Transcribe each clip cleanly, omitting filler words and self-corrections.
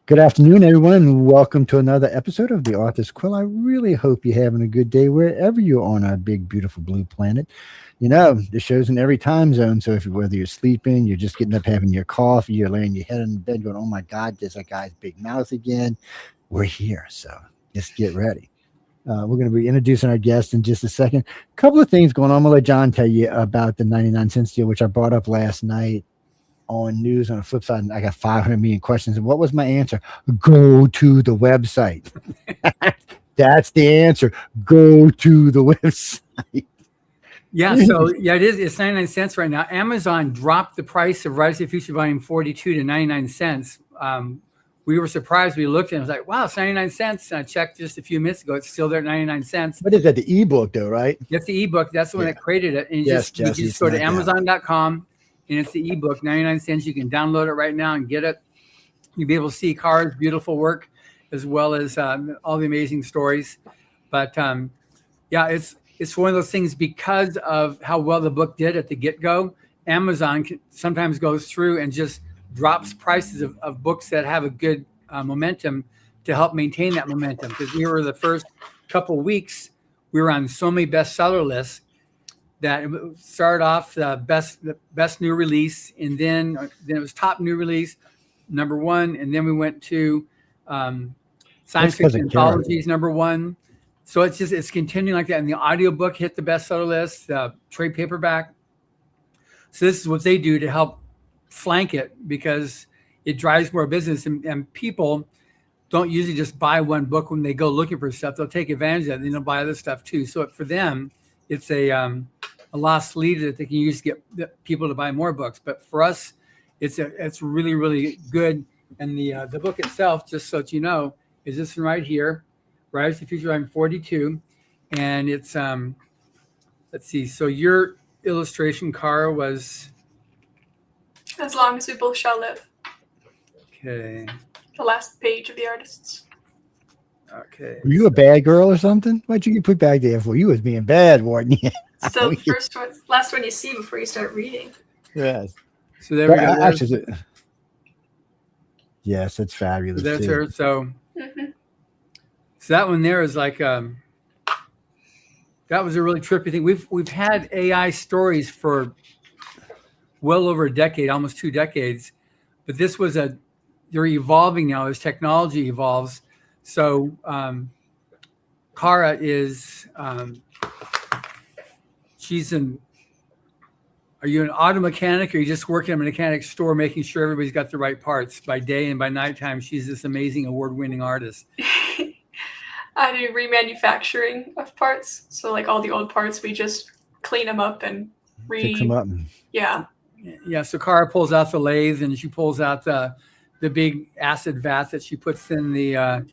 Good afternoon, everyone, and welcome to another episode of the Author's Quill. I really hope you're having a good day wherever you're on our big, beautiful blue planet. You know, the show's in every time zone, so whether you're sleeping, you're just getting up having your coffee, you're laying your head in the bed going, oh my God, there's that guy's big mouth again. We're here, so just get ready. We're going to be introducing our guest in just a second. A couple of things going on. I'm going to let John tell you about the 99 cents deal, which I brought up last night on news. On the flip side, I got 500 million questions. And what was my answer? Go to the website. That's the answer. Go to the website. Yeah, so it is. It's 99 cents right now. Amazon dropped the price of Rise of the Future Volume 42 to 99 cents. We were surprised. We looked and it was like, wow, it's 99 cents. And I checked just a few minutes ago. It's still there at 99 cents. What is that? The ebook, though, right? It's the ebook. That's the one that created it. And you just go to Amazon.com. And it's the ebook, 99 cents. You can download it right now and get it. You'll be able to see Karah's beautiful work as well as all the amazing stories. But it's one of those things because of how well the book did at the get-go. Amazon sometimes goes through and just drops prices of books that have a good momentum to help maintain that momentum. Because we were the first couple weeks, we were on so many bestseller lists that it started off the best new release, and then it was top new release, #1, and then we went to science fiction anthologies, #1. So it's continuing like that. And the audiobook hit the bestseller list, the trade paperback. So this is what they do to help flank it because it drives more business, and people don't usually just buy one book when they go looking for stuff. They'll take advantage of it and they'll buy other stuff too. So for them, it's a lost lead that they can use to get people to buy more books. But for us, it's really, really good. And the book itself, just so that you know, is this one right here, Rise of the Future Volume 42. And it's, let's see. So your illustration, Karah, was? As Long as We Both Shall Live. Okay. The last page of the artists. Okay. Were you a bad girl or something? Why'd you get put back there for? You was being bad, weren't you? So the last one you see before you start reading. Yes. So there we go. Actually, yes, it's fabulous. That's her. So, so that one there is like that was a really trippy thing. We've had AI stories for well over a decade, almost 2 decades, but this was they're evolving now as technology evolves. So Karah is are you an auto mechanic, or are you just working at a mechanic store making sure everybody's got the right parts by day, and by nighttime she's this amazing award-winning artist? I do remanufacturing of parts. So like all the old parts, we just clean them up and fix them up. Yeah. Yeah. So Karah pulls out the lathe and she pulls out the big acid vat that she puts in the head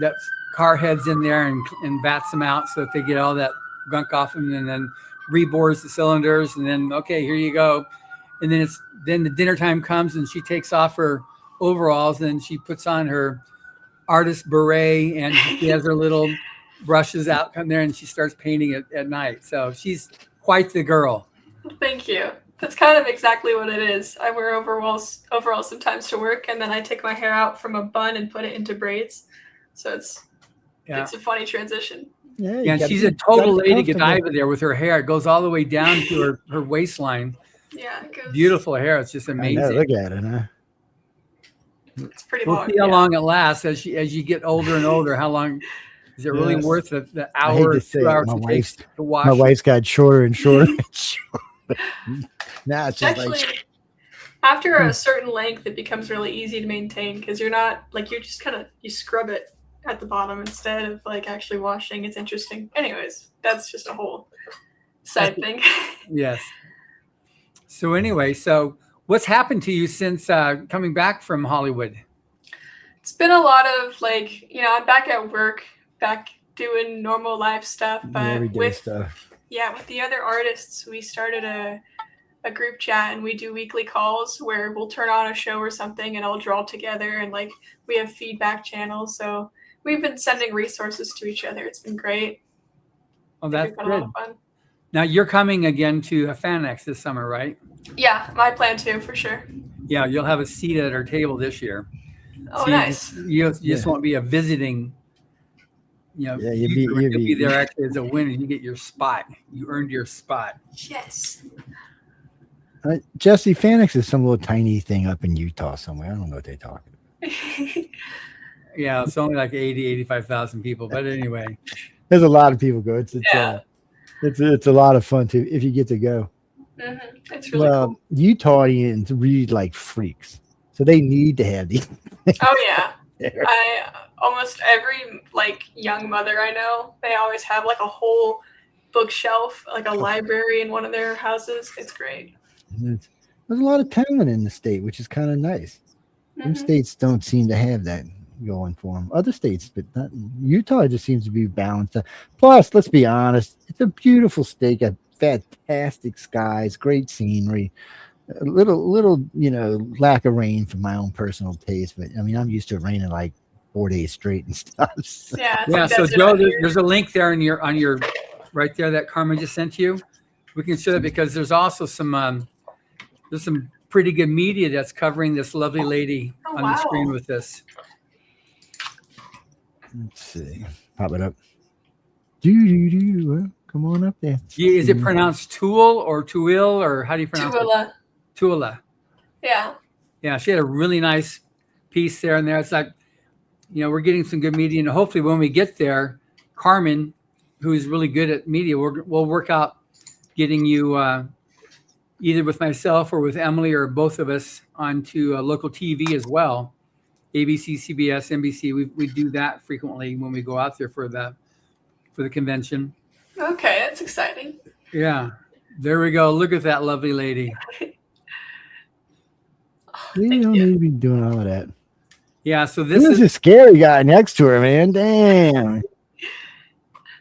that car heads in there and bats them out so that they get all that gunk off them, and then rebores the cylinders, and then okay, here you go. And then the dinner time comes and she takes off her overalls and she puts on her artist beret and she has her little brushes out come there and she starts painting it at night. So she's quite the girl. Thank you. That's kind of exactly what it is. I wear overalls sometimes to work, and then I take my hair out from a bun and put it into braids. So it's a funny transition. Yeah, she's a total Lady Godiva there with her hair. It goes all the way down to her waistline. Yeah, it goes. Beautiful hair. It's just amazing. I know, look at it, huh? It's pretty long. We'll see how long it lasts as you get older and older. How long is it really worth the hour, 2 hours it takes to wash? My wife's got shorter and shorter and shorter. Now it's just actually, like after a certain length, it becomes really easy to maintain because you're not like you scrub it at the bottom instead of like actually washing. It's interesting. Anyways, that's just a whole side thing. Yes. So anyway, what's happened to you since coming back from Hollywood? It's been a lot of I'm back at work, back doing normal life stuff, but everyday stuff. Yeah, with the other artists, we started a group chat and we do weekly calls where we'll turn on a show or something and I'll draw together, and we have feedback channels. So we've been sending resources to each other. It's been great. Oh, that's good. A lot of fun. Now you're coming again to FanX this summer, right? Yeah, my plan too, for sure. Yeah, you'll have a seat at our table this year. Oh, so nice. You just won't be a visiting. You'll be there actually as a winner. You get your spot. You earned your spot. Yes. Jesse, Fanix is some little tiny thing up in Utah somewhere. I don't know what they're talking about. Yeah, it's only like 85,000 people. But anyway. There's a lot of people go. It's a lot of fun too if you get to go. Mm-hmm. It's really cool. Utahnians read like freaks, so they need to have these. Oh yeah, almost every like young mother I know, they always have like a whole bookshelf, like a library in one of their houses. It's great. There's a lot of talent in the state, which is kind of nice. Some states don't seem to have that going for them. Other states, but not Utah, just seems to be balanced. Plus, let's be honest, it's a beautiful state, got fantastic skies, great scenery. A little, lack of rain for my own personal taste, but I mean, I'm used to it raining like 4 days straight and stuff. So. Yeah. So Joe, there's a link there on your right there that Carmen just sent you. We can show that because there's also some pretty good media that's covering this lovely lady on the screen with us. Let's see. Pop it up. Well, come on up there. Is it pronounced Tool or Tuil or how do you pronounce it? Tula. Yeah. Yeah, she had a really nice piece there and there. It's like, we're getting some good media, and hopefully when we get there, Carmen, who's really good at media, we'll work out getting you either with myself or with Emily or both of us onto local TV as well. ABC, CBS, NBC. We do that frequently when we go out there for the convention. Okay, that's exciting. Yeah, there we go. Look at that lovely lady. You don't need to be doing all of that. Yeah, so this is a scary guy next to her, man. Damn.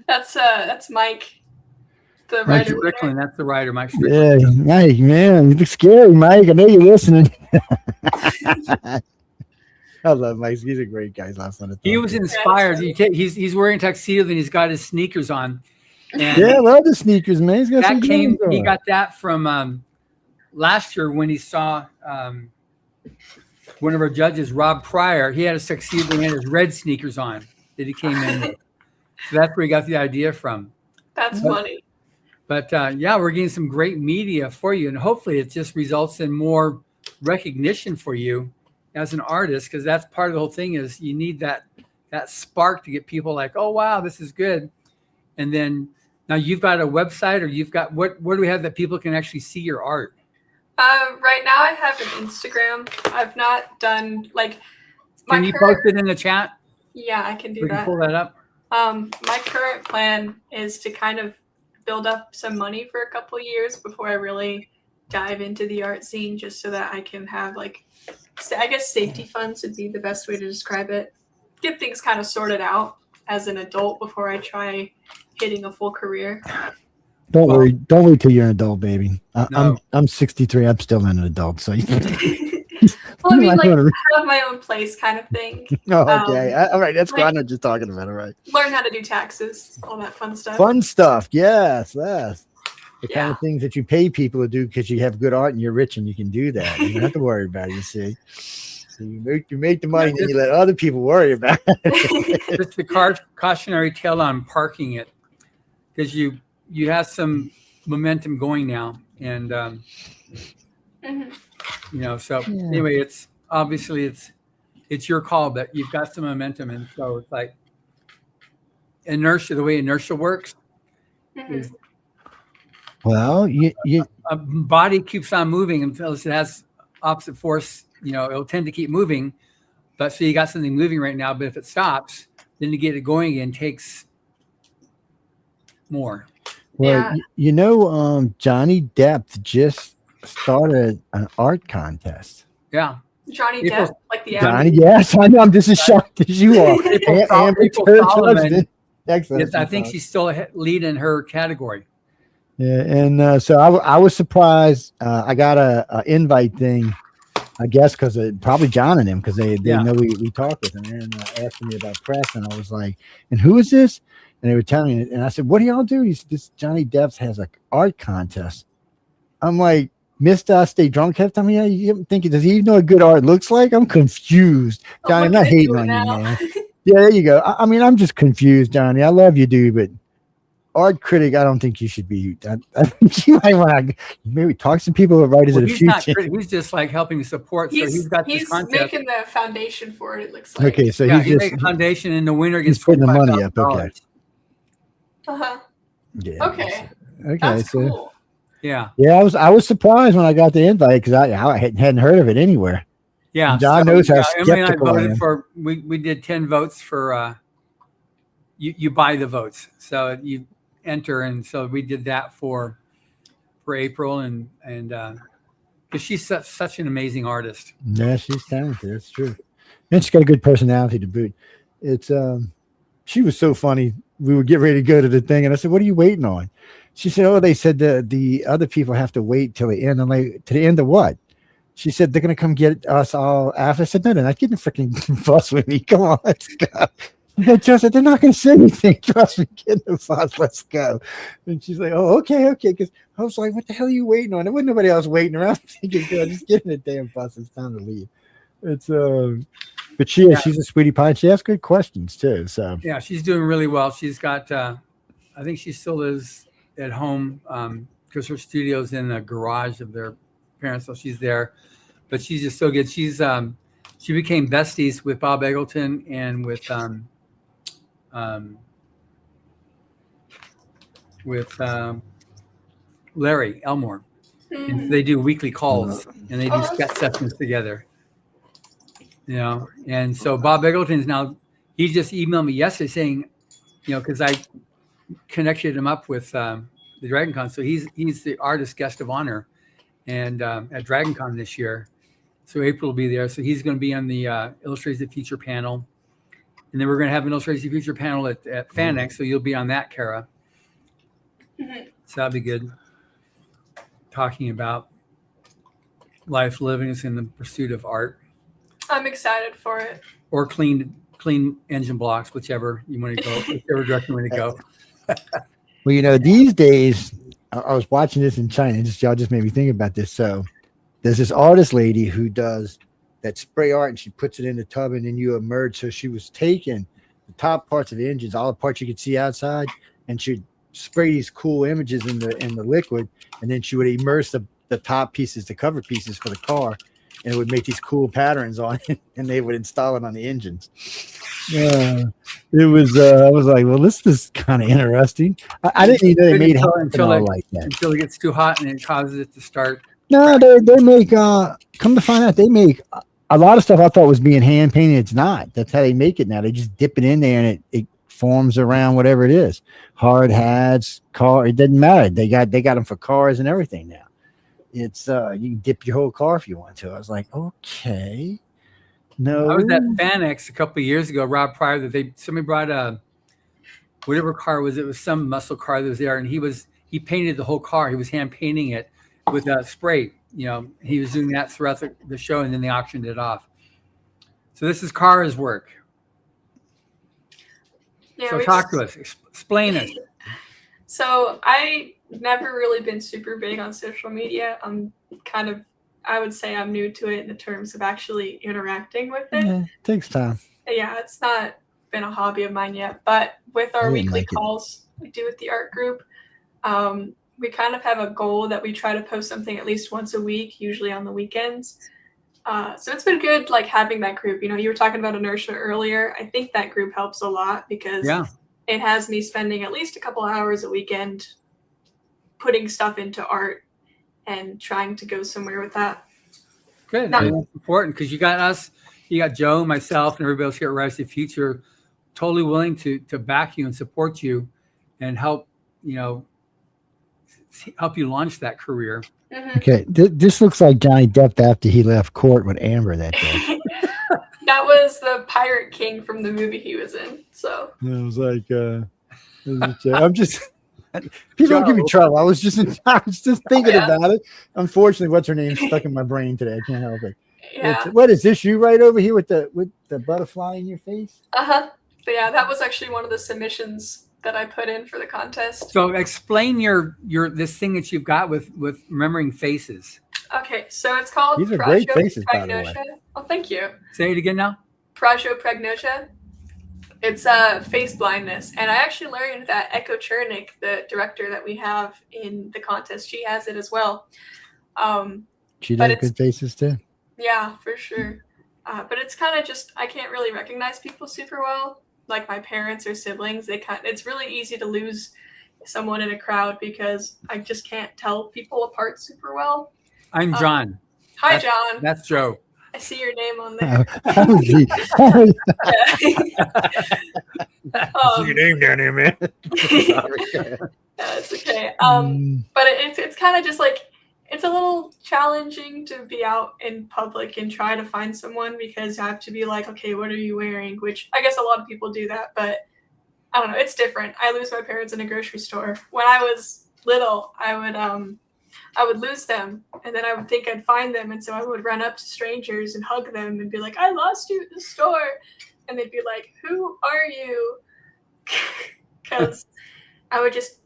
That's Mike. The writer. Strickland, that's the writer, Mike Strickland. Yeah, Mike, man, you look scary, Mike. I know you're listening. I love Mike. He's a great guy. He's a lot of fun to talk He was inspired. He's wearing a tuxedo and he's got his sneakers on. And yeah, I love the sneakers, man. He's got he got that from last year when he saw one of our judges, Rob Pryor. He had a tuxedo and his red sneakers on that he came in with. So that's where he got the idea from. That's funny. But we're getting some great media for you, and hopefully it just results in more recognition for you as an artist, because that's part of the whole thing is you need that spark to get people like, oh wow, this is good. And then now you've got a website, or you've got where do we have that people can actually see your art? Right now I have an Instagram. I've not done Can you post it in the chat? Yeah, I can do that. We can pull that up. My current plan is to kind of build up some money for a couple of years before I really dive into the art scene, just so that I can have I guess safety funds would be the best way to describe it. Get things kind of sorted out as an adult before I try hitting a full career. Don't worry. Don't wait till you're an adult, baby. I'm 63. I'm still an adult. So. Well, I mean, have my own place kind of thing. Oh, okay. All right. That's what I'm just talking about. All right. Learn how to do taxes, all that fun stuff. Fun stuff. Yes. Yes. The kind of things that you pay people to do because you have good art and you're rich and you can do that. You don't have to worry about it, you see. So you make the money and then you let other people worry about it. It's the cautionary tale on parking it, because you have some momentum going now. And, so anyway, it's obviously it's your call, but you've got some momentum. And so it's like inertia, the way inertia works is, well, a body keeps on moving until it has opposite force. It'll tend to keep moving. But so you got something moving right now, but if it stops, then to get it going again takes more. Well, Johnny Depp just started an art contest. Yeah. Johnny Depp, like the Johnny, yes, I know. I'm just as shocked as you are. Yes, I think she's still a lead in her category. Yeah, and so I was surprised. I got a invite thing, I guess, because probably John and him, because they know we talked with him, and asking me about press, and I was like, "And who is this?" And they were telling me, and I said, "What do y'all do?" This Johnny Depp has an art contest. I'm like, Mr. Stay Drunk half the time. Yeah, you thinking, does he even know what good art looks like? I'm confused. Johnny, I'm not hating on you, man. Yeah, there you go. I mean, I'm just confused, Johnny. I love you, dude, but art critic, I don't think you should be. I think you might want to maybe talk to some people who are writers of the future. He's just like helping support. He's making the foundation for it. It looks like. Okay, so he's making a foundation, and the winner gets putting the money up. Okay. Yeah. Okay. Okay. That's cool. Yeah. Yeah, I was surprised when I got the invite because I hadn't heard of it anywhere. Yeah. John knows how skeptical Emily and I voted we did 10 votes for you buy the votes. So you enter, and so we did that for April and because she's such an amazing artist. Yeah, she's talented. That's true. And she's got a good personality to boot. It's she was so funny. We would get ready to go to the thing, and I said, "What are you waiting on?" She said, "Oh, they said the other people have to wait till the end." I'm like, "To the end of what?" She said, "They're going to come get us all after." I said, "No, they're not getting freaking bus with me. Come on, let's go." Just said, "They're not going to say anything. Trust me, get in the bus. Let's go." And she's like, "Oh, okay." Because I was like, "What the hell are you waiting on?" There wasn't nobody else waiting around. Thinking, just get in the damn bus. It's time to leave. It's but she's a sweetie pie. She asks good questions too. So yeah, she's doing really well. She's got I think she still lives at home because her studio's in the garage of their parents, so she's there. But she's just so good. She's she became besties with Bob Eggleton and with Larry Elmore. And they do weekly calls and they do sketch sessions together. You know, and so Bob Eggleton's now, he just emailed me yesterday saying, you know, because I connected him up with the DragonCon. So he's the artist guest of honor and at DragonCon this year. So April will be there. So he's going to be on the Illustrators of the Future panel. And then we're going to have an Illustrators of the Future panel at FanX. So you'll be on that, Karah. So that'll be good. Talking about life living in the pursuit of art. I'm excited for it. Or clean engine blocks, whichever you want to go, whichever direction you want to go. Well, you know, these days, I was watching this in China, and y'all just made me think about this. So there's this artist lady who does that spray art, and she puts it in the tub, and then you emerge. So she was taking the top parts of the engines, all the parts you could see outside, and she'd spray these cool images in the liquid, and then she would immerse the top pieces, the cover pieces for the car, and it would make these cool patterns on it, and they would install it on the engines. It was I was like, well, this is kind of interesting. I didn't even know they made until it gets too hot and it causes it to start. No, they make come to find out they make a lot of stuff I thought was being hand painted. It's not. That's how they make it now. They just dip it in there and it forms around whatever it is. Hard hats, car, it doesn't matter. They got them for cars and everything now. It's you can dip your whole car if you want to. I was like, okay. No. I was at FanX a couple of years ago, Rob Pryor, that somebody brought whatever car it was some muscle car that was there, and he painted the whole car. He was hand painting it with spray. You know, he was doing that throughout the show, and then they auctioned it off. So this is Karah's work. Yeah, so talk to us, explain it. So I never really been super big on social media. I would say I'm new to it in the terms of actually interacting with it. Yeah, it takes time. Yeah, it's not been a hobby of mine yet, but with our weekly calls we do with the art group, we kind of have a goal that we try to post something at least once a week, usually on the weekends. So it's been good, like having that group. You know, you were talking about inertia earlier. I think that group helps a lot because it has me spending at least a couple hours a weekend putting stuff into art and trying to go somewhere with that. Good. That's important because you got us, you got Joe, myself, and everybody else here at Rise to the Future totally willing to back you and support you and help you launch that career. Mm-hmm. Okay, this looks like Johnny Depp after he left court with Amber that day. That was the Pirate King from the movie he was in. So I was like, I'm just people don't give me trouble. I was just thinking about it. Unfortunately, what's her name stuck in my brain today. I can't help it. Yeah. What is this? You right over here with the butterfly in your face? But yeah, that was actually one of the submissions that I put in for the contest. So explain your this thing that you've got with remembering faces. Okay, so it's called These are great faces, by the way. Oh, thank you. Say it again now. Prosopagnosia. It's face blindness, and I actually learned that Echo Chernik, the director that we have in the contest, she has it as well. She does good faces too. Yeah, for sure. But it's kind of just, I can't really recognize people super well, like my parents or siblings. It's really easy to lose someone in a crowd because I just can't tell people apart super well. I'm John. Hi, John. That's Joe. I see your name on there. See your name down there, man. Yeah, it's okay. But it's kind of just like, it's a little challenging to be out in public and try to find someone because you have to be like, okay, what are you wearing? Which I guess a lot of people do that, but I don't know. It's different. I lose my parents in a grocery store. When I was little, I would lose them, and then I would think I'd find them, and so I would run up to strangers and hug them and be like, I lost you at the store. And they'd be like, who are you? Because I would just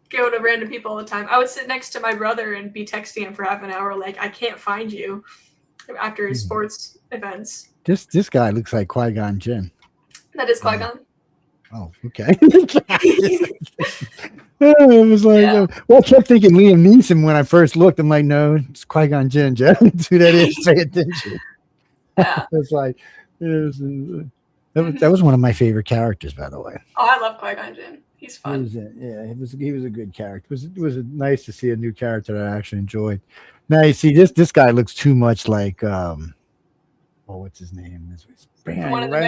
go to random people all the time. I would sit next to my brother and be texting him for half an hour like, I can't find you after sports events. This guy looks like Qui-Gon Jinn. That is Qui-Gon. Oh, okay. It was like, well, I kept thinking Liam Neeson when I first looked. I'm like, no, it's Qui-Gon Jinn, Jeff. That's who that is. Pay attention. Yeah. It's like, that was one of my favorite characters, by the way. Oh, I love Qui-Gon Jinn. He's fun. He was a good character. It was nice to see a new character that I actually enjoyed. Now you see this guy looks too much like what's his name? Right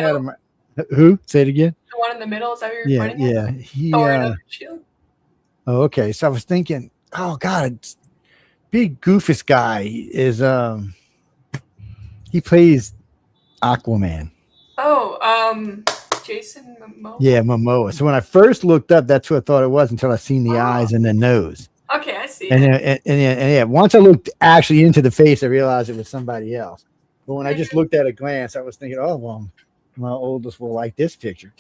out of my who? Say it again. The one in the middle, is that what you're pointing at? Yeah. Oh, okay. So I was thinking, oh God, big goofus guy is he plays Aquaman. Oh, Jason Momoa. Yeah, Momoa. So when I first looked up, that's who I thought it was until I seen the eyes and the nose. Okay, I see. And once I looked actually into the face, I realized it was somebody else. But when I just looked at a glance, I was thinking, oh well, my oldest will like this picture.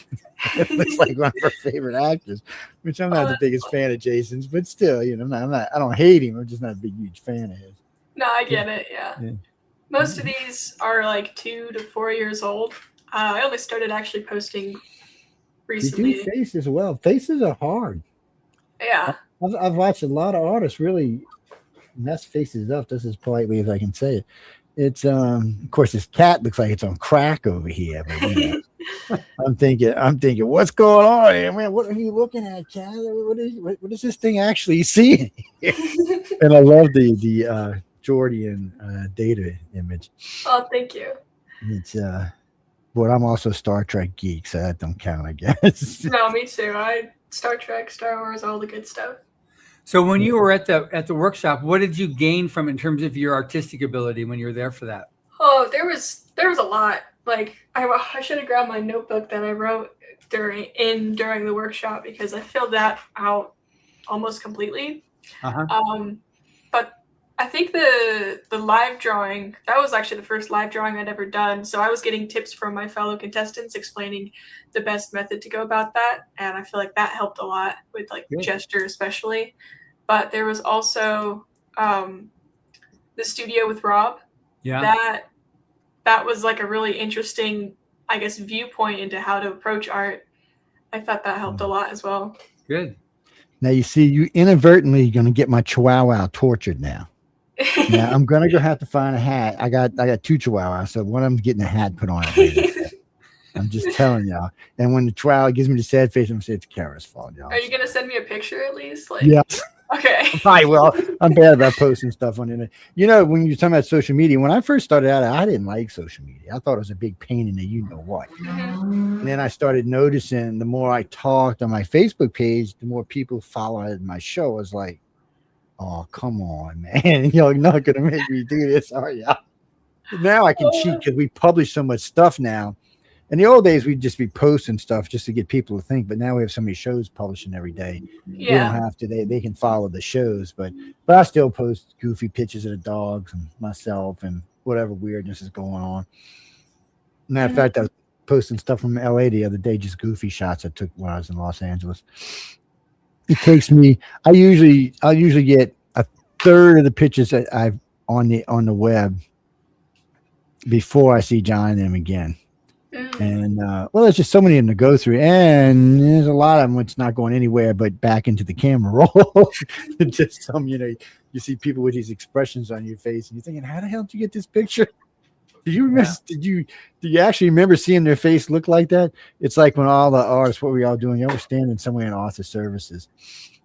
It looks like one of her favorite actors, which I'm not the biggest fan of Jason's, but still, I don't hate him. I'm just not a big, huge fan of his. No, I get it. Yeah. Most of these are like 2 to 4 years old. I only started actually posting recently. You do faces well. Faces are hard. Yeah. I've watched a lot of artists really mess faces up. This is politely as I can say it. It's of course this cat looks like it's on crack over here. But, I'm thinking, what's going on here, man? What are you looking at, cat? What is this thing actually seeing? And I love the Jordian data image. Oh, thank you. It's but I'm also a Star Trek geek, so that don't count, I guess. No, me too. Star Trek, Star Wars, all the good stuff. So when you were at the workshop, what did you gain from in terms of your artistic ability when you were there for that? Oh, there was a lot. Like I should have grabbed my notebook that I wrote during the workshop because I filled that out almost completely. But I think the live drawing, that was actually the first live drawing I'd ever done. So I was getting tips from my fellow contestants explaining the best method to go about that. And I feel like that helped a lot with gesture especially. But there was also the studio with Rob. Yeah. That was like a really interesting, I guess, viewpoint into how to approach art. I thought that helped a lot as well. Good. Now you see, you inadvertently going to get my Chihuahua tortured now. Now I'm gonna have to find a hat. I got 2 Chihuahuas, so one of them's getting a hat put on it. I'm just telling y'all. And when the Chihuahua gives me the sad face, I'm gonna say it's Karah's fault, y'all. Are you gonna send me a picture at least? Yeah. Okay. I will. I'm bad about posting stuff on the internet. When you're talking about social media, when I first started out, I didn't like social media. I thought it was a big pain in the you-know-what. And then I started noticing the more I talked on my Facebook page, the more people followed my show. I was like, oh, come on, man. You're not going to make me do this, are you? Now I can cheat because we publish so much stuff now. In the old days, we'd just be posting stuff just to get people to think. But now we have so many shows publishing every day. Yeah. We don't have to. They can follow the shows. But I still post goofy pictures of the dogs and myself and whatever weirdness is going on. Matter of fact, posting stuff from LA the other day, just goofy shots I took when I was in Los Angeles. It takes me. I'll usually get a third of the pictures that I've on the web before I see John and them again. And well, there's just so many of them to go through, and there's a lot of them which not going anywhere but back into the camera roll. Just some, you see people with these expressions on your face, and you're thinking, how the hell did you get this picture? Do you remember? Do you actually remember seeing their face look like that? It's like when all the artists, what were we all doing? You were standing somewhere in author services,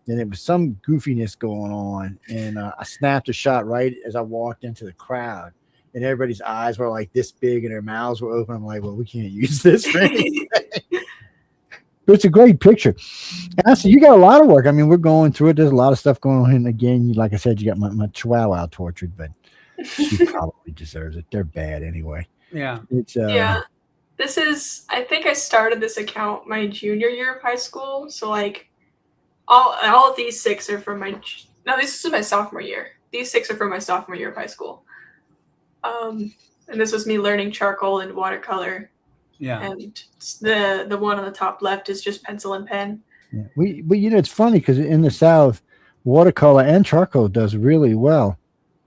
and it was some goofiness going on, and I snapped a shot right as I walked into the crowd. And everybody's eyes were like this big and their mouths were open. I'm like, well, we can't use this for anything. But it's a great picture. And I said, you got a lot of work. I mean, we're going through it. There's a lot of stuff going on. And again, like I said, you got my chihuahua tortured, but she probably deserves it. They're bad anyway. Yeah. It's This is, I think I started this account my junior year of high school. So like all of these 6 are from this is my sophomore year. These 6 are from my sophomore year of high school. And this was me learning charcoal and watercolor. Yeah. And the one on the top left is just pencil and pen. Yeah. But it's funny because in the South, watercolor and charcoal does really well.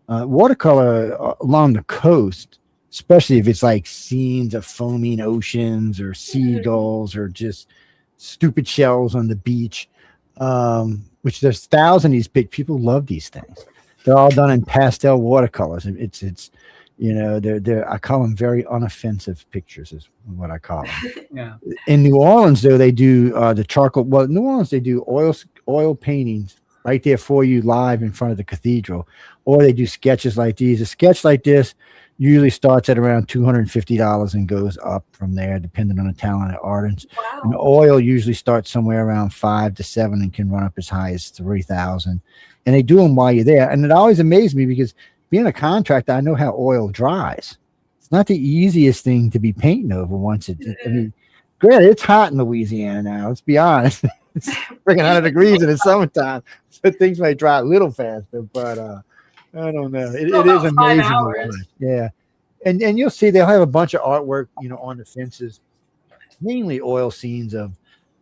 Watercolor along the coast, especially if it's like scenes of foaming oceans or seagulls or just stupid shells on the beach, which there's thousands of these big people love these things. They're all done in pastel watercolors. It's they're I call them very unoffensive pictures is what I call them. Yeah. In New Orleans, though, they do the charcoal. Well, in New Orleans, they do oil paintings right there for you live in front of the cathedral, or they do sketches like these. A sketch like this usually starts at around $250 and goes up from there, depending on the talented artist. Wow. And oil usually starts somewhere around 5 to 7 and can run up as high as 3,000. And they do them while you're there. And it always amazed me because being a contractor, I know how oil dries. It's not the easiest thing to be painting over once I mean, granted, it's hot in Louisiana now. Let's be honest. It's freaking 100 degrees in the summertime. So things might dry a little faster, but I don't know. It is amazing. Yeah. And you'll see they'll have a bunch of artwork, on the fences, mainly oil scenes of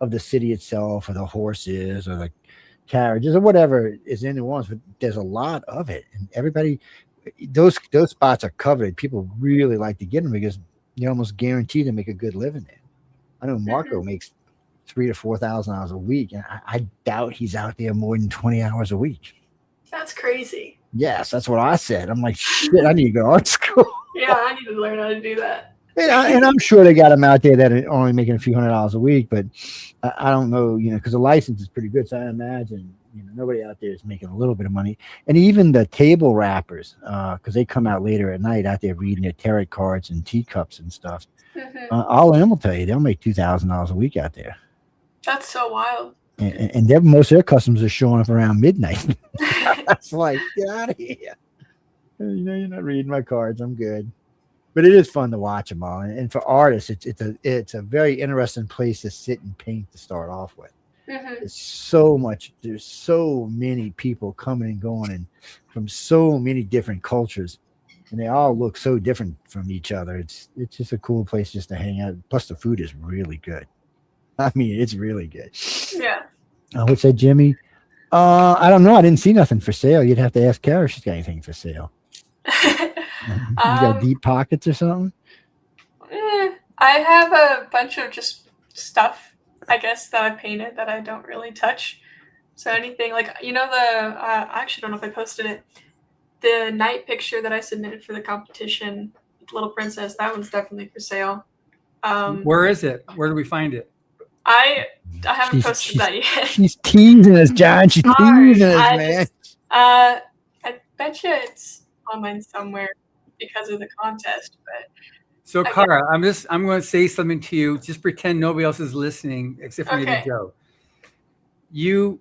the city itself or the horses or the carriages or whatever is in New Orleans, but there's a lot of it, and everybody, those spots are coveted. People really like to get them because you're almost guaranteed to make a good living there. I know Marco makes $3,000 to $4,000 a week, and I doubt he's out there more than 20 hours a week. That's crazy. Yes, that's what I said. I'm like, shit, I need to go to art school. Yeah, I need to learn how to do that. And I'm sure they got them out there that are only making a few $100s a week, but I don't know, because the license is pretty good. So I imagine, nobody out there is making a little bit of money. And even the table wrappers, because they come out later at night out there reading their tarot cards and teacups and stuff. All of them will tell you they'll make $2,000 a week out there. That's so wild. And most of their customers are showing up around midnight. That's like, get out of here. You're not reading my cards. I'm good. But it is fun to watch them all, and for artists, it's a very interesting place to sit and paint to start off with. There's so many people coming and going, and from so many different cultures, and they all look so different from each other. It's just a cool place just to hang out. Plus, the food is really good. I mean, it's really good. Yeah. What's that, Jimmy? I don't know. I didn't see nothing for sale. You'd have to ask Karah if she's got anything for sale. You got deep pockets or something? I have a bunch of just stuff, I guess, that I painted that I don't really touch. So anything like, I actually don't know if I posted it. The night picture that I submitted for the competition, Little Princess, that one's definitely for sale. Where is it? Where do we find it? I haven't posted that yet. She's teasing us, John. She's teasing us, man. I bet you it's online somewhere because of the contest. But so, Karah, I'm going to say something to you. Just pretend nobody else is listening except for maybe Joe. You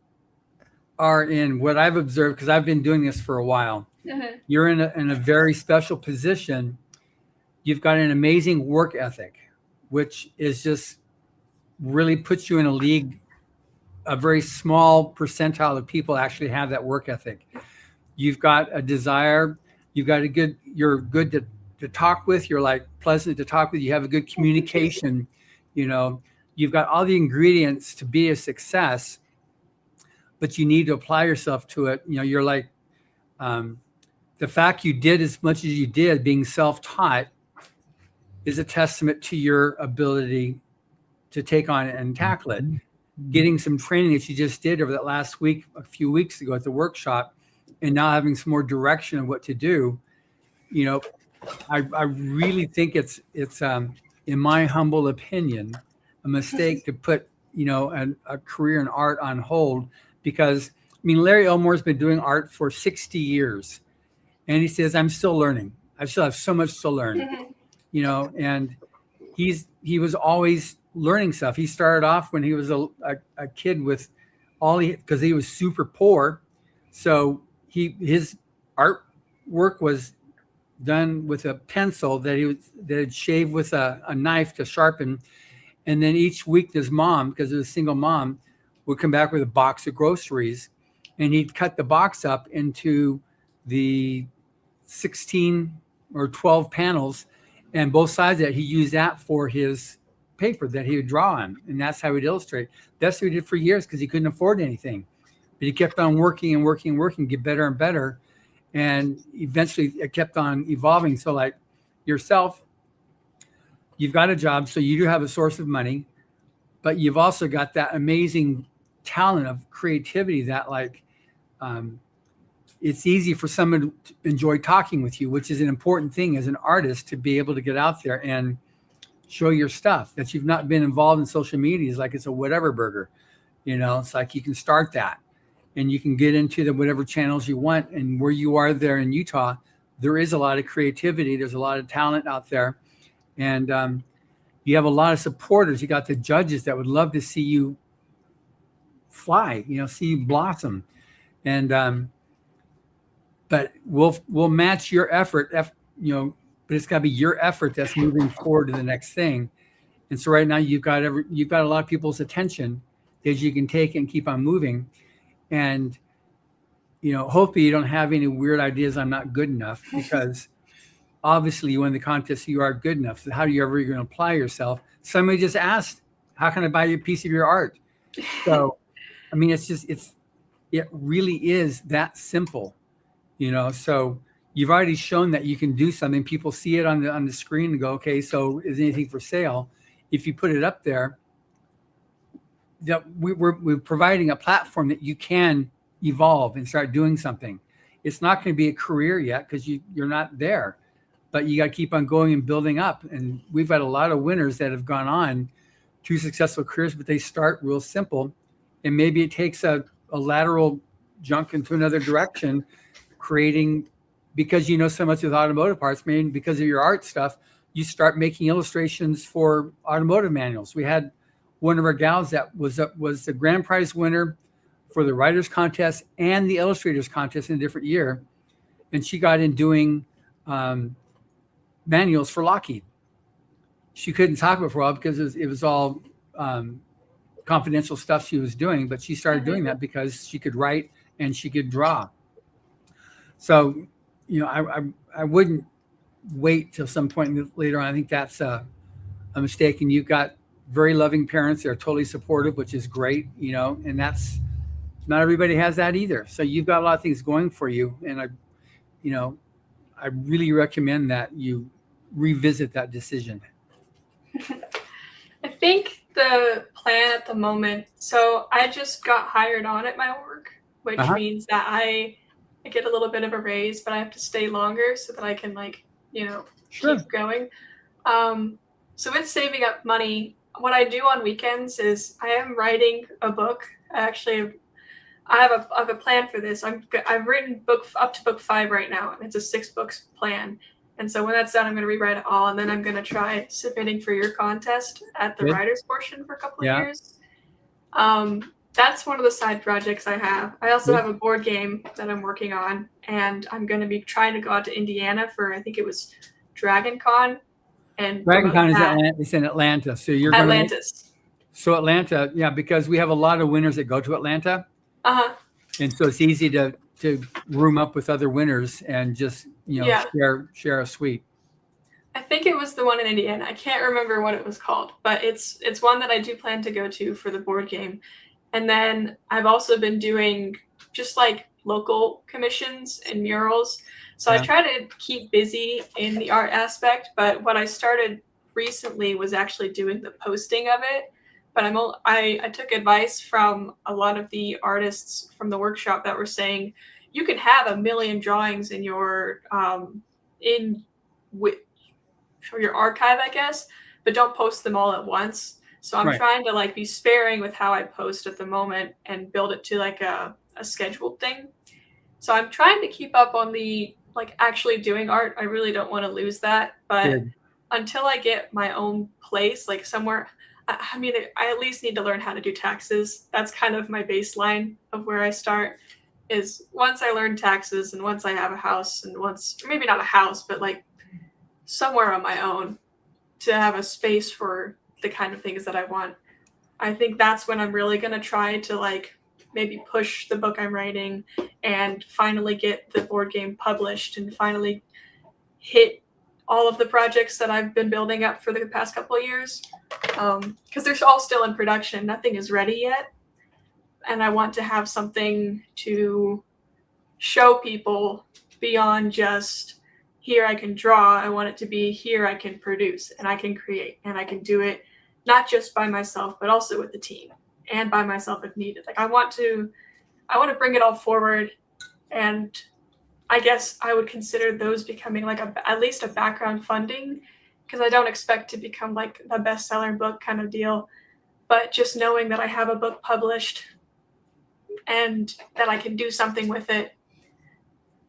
are in what I've observed, because I've been doing this for a while. You're in a very special position. You've got an amazing work ethic, which is just really puts you in a league. A very small percentile of people actually have that work ethic. You've got a desire. You've got you're good to to talk with. You're like pleasant to talk with. You have a good communication. You know, you've got all the ingredients to be a success, but you need to apply yourself to it. You know, you're like, the fact you did as much as you did, being self-taught, is a testament to your ability to take on it and tackle it. Getting some training that you just did over that last week, a few weeks ago at the workshop, and now having some more direction of what to do. You know, I really think it's in my humble opinion, a mistake to put, you know, a career in art on hold, because I mean, Larry Elmore's been doing art for 60 years, and he says, I'm still learning. I still have so much to learn, you know, and he was always learning stuff. He started off when he was a kid with because he was super poor. So his artwork was done with a pencil that had shaved with a knife to sharpen. And then each week his mom, because it was a single mom, would come back with a box of groceries, and he'd cut the box up into the 16 or 12 panels, and both sides of that, he used that for his paper that he would draw on, and that's how he'd illustrate. That's what he did for years, because he couldn't afford anything. But he kept on working and working and working, get better and better, and eventually it kept on evolving. So like yourself, you've got a job, so you do have a source of money, but you've also got that amazing talent of creativity that it's easy for someone to enjoy talking with you, which is an important thing as an artist, to be able to get out there and show your stuff. That you've not been involved in social media is like it's a whatever burger, you know. It's like you can start that, and you can get into the whatever channels you want. And where you are there in Utah, there is a lot of creativity. There's a lot of talent out there, and you have a lot of supporters. You got the judges that would love to see you fly, you know, see you blossom, and but we'll match your effort, you know. But it's got to be your effort that's moving forward to the next thing. And so right now you've got a lot of people's attention that you can take and keep on moving. And, you know, hopefully you don't have any weird ideas. I'm not good enough, because obviously you win the contest. So you are good enough. So how are you ever going to apply yourself? Somebody just asked, how can I buy you a piece of your art? So, I mean, it really is that simple, you know. So you've already shown that you can do something. People see it on the screen and go, okay, so is anything for sale? If you put it up there, that we're providing a platform that you can evolve and start doing something. It's not going to be a career yet, because you're not there, but you got to keep on going and building up. And we've had a lot of winners that have gone on to successful careers, but they start real simple, and maybe it takes a lateral jump into another direction, creating. Because you know so much with automotive parts, maybe because of your art stuff, you start making illustrations for automotive manuals. We had one of our gals that was the grand prize winner for the writers contest and the illustrators contest in a different year, and she got in doing manuals for Lockheed. She couldn't talk about it for a while because it was all confidential stuff she was doing, but she started doing that because she could write and she could draw. So, you know, I wouldn't wait till some point later on. I think that's a mistake. And you've got very loving parents that are totally supportive, which is great, you know, and that's not everybody has that either. So you've got a lot of things going for you. And I really recommend that you revisit that decision. I think the plan at the moment, so I just got hired on at my work, which means that I get a little bit of a raise, but I have to stay longer so that I can keep going. So it's saving up money. What I do on weekends is I am writing a book. I have a plan for this. I've written up to book 5 right now, and it's a 6 books plan. And so when that's done, I'm going to rewrite it all, and then I'm going to try submitting for your contest at the writers portion for a couple of years. That's one of the side projects I have. I also have a board game that I'm working on, and I'm going to be trying to go out to Indiana for, I think it was Dragon Con. And Dragon Con is in Atlanta. So you're Atlantis. So Atlanta, yeah, because we have a lot of winners that go to Atlanta. And so it's easy to room up with other winners and just, share a suite. I think it was the one in Indiana. I can't remember what it was called, but it's one that I do plan to go to for the board game. And then I've also been doing just like local commissions and murals. So I try to keep busy in the art aspect, but what I started recently was actually doing the posting of it. But I took advice from a lot of the artists from the workshop that were saying you can have 1 million drawings in your for your archive, I guess, but don't post them all at once. So I'm trying to like be sparing with how I post at the moment and build it to like a scheduled thing. So I'm trying to keep up on the like actually doing art. I really don't want to lose that, but until I get my own place, like somewhere, I mean, I at least need to learn how to do taxes. That's kind of my baseline of where I start. Is once I learn taxes and once I have a house and once, maybe not a house, but like somewhere on my own to have a space for the kind of things that I want. I think that's when I'm really going to try to like maybe push the book I'm writing and finally get the board game published and finally hit all of the projects that I've been building up for the past couple of years. Because they're all still in production. Nothing is ready yet. And I want to have something to show people beyond just here I can draw. I want it to be here I can produce and I can create and I can do it not just by myself, but also with the team and by myself if needed. Like I want to bring it all forward, and I guess I would consider those becoming like at least a background funding, because I don't expect to become like the bestseller book kind of deal, but just knowing that I have a book published and that I can do something with it.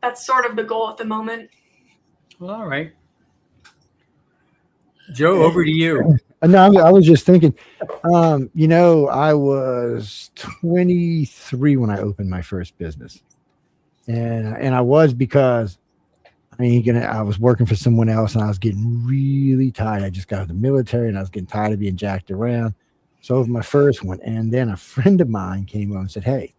That's sort of the goal at the moment. Well, all right. Joe, over to you. No, I was just thinking, I was 23 when I opened my first business. And I was because I was working for someone else and I was getting really tired. I just got out of the military and I was getting tired of being jacked around. So it was my first one. And then a friend of mine came over and said, "Hey,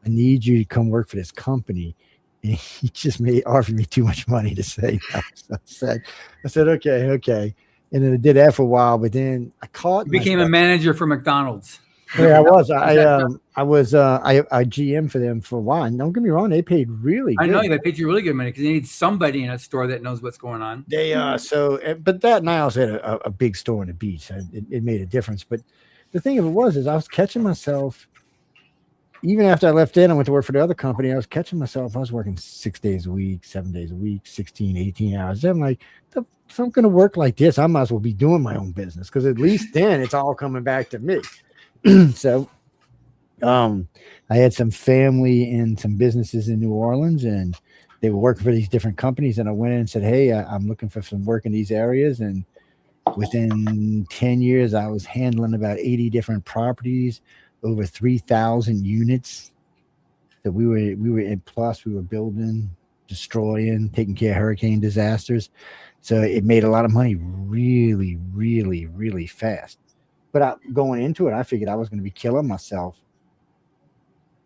I need you to come work for this company." And he just offered me too much money to say no. So I said, okay. And then I did that for a while, but then I caught. You became a manager for McDonald's. Yeah, I was. I was I GM for them for a while. And don't get me wrong, they paid really good. I know they paid you really good money because they need somebody in a store that knows what's going on. But that, and I also had a big store on the beach. It made a difference. But the thing of it was I was catching myself. Even after I left in, I went to work for the other company. I was catching myself. I was working 6 days a week, 7 days a week, 16, 18 hours. I'm like, if I'm going to work like this, I might as well be doing my own business, because at least then it's all coming back to me. So I had some family and some businesses in New Orleans, and they were working for these different companies. And I went in and said, "Hey, I'm looking for some work in these areas." And within 10 years, I was handling about 80 different properties, over 3,000 units that we were in. Plus we were building, destroying, taking care of hurricane disasters. So it made a lot of money really, really, really fast. But going into it, I figured I was going to be killing myself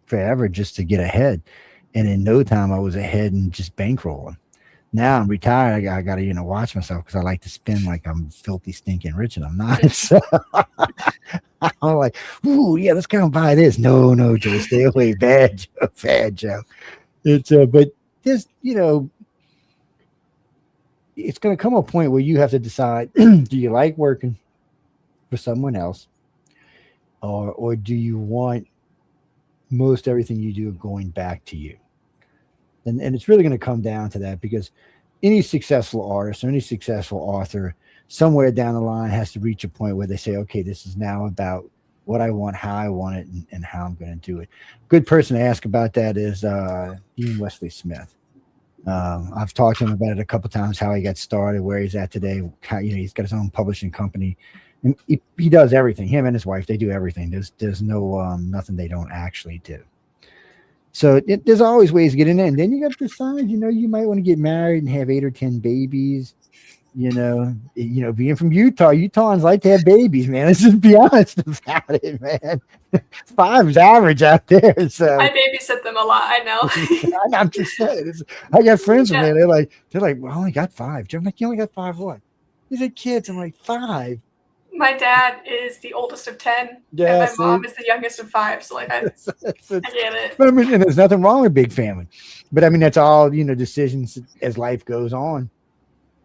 forever just to get ahead. And in no time I was ahead and just bankrolling. Now I'm retired. I got to, watch myself, because I like to spend like I'm filthy, stinking rich, and I'm not. So I'm like, "Ooh, yeah, let's go and buy this." No, Joe, stay away. Bad Joe. It's but this, it's going to come a point where you have to decide: do you like working for someone else, or do you want most everything you do going back to you? And it's really going to come down to that, because any successful artist or any successful author somewhere down the line has to reach a point where they say, "Okay, this is now about what I want, how I want it, and how I'm going to do it." Good person to ask about that is Dean Wesley Smith. I've talked to him about it a couple of times, how he got started, where he's at today. He's got his own publishing company, and he does everything. Him and his wife, they do everything. There's no nothing they don't actually do. So there's always ways to get in there. And then you got to decide, you might want to get married and have 8 or 10 babies. Being from Utahns like to have babies, man. Let's just be honest about it, man. 5 is average out there. So I babysit them a lot. I know. I'm just saying. I got friends, man. They're like, "Well, I only got 5." I'm like, "You only got 5 what?" He said, kids. I'm like, 5. My dad is the oldest of 10, Yeah, and my mom is the youngest of 5. So, like, I get it. But I mean, and there's nothing wrong with big family. But I mean, that's all, decisions as life goes on.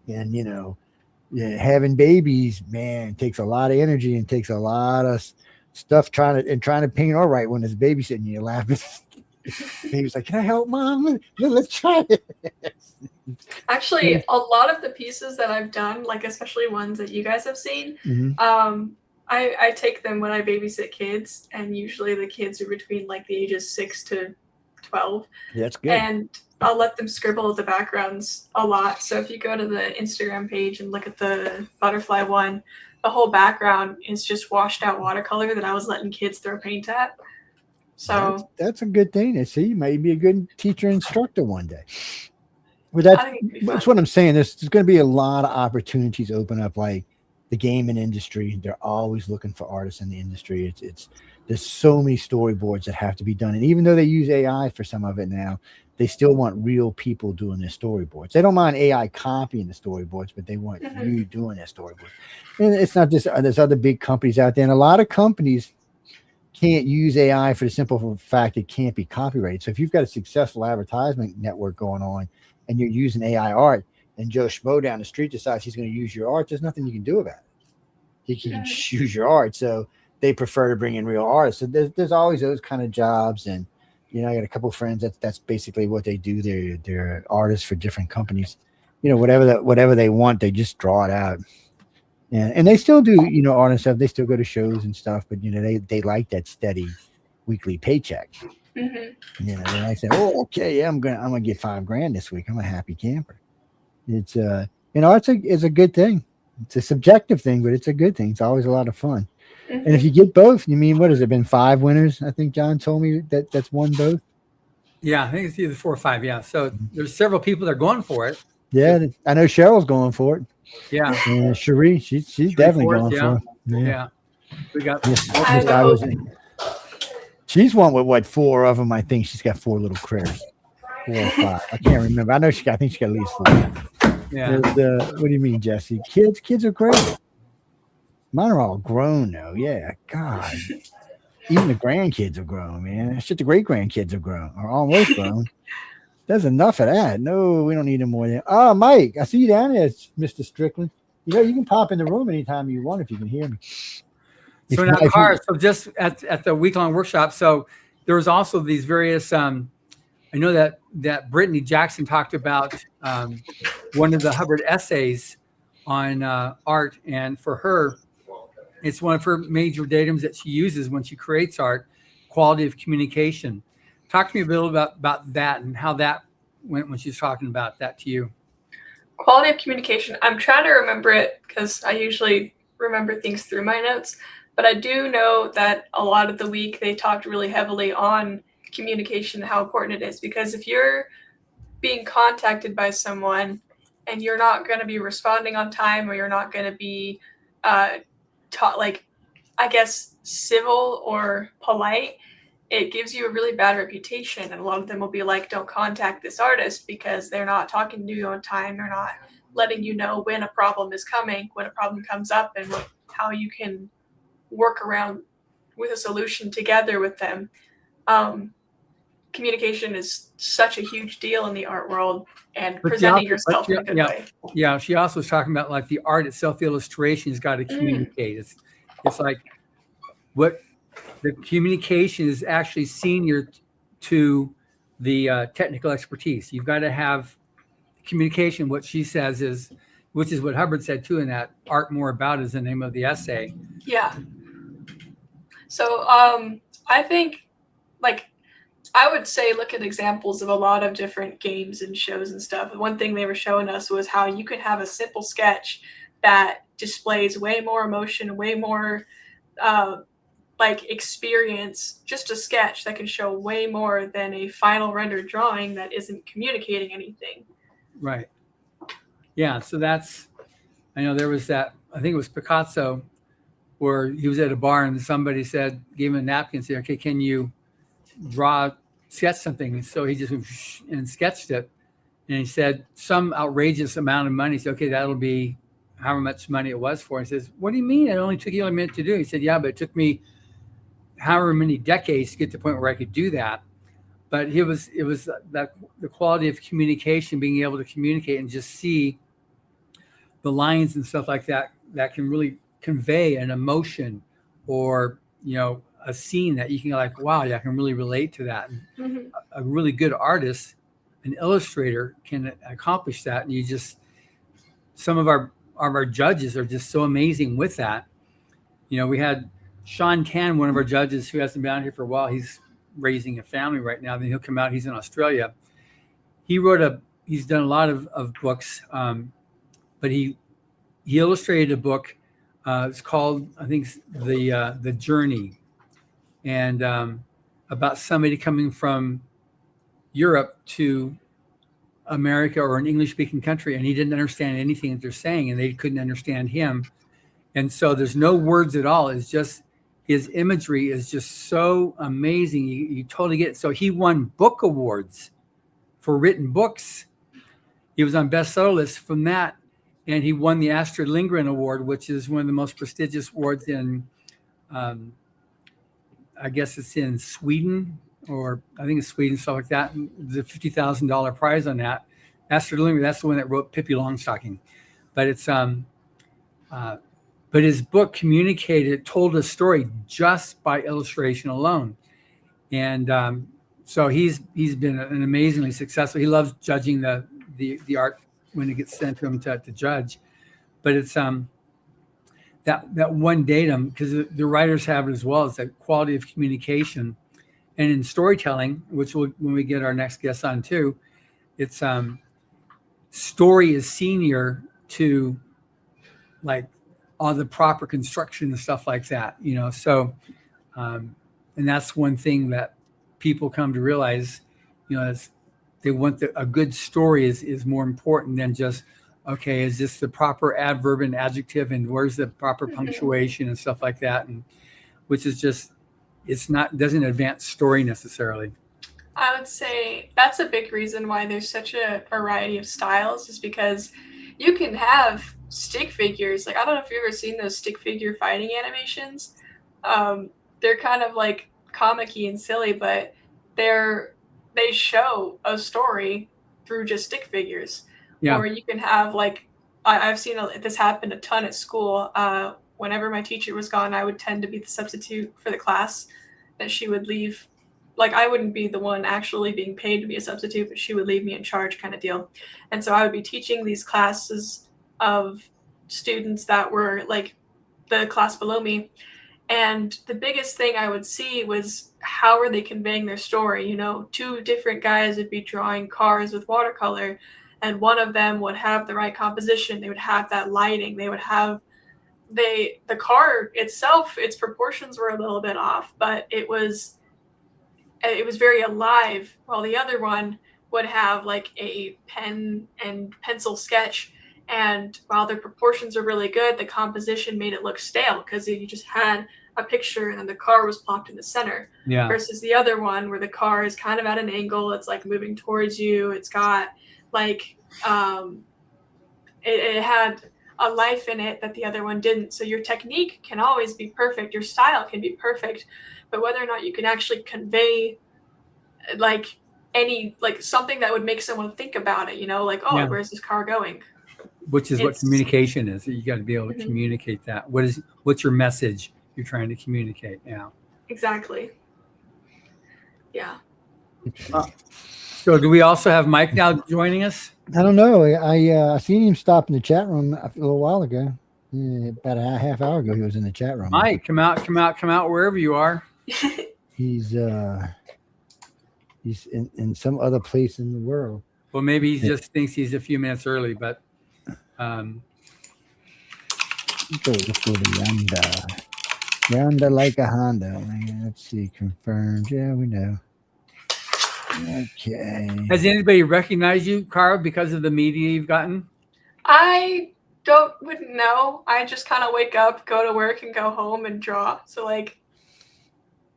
And, yeah, having babies, man, takes a lot of energy and takes a lot of stuff trying to paint all right when there's babysitting you laughing. He was like, "Can I help, Mom? Let's try it." Actually, a lot of the pieces that I've done, like especially ones that you guys have seen, I take them when I babysit kids, and usually the kids are between like the ages 6 to 12. That's good. And I'll let them scribble the backgrounds a lot. So if you go to the Instagram page and look at the butterfly one, the whole background is just washed out watercolor that I was letting kids throw paint at. So that's a good thing. See, you may be a good teacher instructor one day. But that's what I'm saying. There's going to be a lot of opportunities open up, like the gaming industry. They're always looking for artists in the industry. There's so many storyboards that have to be done. And even though they use AI for some of it now, they still want real people doing their storyboards. They don't mind AI copying the storyboards, but they want you doing their storyboards. And it's not just, there's other big companies out there. And a lot of companies can't use AI for the simple fact it can't be copyrighted. So if you've got a successful advertisement network going on and you're using AI art, and Joe Schmo down the street decides he's going to use your art, there's nothing you can do about it. He can use your art. So they prefer to bring in real artists. So there's always those kind of jobs. And, I got a couple of friends that's basically what they do. They're artists for different companies. Whatever they want, they just draw it out. And they still do, art and stuff. They still go to shows and stuff, but they like that steady weekly paycheck. And I say, oh, okay, yeah, I'm gonna get $5,000 this week. I'm a happy camper. It's it's a good thing. It's a subjective thing, but it's a good thing. It's always a lot of fun. And if you get both, what has it been, 5 winners? I think John told me that's won both. Yeah, I think it's either 4 or 5. Yeah, so there's several people that are going for it. Yeah, I know Cheryl's going for it. Yeah, Cherie, she's definitely going for it. Yeah. We got. She's one with what, 4 of them? I think she's got 4 little critters, 4 or 5. I can't remember. I think she got at least 4. Yeah. What do you mean, Jesse? Kids are great. Mine are all grown though. Yeah, God. Even the grandkids are grown, man. Shit, the great grandkids are grown, or almost grown. There's enough of that. No, we don't need any more. Oh, Mike, I see you down there, Mr. Strickland. You can pop in the room anytime you want if you can hear me. So now, Karah, so just at the week-long workshop, so there was also these various. I know that Brittany Jackson talked about one of the Hubbard essays on art, and for her, it's one of her major datums that she uses when she creates art: quality of communication. Talk to me a little about that and how that went when she's talking about that to you. Quality of communication. I'm trying to remember it because I usually remember things through my notes, but I do know that a lot of the week they talked really heavily on communication, how important it is, because if you're being contacted by someone and you're not going to be responding on time, or you're not going to be civil or polite, it gives you a really bad reputation. And a lot of them will be like, don't contact this artist because they're not talking to you on time. They're not letting you know when a problem is coming, when a problem comes up, and how you can work around with a solution together with them. Communication is such a huge deal in the art world, and presenting yourself in a good way. Yeah, she also was talking about like the art itself, the illustration has got to communicate. It's like what the communication is actually senior to the technical expertise. You've got to have communication. What she says is, which is what Hubbard said too, in that Art More About is the name of the essay. Yeah. So I think, I would say look at examples of a lot of different games and shows and stuff. One thing they were showing us was how you could have a simple sketch that displays way more emotion, way more experience, just a sketch that can show way more than a final rendered drawing that isn't communicating anything. Right. Yeah. So I know there was that, I think it was Picasso, where he was at a bar and somebody gave him a napkin and said, okay, can you sketch something? And so he just went and sketched it. And he said some outrageous amount of money. He said, okay, that'll be however much money it was for. He says, "What do you mean? It only took you a minute to do?" He said, "Yeah, but it took me however many decades to get to the point where I could do that." But it was that the quality of communication, being able to communicate and just see the lines and stuff like that that can really convey an emotion, or a scene that you can like, wow, yeah, I can really relate to that. Mm-hmm. A really good artist, an illustrator, can accomplish that. And you just, some of our judges are just so amazing with that. We had Sean Tan, one of our judges, who hasn't been out here for a while. He's raising a family right now. Then he'll come out. He's in Australia. He's done a lot of books, but he illustrated a book. It's called, I think, the Journey, and about somebody coming from Europe to America or an English-speaking country, and he didn't understand anything that they're saying, and they couldn't understand him. And so there's no words at all. It's just his imagery is just so amazing. You totally get it. So he won book awards for written books. He was on bestseller lists from that, and he won the Astrid Lindgren Award, which is one of the most prestigious awards in, I guess it's in Sweden, or I think it's Sweden, stuff like that. There's a $50,000 prize on that. Astrid Lindgren, that's the one that wrote Pippi Longstocking. But it's but his book told a story just by illustration alone, and so he's been an amazingly successful. He loves judging the art when it gets sent to him to judge. But it's that one datum, because the writers have it as well, is that quality of communication. And in storytelling, which when we get our next guest on too, it's story is senior to like all the proper construction and stuff like that, so and that's one thing that people come to realize, is they want a good story is more important than just, okay, is this the proper adverb and adjective, and where's the proper punctuation and stuff like that, and which is just, doesn't advance story necessarily. I would say that's a big reason why there's such a variety of styles, is because you can have stick figures. Like, I don't know if you've ever seen those stick figure fighting animations. They're kind of like comic-y and silly, but they show a story through just stick figures. Yeah. Or you can have, like, I've seen this happen a ton at school. Whenever my teacher was gone, I would tend to be the substitute for the class, that she would leave. Like, I wouldn't be the one actually being paid to be a substitute, but she would leave me in charge, kind of deal. And so I would be teaching these classes of students that were like the class below me. And the biggest thing I would see was, how are they conveying their story? Two different guys would be drawing cars with watercolor, and one of them would have the right composition. They would have that lighting. They would have the car itself, its proportions were a little bit off, but it was very alive, while the other one would have like a pen and pencil sketch, and while their proportions are really good, the composition made it look stale because you just had a picture and then the car was plopped in the center. Yeah. Versus the other one where the car is kind of at an angle, it's like moving towards you, it's got like it had a life in it that the other one didn't. So your technique can always be perfect, your style can be perfect, but whether or not you can actually convey like something that would make someone think about it, like, oh, yeah, where's this car going? Which is what communication is. You got to be able to communicate that. What's your message you're trying to communicate? Yeah. Exactly. Yeah. So do we also have Mike now joining us? I don't know. I seen him stop in the chat room a little while ago. About a half hour ago, he was in the chat room. Mike, come out wherever you are. He's in some other place in the world. Well, maybe he just thinks he's a few minutes early, but let's go to Yonder like a Honda. Let's see, confirmed. Yeah, we know. Okay. Has anybody recognized you, Karah, because of the media you've gotten? I wouldn't know. I just kind of wake up, go to work, and go home and draw. So like,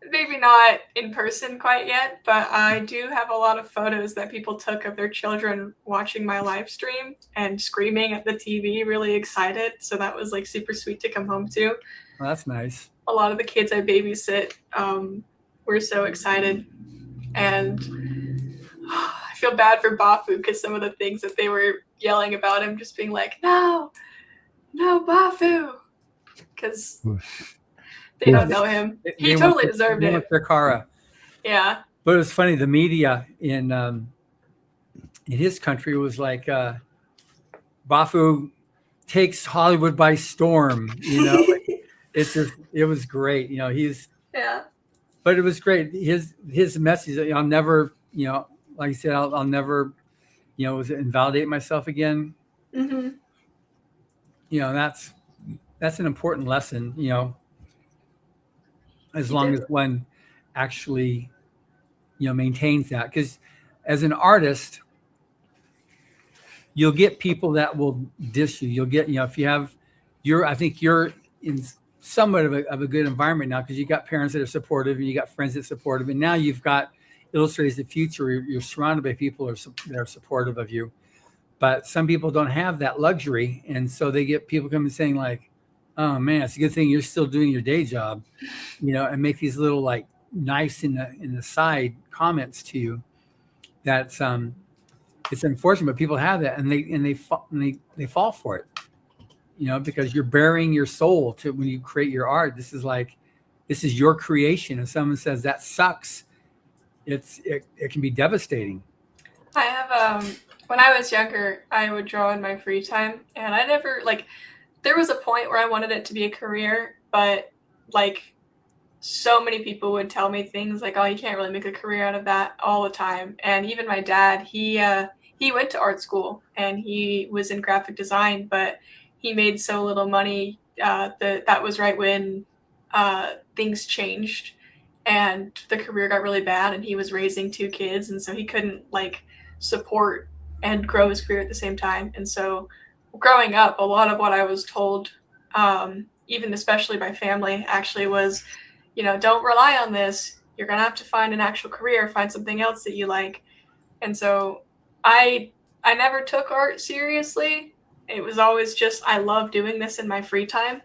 maybe not in person quite yet, but I do have a lot of photos that people took of their children watching my live stream and screaming at the TV, really excited. So that was like super sweet to come home to. Well, that's nice. A lot of the kids I babysit were so excited. And I feel bad for Bafu because some of the things that they were yelling about him, just being like, no, Bafu. Because they don't know him. He totally deserved it. For Karah. Yeah. But it was funny. The media in his country was like, Bafu takes Hollywood by storm. You know, it was great. You know, yeah. But it was great. His message. I'll never, you know, like I said, I'll never, you know, invalidate myself again. Mm-hmm. You know, that's an important lesson. You know. As long as one actually, you know, maintains that. Because as an artist, you'll get people that will diss you. You'll get, you know, if you have, I think you're in somewhat of a good environment now because you got parents that are supportive and you got friends that are supportive. And now you've got Illustrators of the future. You're surrounded by people that are supportive of you. But some people don't have that luxury. And so they get people coming saying like, oh man, it's a good thing you're still doing your day job, you know, and make these little like knives in the side comments to you. That's it's unfortunate, but people have that, and they fall for it, you know, because you're burying your soul to when you create your art. This is your creation, and someone says that sucks. It can be devastating. I have when I was younger, I would draw in my free time, and I never like. There was a point where I wanted it to be a career, but like so many people would tell me things like, oh, you can't really make a career out of that all the time. And even my dad, he went to art school and he was in graphic design, but he made so little money that was right when things changed and the career got really bad and he was raising 2 kids. And so he couldn't like support and grow his career at the same time. And so growing up, a lot of what I was told, even especially by family, actually was, you know, don't rely on this. You're going to have to find an actual career, find something else that you like. And so I never took art seriously. It was always just, I love doing this in my free time.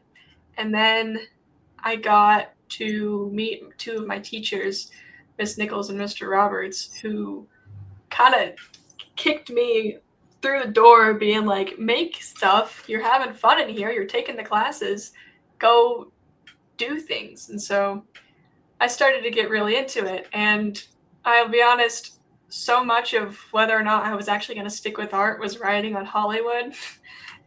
And then I got to meet 2 of my teachers, Miss Nichols and Mr. Roberts, who kind of kicked me through the door being like, make stuff, you're having fun in here, you're taking the classes, go do things. And so I started to get really into it, and I'll be honest, so much of whether or not I was actually going to stick with art was writing on Hollywood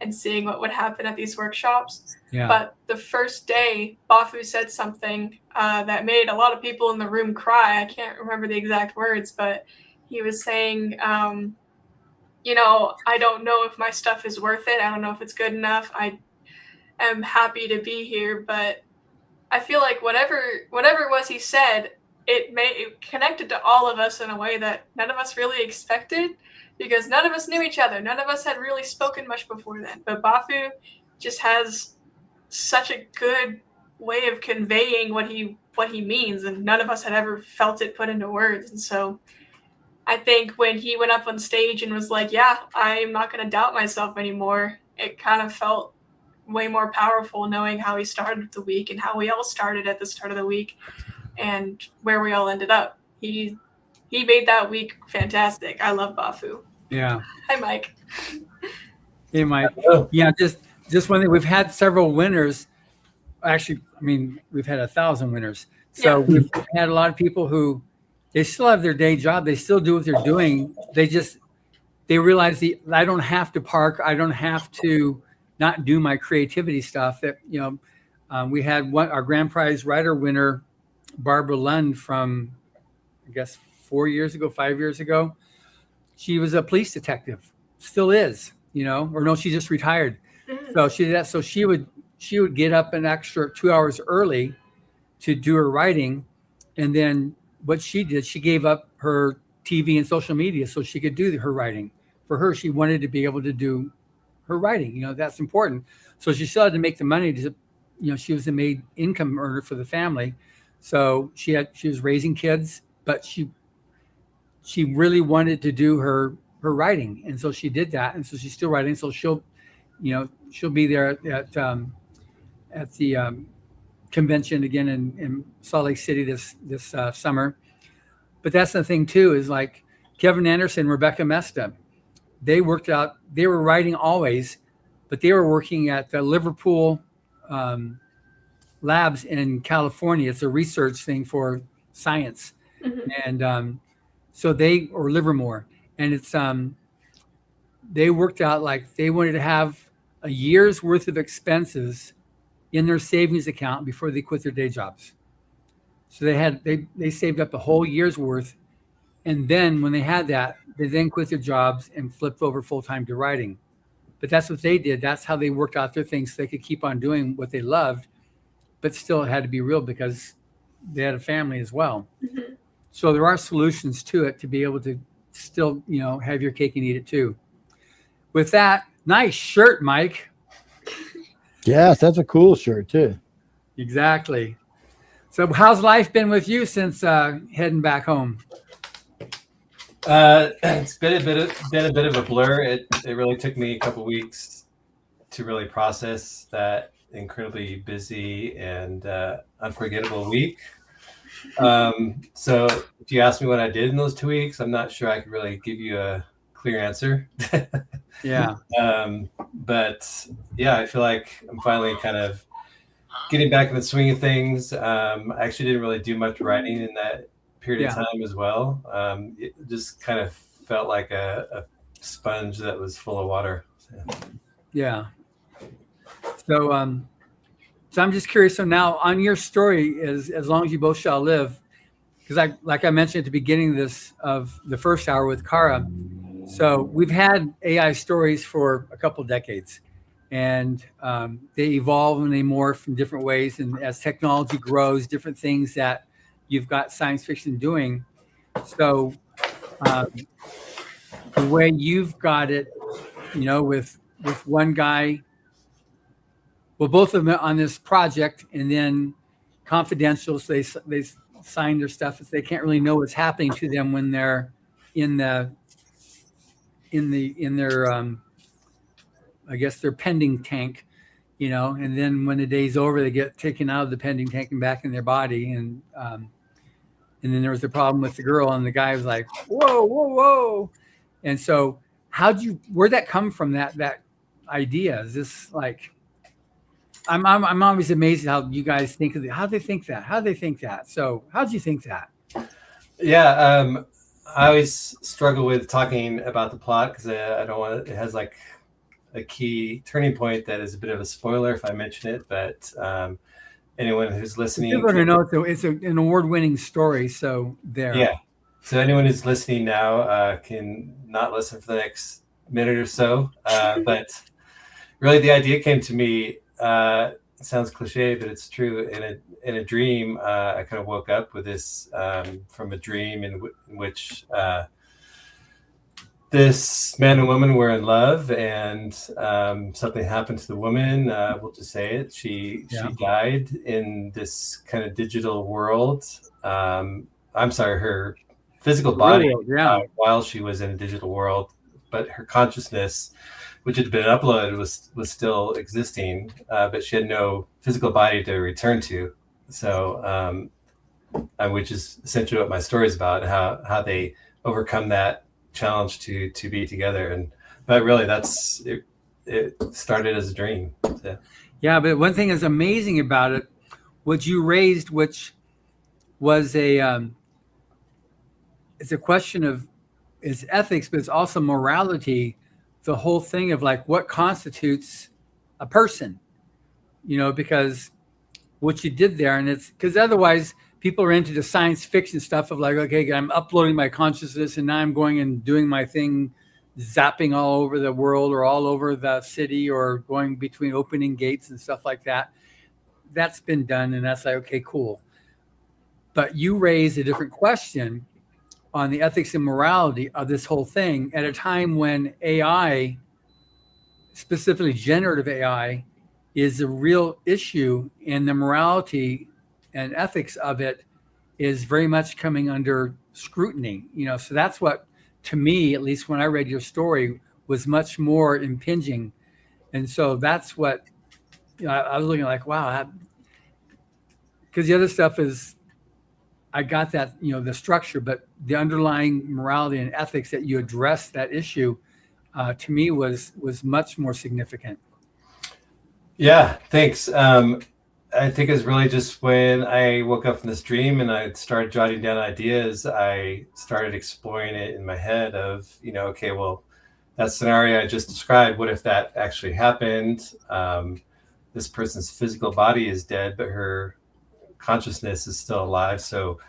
and seeing what would happen at these workshops. Yeah. But the first day, Bafu said something that made a lot of people in the room cry. I can't remember the exact words, but he was saying, you know, I don't know if my stuff is worth it. I don't know if it's good enough. I am happy to be here, but I feel like whatever it was he said, it connected to all of us in a way that none of us really expected, because none of us knew each other. None of us had really spoken much before then. But Bafu just has such a good way of conveying what he means, and none of us had ever felt it put into words. And so I think when he went up on stage and was like, yeah, I'm not going to doubt myself anymore, it kind of felt way more powerful knowing how he started the week and how we all started at the start of the week and where we all ended up. He made that week fantastic. I love Bafu. Yeah. Hi, Mike. Hey, Mike. Yeah, just one thing. We've had several winners. Actually, I mean, we've had 1,000 winners. So we've had a lot of people who they still have their day job. They still do what they're doing. They realize I don't have to park. I don't have to not do my creativity stuff. That, you know, we had our grand prize writer winner, Barbara Lund, from, I guess, 5 years ago. She was a police detective, still is, you know, or no, she just retired. So she did that. So she would get up an extra 2 hours early to do her writing. And then what she did, she gave up her TV and social media so she could do her writing. For her, she wanted to be able to do her writing. You know, that's important. So she still had to make the money to, you know, she was the main income earner for the family. So she was raising kids, but she really wanted to do her writing, and so she did that, and so she's still writing. So she'll be there at the convention again in Salt Lake City this summer. But that's the thing too, is like Kevin Anderson, Rebecca Mesta, they were writing always, but they were working at the Liverpool labs in California. It's a research thing for science. And so or Livermore, and it's they worked out like they wanted to have a year's worth of expenses in their savings account before they quit their day jobs. So they saved up a whole year's worth, and then when they had that, they then quit their jobs and flipped over full-time to writing. But that's what they did. That's how they worked out their things so they could keep on doing what they loved, but still it had to be real because they had a family as well. So there are solutions to it to be able to still, have your cake and eat it too. With that, nice shirt, Mike. Yes, that's a cool shirt too. Exactly. So how's life been with you since heading back home? It's been a bit of a blur. It really took me a couple weeks to really process that incredibly busy and unforgettable week. So if you ask me what I did in those 2 weeks, I'm not sure I could really give you a clear answer. Yeah. But yeah, I feel like I'm finally kind of getting back in the swing of things. I actually didn't really do much writing in that period of time as well. It just kind of felt like a sponge that was full of water. Yeah. So I'm just curious. So now on your story, as long as you both shall live, because like I mentioned at the beginning of the first hour with Karah, so we've had AI stories for a couple of decades, and they evolve and they morph in different ways. And as technology grows, different things that you've got science fiction doing. So the way you've got it, with one guy, well, both of them on this project, and then confidential. So they sign their stuff. They can't really know what's happening to them when they're in their I guess their pending tank, and then when the day's over, they get taken out of the pending tank and back in their body. And then there was the problem with the girl, and the guy was like, whoa, whoa, whoa. And so where'd that come from, that idea? Is this like, I'm always amazed at how you guys think of it. How they think that. So how'd you think that? Yeah. I always struggle with talking about the plot because I don't want it has like a key turning point that is a bit of a spoiler if I mention it, but anyone who's listening, people don't know it's an award-winning story. So there. Yeah. So anyone who's listening now can not listen for the next minute or so. But really, the idea came to me. It sounds cliche, but it's true. In a dream, I kind of woke up with this from a dream in which this man and woman were in love, and something happened to the woman. We'll just say it. She died in this kind of digital world. I'm sorry, her physical body while she was in a digital world, but her consciousness, which had been uploaded, was still existing, but she had no physical body to return to. So, which is essentially what my story is about, how they overcome that challenge to be together. But really, that's it. It started as a dream. Yeah, but one thing that's amazing about it, what you raised, which was it's a question of it's ethics, but it's also morality. The whole thing of like what constitutes a person, because what you did there, and it's because otherwise people are into the science fiction stuff of like, okay, I'm uploading my consciousness and now I'm going and doing my thing, zapping all over the world or all over the city or going between opening gates and stuff like that. That's been done, and that's like, okay, cool. But you raise a different question on the ethics and morality of this whole thing at a time when AI, specifically generative AI, is a real issue, and the morality and ethics of it is very much coming under scrutiny. So that's what, to me, at least when I read your story, was much more impinging. And so that's what I was looking like, wow, because the other stuff is, I got that, the structure, but the underlying morality and ethics that you addressed that issue, to me was much more significant. Yeah, thanks. I think it's really just when I woke up from this dream and I started jotting down ideas, I started exploring it in my head of, okay, well, that scenario I just described, what if that actually happened? This person's physical body is dead, but her consciousness is still alive. So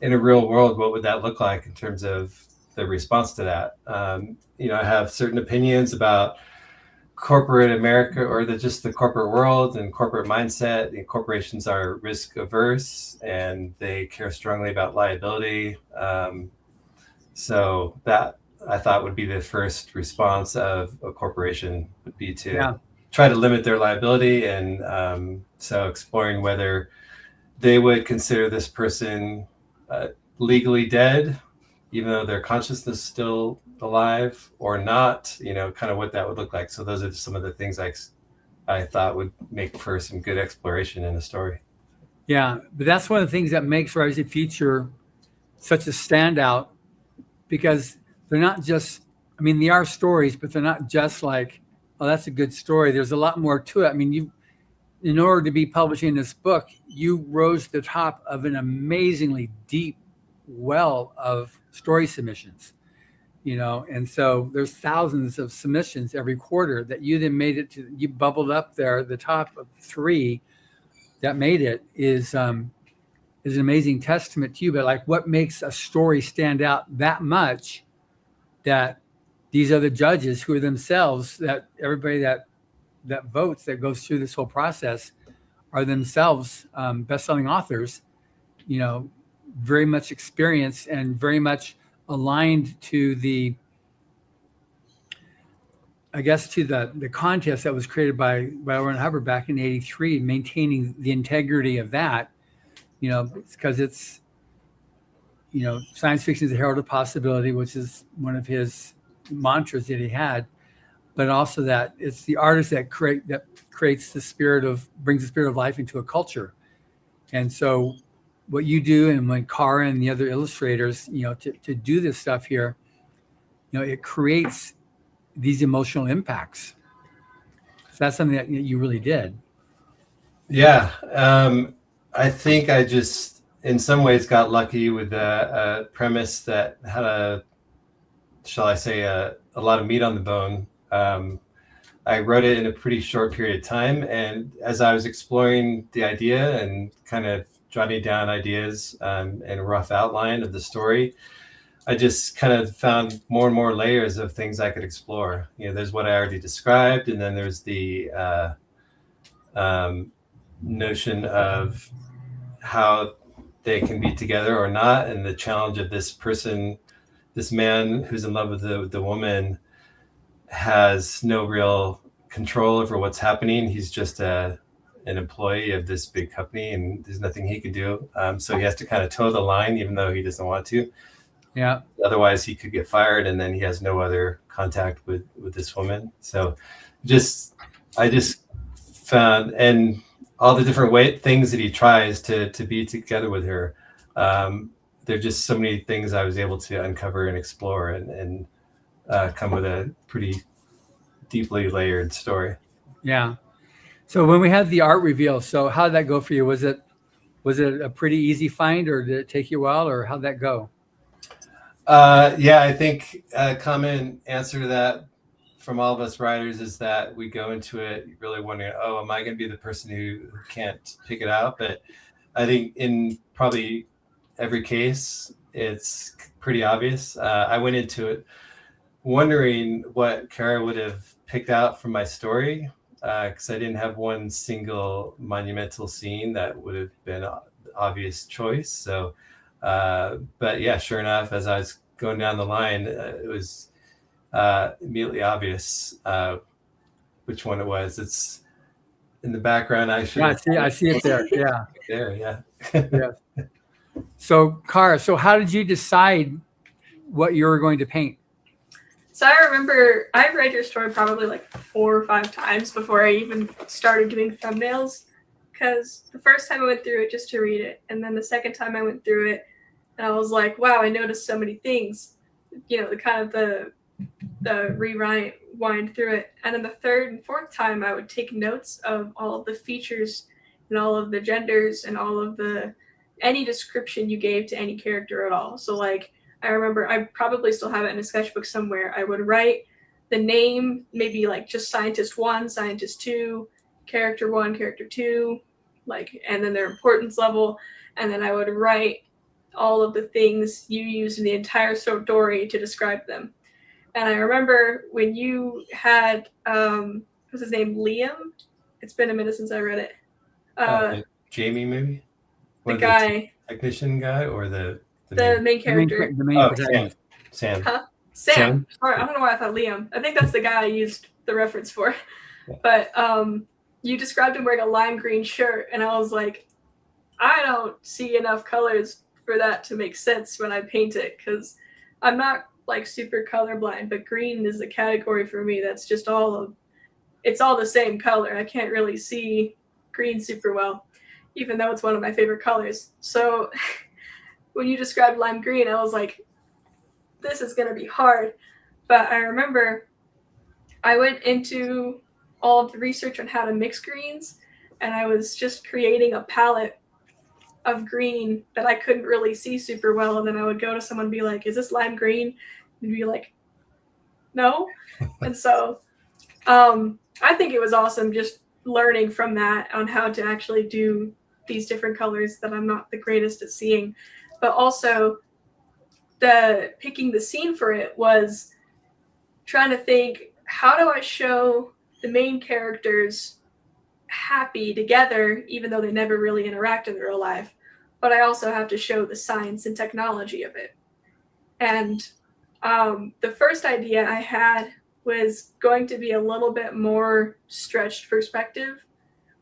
in a real world, what would that look like in terms of the response to that? I have certain opinions about corporate America, or just the corporate world and corporate mindset. And corporations are risk averse and they care strongly about liability. So that I thought would be the first response of a corporation, would be to try to limit their liability. And so exploring whether they would consider this person legally dead, even though their consciousness is still alive, or not, kind of what that would look like. So those are some of the things I thought would make for some good exploration in the story. Yeah, but that's one of the things that makes Rise to the Future such a standout, because they're not just, they are stories, but they're not just like, oh, that's a good story. There's a lot more to it. In order to be publishing this book, you rose to the top of an amazingly deep well of story submissions, and so there's thousands of submissions every quarter that you then made it to, you bubbled up there. The top of 3 that made it is an amazing testament to you. But like, what makes a story stand out that much that these other judges, who are themselves, that everybody that votes, that goes through this whole process, are themselves best-selling authors, very much experienced and very much aligned to the contest that was created by Warren Hubbard back in '83, maintaining the integrity of that, because it's, science fiction is the herald of possibility, which is one of his mantras that he had, but also that it's the artist that creates the brings the spirit of life into a culture. And so what you do, and when Karah and the other illustrators, to do this stuff here, it creates these emotional impacts. So that's something that you really did. Yeah. I think I just, in some ways, got lucky with a premise that had a lot of meat on the bone. I wrote it in a pretty short period of time. And as I was exploring the idea and kind of jotting down ideas and a rough outline of the story, I just kind of found more and more layers of things I could explore. There's what I already described, and then there's the notion of how they can be together or not, and the challenge of this person, this man who's in love with the woman, has no real control over what's happening. He's just an employee of this big company, and there's nothing he can do. So he has to kind of toe the line, even though he doesn't want to. Yeah. Otherwise, he could get fired, and then he has no other contact with this woman. So, I just found, and all the different things that he tries to be together with her. There are just so many things I was able to uncover and explore, and come with a pretty deeply layered story. Yeah. So when we had the art reveal, so how did that go for you? Was it a pretty easy find, or did it take you a while, or how'd that go? Yeah, I think a common answer to that from all of us writers is that we go into it really wondering, oh, am I going to be the person who can't pick it out? But I think in probably every case, it's pretty obvious. I went into it wondering what Karah would have picked out from my story, because I didn't have one single monumental scene that would have been an obvious choice. So, but yeah, sure enough, as I was going down the line, it was immediately obvious which one it was. It's in the background. I see it there. Yeah. There, yeah. Yeah. So, Karah, so how did you decide what you were going to paint? So I remember I read your story probably like 4 or 5 times before I even started doing thumbnails. Because the first time I went through it just to read it, and then the second time I went through it, and I was like, wow, I noticed so many things. You know, the kind of the rewind through it. And then the third and fourth time I would take notes of all of the features and all of the genders and all of the any description you gave to any character at all. So like I remember I probably still have it in a sketchbook somewhere. I would write the name, maybe like just scientist 1, scientist 2, character 1, character 2, like, and then their importance level. And then I would write all of the things you used in the entire story to describe them. And I remember when you had, what's his name, Liam? It's been a minute since I read it. Jamie, maybe? Or the guy. Technician guy or the main character? The main protagonist. Sam. Huh? Sam. Or, I don't know why I thought Liam. I think that's the guy I used the reference for. Yeah. But you described him wearing a lime green shirt, and I was like, I don't see enough colors for that to make sense when I paint it, because I'm not like super colorblind, but green is a category for me that's just it's all the same color. I can't really see green super well, even though it's one of my favorite colors. So when you described lime green, I was like, this is going to be hard. But I remember I went into all of the research on how to mix greens, and I was just creating a palette of green that I couldn't really see super well. And then I would go to someone and be like, is this lime green? And be like, no. And so I think it was awesome just learning from that on how to actually do these different colors that I'm not the greatest at seeing. But also picking the scene for it was trying to think, how do I show the main characters happy together, even though they never really interact in real life? But I also have to show the science and technology of it. And the first idea I had was going to be a little bit more stretched perspective,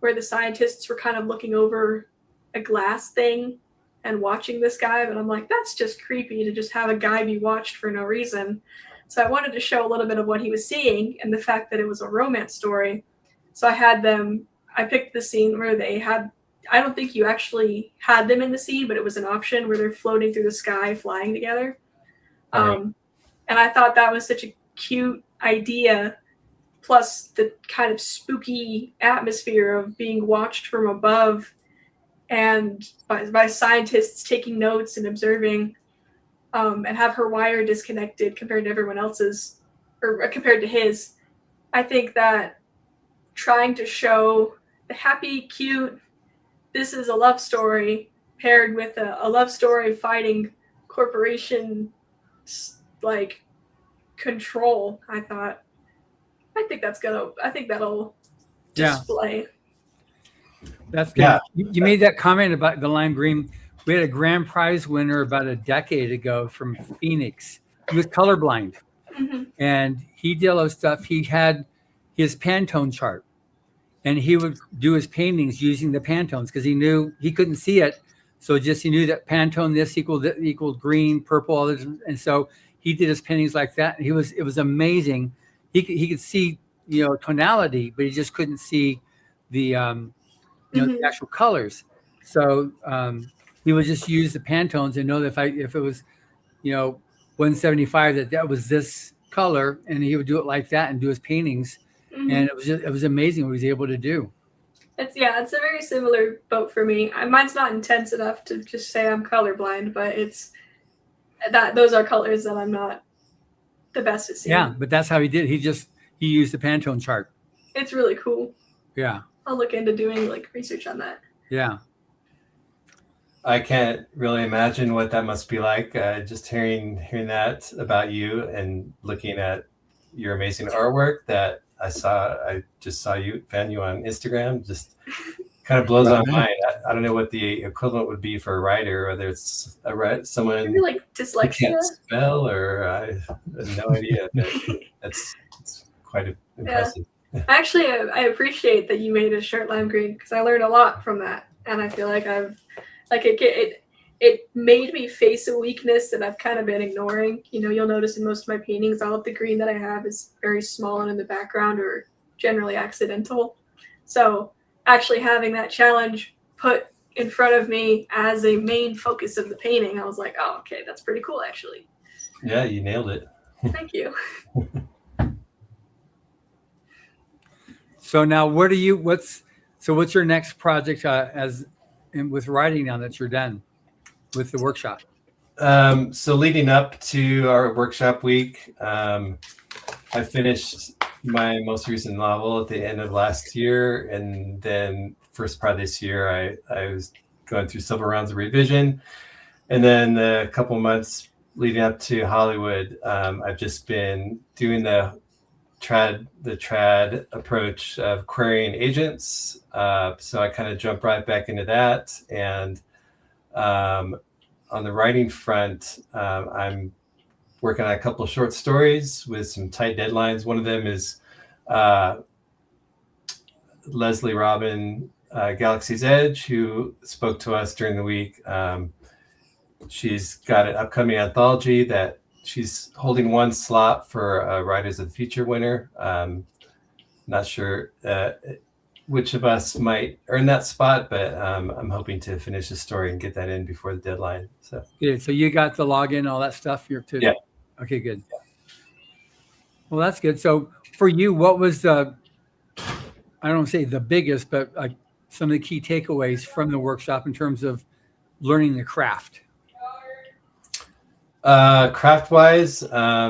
where the scientists were kind of looking over a glass thing and watching this guy. But I'm like, that's just creepy to just have a guy be watched for no reason. So I wanted to show a little bit of what he was seeing and the fact that it was a romance story. So I picked the scene where they had, I don't think you actually had them in the scene, but it was an option where they're floating through the sky, flying together. Right. And I thought that was such a cute idea, plus the kind of spooky atmosphere of being watched from above and by scientists taking notes and observing, and have her wire disconnected compared to everyone else's, or compared to his. I think that trying to show the happy, cute, this is a love story paired with a love story fighting corporation like control, I think that'll display. That's good. Yeah. You made that comment about the lime green. We had a grand prize winner about a decade ago from Phoenix. He was colorblind. Mm-hmm. And he did all those stuff. He had his Pantone chart, and he would do his paintings using the Pantones because he knew he couldn't see it. So he knew that Pantone this equaled green, purple, all this, and so he did his paintings like that. And it was amazing. He could see, tonality, but he just couldn't see the the actual colors. So he would just use the Pantones and know that if it was 175 that was this color, and he would do it like that and do his paintings. Mm-hmm. And it was amazing what he was able to do. It's a very similar boat for me. Mine's not intense enough to just say I'm colorblind, but it's that those are colors that I'm not the best at seeing. Yeah, but that's how he did. He used the Pantone chart. It's really cool. Yeah. I'll look into doing research on that. Yeah. I can't really imagine what that must be like. Just hearing that about you and looking at your amazing artwork that I just found you on Instagram. Just kind of blows my mind. I don't know what the equivalent would be for a writer, whether it's someone maybe like dyslexia, can't spell, or I have no idea. It's quite impressive. Yeah. Actually, I appreciate that you made a shirt lime green because I learned a lot from that, and I feel like I've Like it made me face a weakness that I've kind of been ignoring. You know, you'll notice in most of my paintings, all of the green that I have is very small and in the background or generally accidental. So actually having that challenge put in front of me as a main focus of the painting, I was like, oh, okay, that's pretty cool, actually. Yeah, you nailed it. Thank you. So now, what's your next project with writing now that you're done with the workshop? So leading up to our workshop week, I finished my most recent novel at the end of last year, and then first part of this year, I was going through several rounds of revision, and then a couple months leading up to Hollywood, I've just been doing the trad approach of querying agents. So I kind of jumped right back into that, and on the writing front, I'm working on a couple of short stories with some tight deadlines. One of them is Leslie Robin, Galaxy's Edge, who spoke to us during the week. She's got an upcoming anthology that she's holding one slot for a Writers of the Future winner. Not sure which of us might earn that spot, but I'm hoping to finish the story and get that in before the deadline. So good. So you got the login, all that stuff. Yeah. Okay, good. Well, that's good. So for you, what was I don't want to say the biggest, but some of the key takeaways from the workshop in terms of learning the craft? Craft wise, I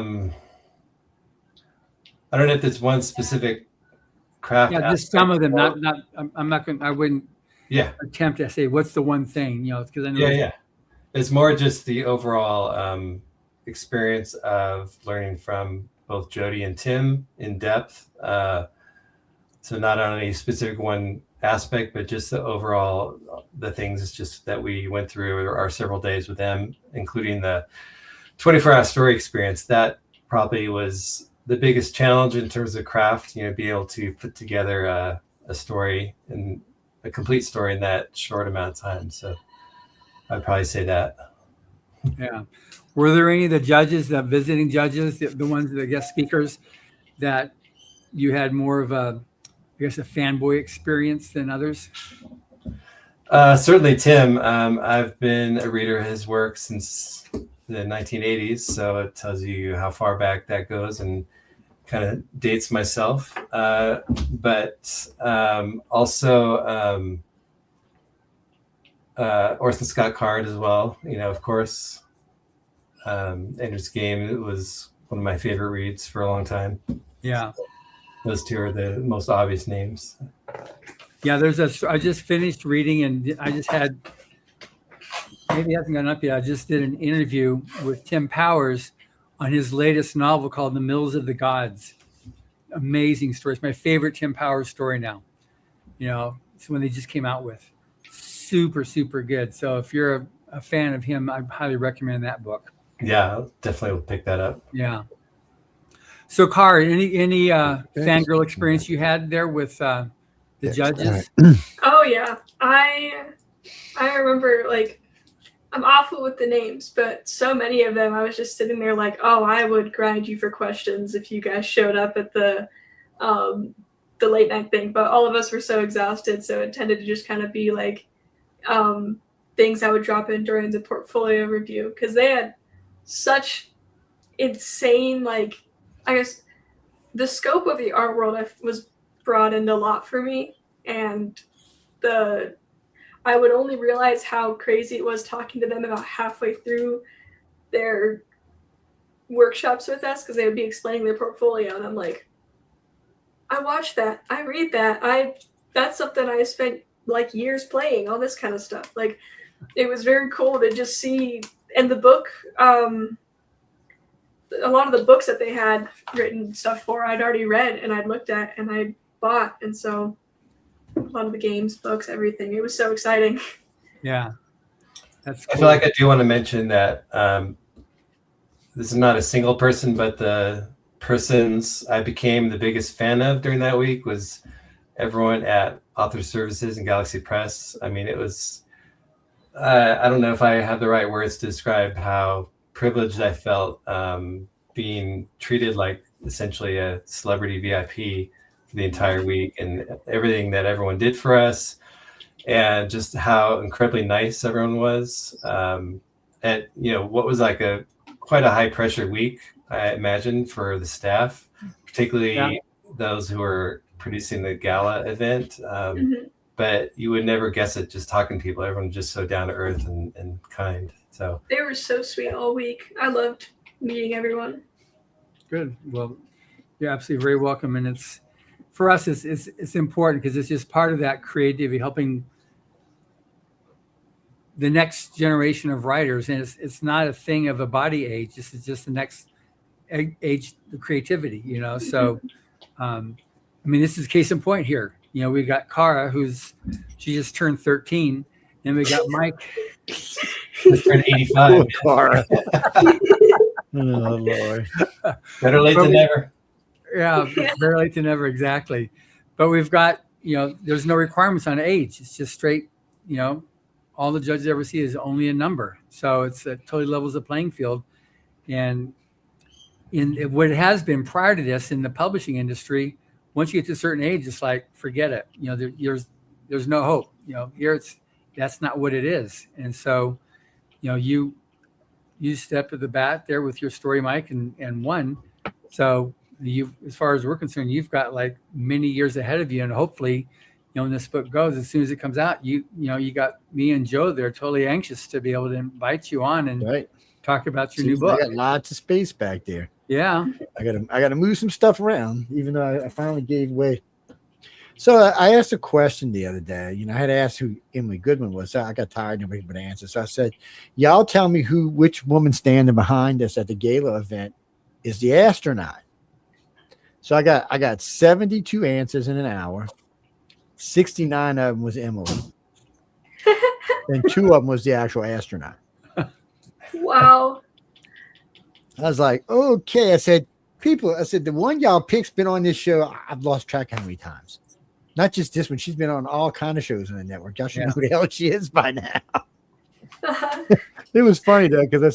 don't know if there's one specific craft. Yeah, just some of them. I wouldn't Yeah. attempt to say what's the one thing, because I know. Yeah. It's more just the overall experience of learning from both Jody and Tim in depth. So not on any specific one aspect, but just the overall, the things just that we went through our several days with them, including the 24-hour story experience. That probably was the biggest challenge in terms of craft, be able to put together a story and a complete story in that short amount of time. So I'd probably say that. Yeah. Were there any of the judges, the visiting judges, the ones, the guest speakers, that you had more of a fanboy experience than others? Certainly Tim. I've been a reader of his work since the 1980s, so it tells you how far back that goes and kind of dates myself. But also Orson Scott Card as well, of course. Ender's Game, it was one of my favorite reads for a long time. Yeah. Those two are the most obvious names. Yeah, I just finished reading, and I just had, maybe it hasn't gone up yet, I just did an interview with Tim Powers on his latest novel called The Mills of the Gods. Amazing story. It's my favorite Tim Powers story now. It's one they just came out with. Super, super good. So if you're a fan of him, I highly recommend that book. Yeah, definitely will pick that up. Yeah. So, Karah, any fangirl experience you had there with the judges? Oh yeah, I remember, I'm awful with the names, but so many of them, I was just sitting there like, oh, I would grind you for questions if you guys showed up at the late night thing. But all of us were so exhausted, so it tended to just kind of be things I would drop in during the portfolio review, because they had such insane, I guess the scope of the art world was broadened a lot for me, and I would only realize how crazy it was talking to them about halfway through their workshops with us, because they would be explaining their portfolio, and I'm like, I watch that, I read that, that's something I spent years playing, all this kind of stuff. It was very cool to just see. And the book, a lot of the books that they had written stuff for, I'd already read and I'd looked at and I bought. And so a lot of the games, books, everything, it was so exciting. Yeah. That's cool. I feel like I do want to mention that this is not a single person, but the persons I became the biggest fan of during that week was everyone at Author Services and Galaxy Press. I mean, it was I don't know if I have the right words to describe how privileged I felt being treated like essentially a celebrity VIP for the entire week, and everything that everyone did for us, and just how incredibly nice everyone was. At what was like quite a high pressure week, I imagine, for the staff, particularly those who were producing the gala event. But you would never guess it just talking to people. Everyone just so down to earth and kind. So they were so sweet all week. I loved meeting everyone. Good. Well, you're absolutely very welcome. And it's, for us, it's important because it's just part of that creativity, helping the next generation of writers. And it's not a thing of a body age. This is just the next age, the creativity, So, this is case in point here. We got Karah, she just turned 13, and we got Mike. He turned 85. Karah. Oh, Lord. Better late than never. Yeah, better late than never, exactly. But we've got, there's no requirements on age. It's just straight, all the judges ever see is only a number. So it totally levels the playing field. And in what it has been prior to this in the publishing industry, once you get to a certain age, it's like, forget it. There's no hope. Here that's not what it is. And so, you step to the bat there with your story, Mike, and won. So as far as we're concerned, you've got like many years ahead of you, and hopefully, when this book goes, as soon as it comes out, you got me and Joe there totally anxious to be able to invite you on and talk about your new book. I got lots of space back there. Yeah, I got to move some stuff around, even though I finally gave way. So I asked a question the other day. I had asked who Emily Goodman was. So I got tired of nobody would answer. So I said, "Y'all tell me which woman standing behind us at the gala event is the astronaut." So I got 72 answers in an hour. 69 of them was Emily, and 2 of them was the actual astronaut. Wow. I was like, okay. I said, the one y'all pick's been on this show. I've lost track how many times. Not just this one. She's been on all kind of shows on the network. Y'all should know who the hell she is by now. It was funny though, because I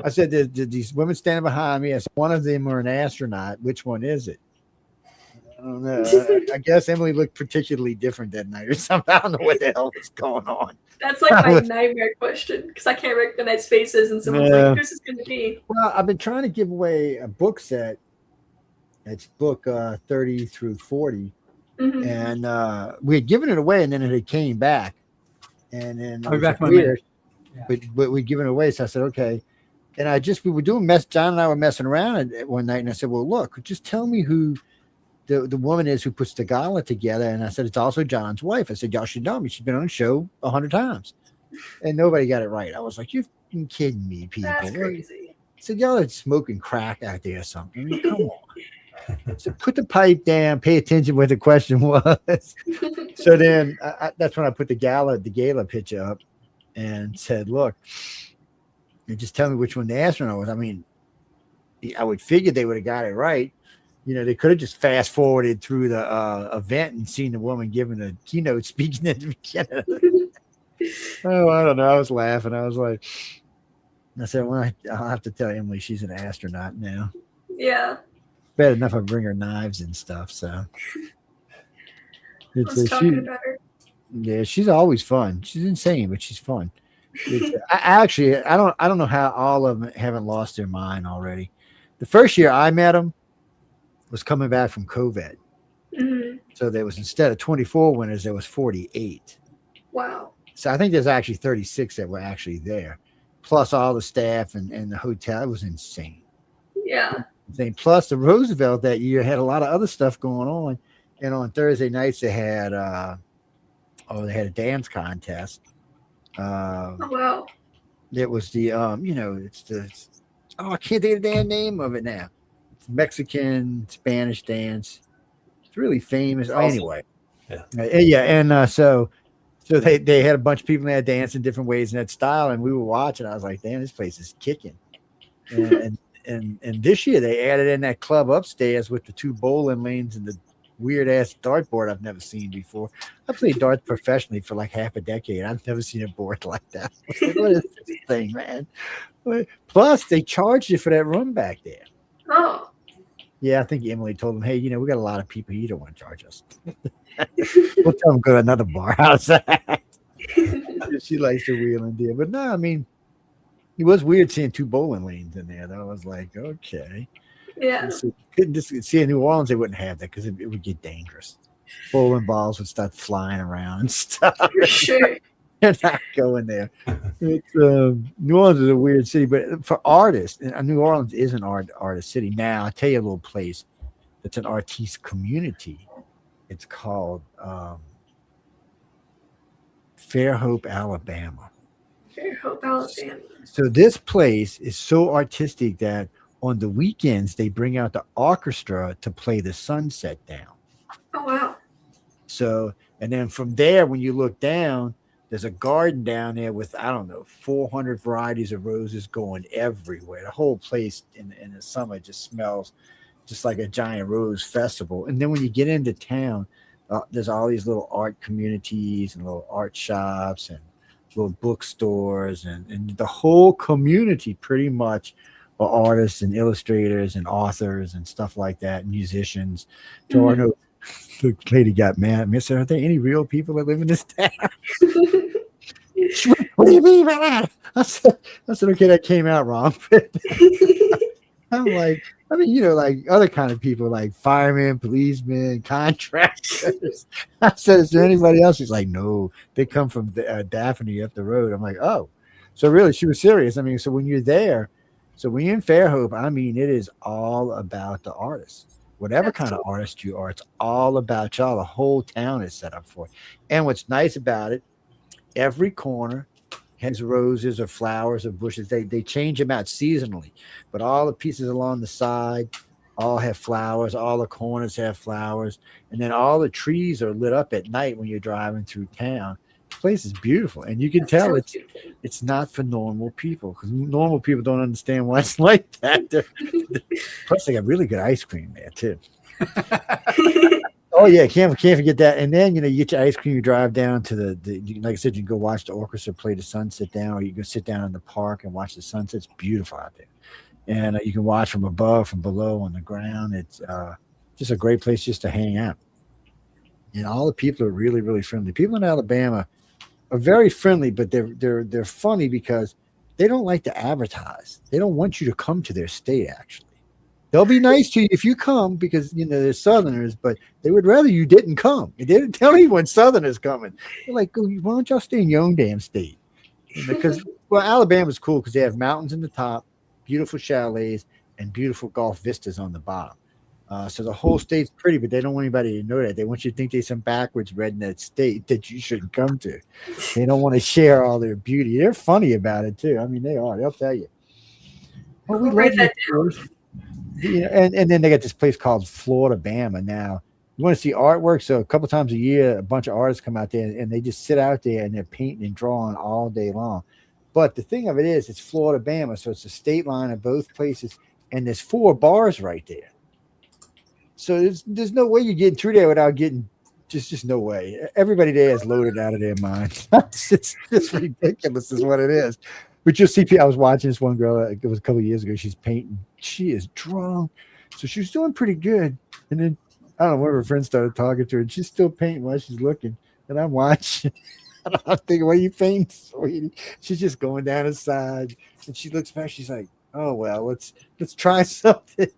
said, these women standing behind me. I said, one of them are an astronaut. Which one is it? I don't know. I guess Emily looked particularly different that night or something. I don't know what the hell was going on. That's like my nightmare question, because I can't recognize faces, and someone's like, "Who's this going to be?" Well, I've been trying to give away a book set. It's book 30 through 40. Mm-hmm. And we had given it away, and then it came back. And then it was weird. But we'd given it away. So I said, okay. And we were doing John and I were messing around one night, and I said, well, look, just tell me who the woman is who puts the gala together. And I said, it's also John's wife. I said, y'all should know me. She's been on the show 100 times. And nobody got it right. I was like, you're kidding me, people. That's crazy. I said, y'all are smoking crack out there or something. I mean, come on. So put the pipe down, pay attention what the question was. So then that's when I put the gala picture up and said, look, and just tell me which one the astronaut was. I mean, I would figure they would have got it right. They could have just fast forwarded through the event and seen the woman giving a keynote speech at the beginning. Oh, I don't know. I was laughing. I was like, I said, well, I'll have to tell Emily she's an astronaut now. Yeah. Bad enough I bring her knives and stuff. So it's talking about her. Yeah, she's always fun. She's insane, but she's fun. I don't know how all of them haven't lost their mind already. The first year I met them was coming back from COVID. Mm-hmm. So there was, instead of 24 winners, there was 48. Wow. So I think there's actually 36 that were actually there, plus all the staff and the hotel. It was insane. Yeah. Plus the Roosevelt that year had a lot of other stuff going on. And on Thursday nights they had a dance contest. Oh, wow. It was the I can't think of the damn name of it now. It's Mexican Spanish dance. It's really famous. Awesome. Anyway. Yeah. And so they had a bunch of people that dance in different ways in that style, and we were watching. I was like, damn, this place is kicking. And this year they added in that club upstairs with the 2 bowling lanes and the weird ass dartboard I've never seen before. I played darts professionally for like half a decade. I've never seen a board like that. I was like, what is this thing, man? Plus, they charged you for that room back there. Oh. Yeah, I think Emily told them, hey, we got a lot of people. You don't want to charge us. We'll tell them go to another bar. How's that? She likes the wheeling deal. But no, I mean, it was weird seeing 2 bowling lanes in there. Though. I was like, okay. Yeah. So couldn't just see in New Orleans, they wouldn't have that because it would get dangerous. Bowling balls would start flying around and stuff. For sure. They're not going there. New Orleans is a weird city, but for artists, and New Orleans is an artist city. Now, I'll tell you a little place that's an artiste community. It's called Fairhope, Alabama. Fairhope, Alabama. So this place is so artistic that on the weekends, they bring out the orchestra to play the sunset down. Oh, wow. So, and then from there, when you look down, there's a garden down there with, 400 varieties of roses going everywhere. The whole place in the summer just smells just like a giant rose festival. And then when you get into town, there's all these little art communities and little art shops and little bookstores. And the whole community pretty much are artists and illustrators and authors and stuff like that, and musicians. So I know the lady got mad. Miss, are there any real people that live in this town? What do you mean by that? I said, okay, that came out wrong. I'm like, like other kind of people, like firemen, policemen, contractors. I said, is there anybody else? She's like, no, they come from Daphne up the road. I'm like, oh, so really, she was serious. I mean, so when you're there, so when you're in Fairhope, I mean, it is all about the artists. Whatever kind of artist you are, it's all about y'all. The whole town is set up for it. And what's nice about it, every corner has roses or flowers or bushes. They change them out seasonally, but all the pieces along the side all have flowers. All the corners have flowers. And then all the trees are lit up at night when you're driving through town. The place is beautiful. And you can tell it's not for normal people, because normal people don't understand why it's like that. Plus, they got really good ice cream there, too. Oh, yeah, can't forget that. And then, you get your ice cream, you drive down to the like I said, you can go watch the orchestra play the sunset down, or you can sit down in the park and watch the sunset. It's beautiful out there. And you can watch from above, from below, on the ground. It's just a great place just to hang out. And all the people are really, really friendly. People in Alabama are very friendly, but they're funny because they don't like to advertise. They don't want you to come to their state, actually. They'll be nice to you if you come because, they're Southerners, but they would rather you didn't come. They didn't tell anyone Southerners coming. They're like, why don't y'all stay in your own damn state? Because, Alabama's cool because they have mountains in the top, beautiful chalets, and beautiful golf vistas on the bottom. So the whole state's pretty, but they don't want anybody to know that. They want you to think there's some backwards redneck state that you shouldn't come to. They don't want to share all their beauty. They're funny about it, too. I mean, they are. They'll tell you. Oh, we love you. And then they got this place called Florida Bama. Now, you want to see artwork? So a couple times a year, a bunch of artists come out there and they just sit out there and they're painting and drawing all day long. But the thing of it is, it's Florida Bama, so it's a state line of both places, and there's 4 bars right there. So there's no way you're getting through there without getting just no way. Everybody there is loaded out of their minds. It's ridiculous, is what it is. But you'll see, I was watching this one girl, it was a couple of years ago, she's painting. She is drunk. So she was doing pretty good. And then, I don't know, one of her friends started talking to her, and she's still painting while she's looking. And I'm watching. And I'm thinking, what are you painting, sweetie? She's just going down the side. And she looks back, she's like, oh, well, let's try something.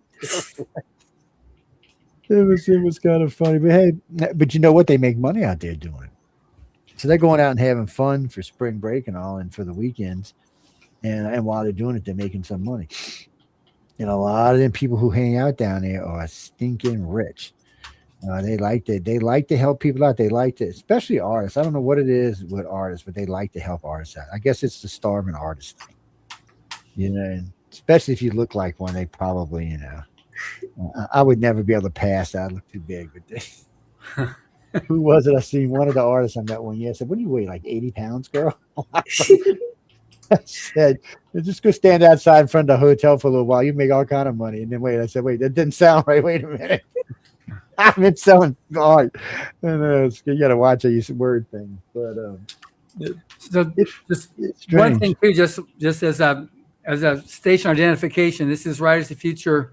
It was kind of funny. But hey, but you know what? They make money out there doing it. So they're going out and having fun for spring break and all, and for the weekends. And while they're doing it, they're making some money. And a lot of them people who hang out down there are stinking rich. They like to help people out. They like to, especially artists. I don't know what it is with artists, but they like to help artists out. I guess it's the starving artist thing. And especially if you look like one, they probably, I would never be able to pass that. I look too big. But who was it? I seen one of the artists I met one year. I said, what do you weigh, like 80 pounds, girl? I said, just go stand outside in front of the hotel for a little while. You make all kind of money. And then I said, wait, that didn't sound right. Wait a minute. I've been selling art. And, you got to watch how you use word thing. But So just it's one strange. thing too, just as a station identification, this is Writers of the Future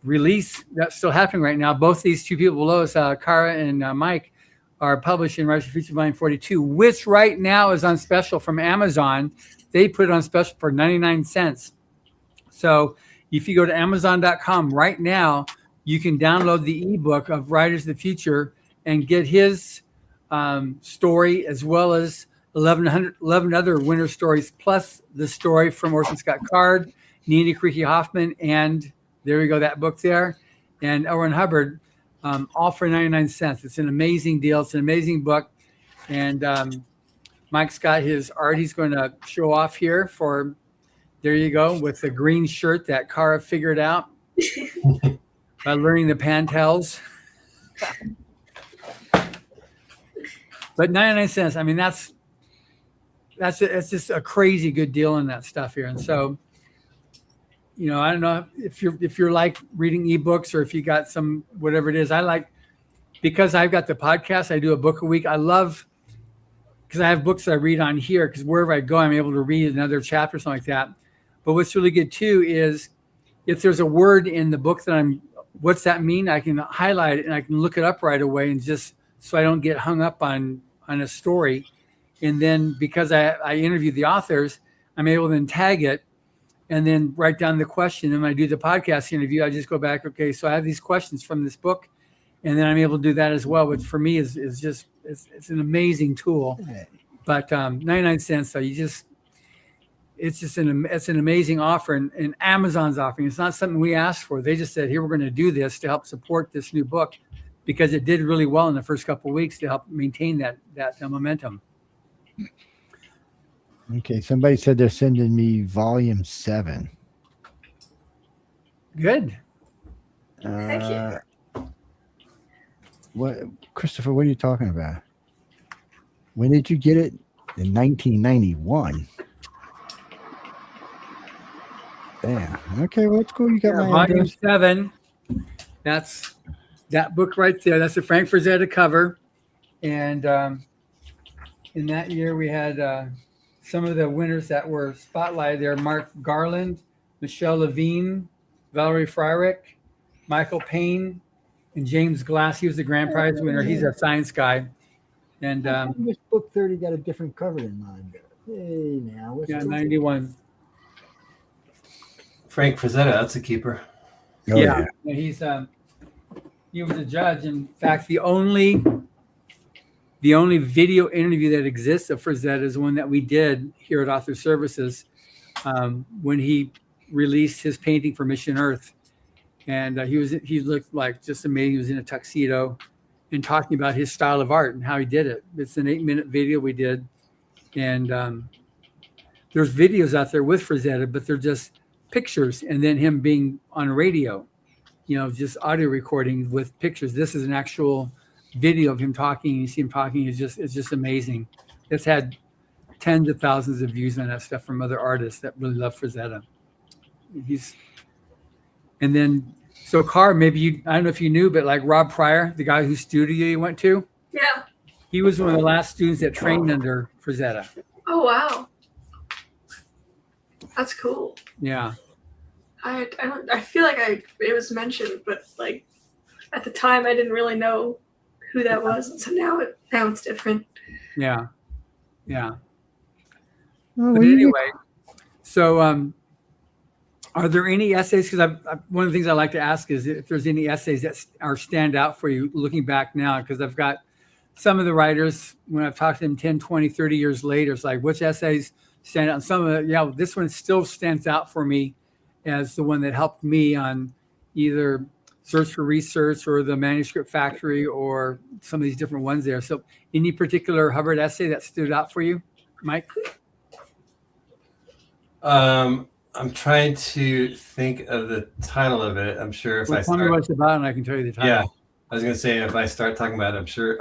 release that's still happening right now. Both these two people below us, Karah and Mike, are publishing Writers of the Future Volume 42, which right now is on special from Amazon. They put it on special for 99 cents. So if you go to Amazon.com right now, you can download the ebook of Writers of the Future and get his story, as well as 11 other winter stories, plus the story from Orson Scott Card, Nina Creaky Hoffman, and there you go, that book there, and L. Ron Hubbard, all for 99 cents. It's an amazing deal. It's an amazing book. And Mike's got his art he's going to show off here for, there you go, with the green shirt that Karah figured out by learning the pantels. But 99 cents, I mean, that's it's just a crazy good deal in that stuff here. And so, you know, I don't know if you're like reading ebooks, or if you got some, whatever it is. I like, because I've got the podcast, I do a book a week. I love, because I have books that I read on here, because wherever I go, I'm able to read another chapter or something like that. But what's really good too is if there's a word in the book that what's that mean? I can highlight it and I can look it up right away, and just so I don't get hung up on a story. And then because I interview the authors, I'm able to then tag it and then write down the question. And when I do the podcast interview, I just go back, okay, so I have these questions from this book, and then I'm able to do that as well, which for me is just, it's an amazing tool. But 99 cents, so it's an amazing offer, and Amazon's offering. It's not something we asked for. They just said, here, we're going to do this to help support this new book, because it did really well in the first couple of weeks to help maintain that momentum. Okay, somebody said they're sending me volume 7. Good. Thank you. What, Christopher? What are you talking about? When did you get it? In 1991. Damn. Okay, well, that's cool. You got my volume address. 7. That's that book right there. That's the Frank Frazetta cover, and in that year we had some of the winners that were spotlighted there: Mark Garland, Michelle Levine, Valerie Fryrick, Michael Payne, and James Glass. He was the grand prize winner. He's a science guy. And this book 30 got a different cover than mine. Hey, now what's 91. Frank Frazetta, that's a keeper. Oh, yeah. He was a judge. In fact, the only video interview that exists of Frazetta is one that we did here at Author Services when he released his painting for Mission Earth, and he looked like just amazing. He was in a tuxedo and talking about his style of art and how he did it. It's an 8-minute video we did, and there's videos out there with Frazetta, but they're just pictures, and then him being on radio, you know, just audio recording with pictures. This is an actual video of him talking. You see him talking. It's just amazing. It's had tens of thousands of views on that stuff from other artists that really love Frazetta. And then, so Karah, maybe I don't know if you knew, but like Rob Pryor, the guy whose studio you went to, Yeah. he was one of the last students that trained under Frazetta. Oh, wow. That's cool. Yeah. I feel like it was mentioned, but like at the time I didn't really know who that was, and so now it's different. Yeah. Yeah. Oh, But anyway, so are there any essays? Because one of the things I like to ask is if there's any essays that stand out for you looking back now, because I've got some of the writers, when I've talked to them 10, 20, 30 years later, it's like, which essays stand out? And some of it, this one still stands out for me as the one that helped me on either Search for Research or the Manuscript Factory or some of these different ones there. So any particular Hubbard essay that stood out for you, Mike? I'm trying to think of the title of it. I'm sure if I tell me what it's about, and I can tell you the title. Yeah, I was going to say, if I start talking about it, I'm sure.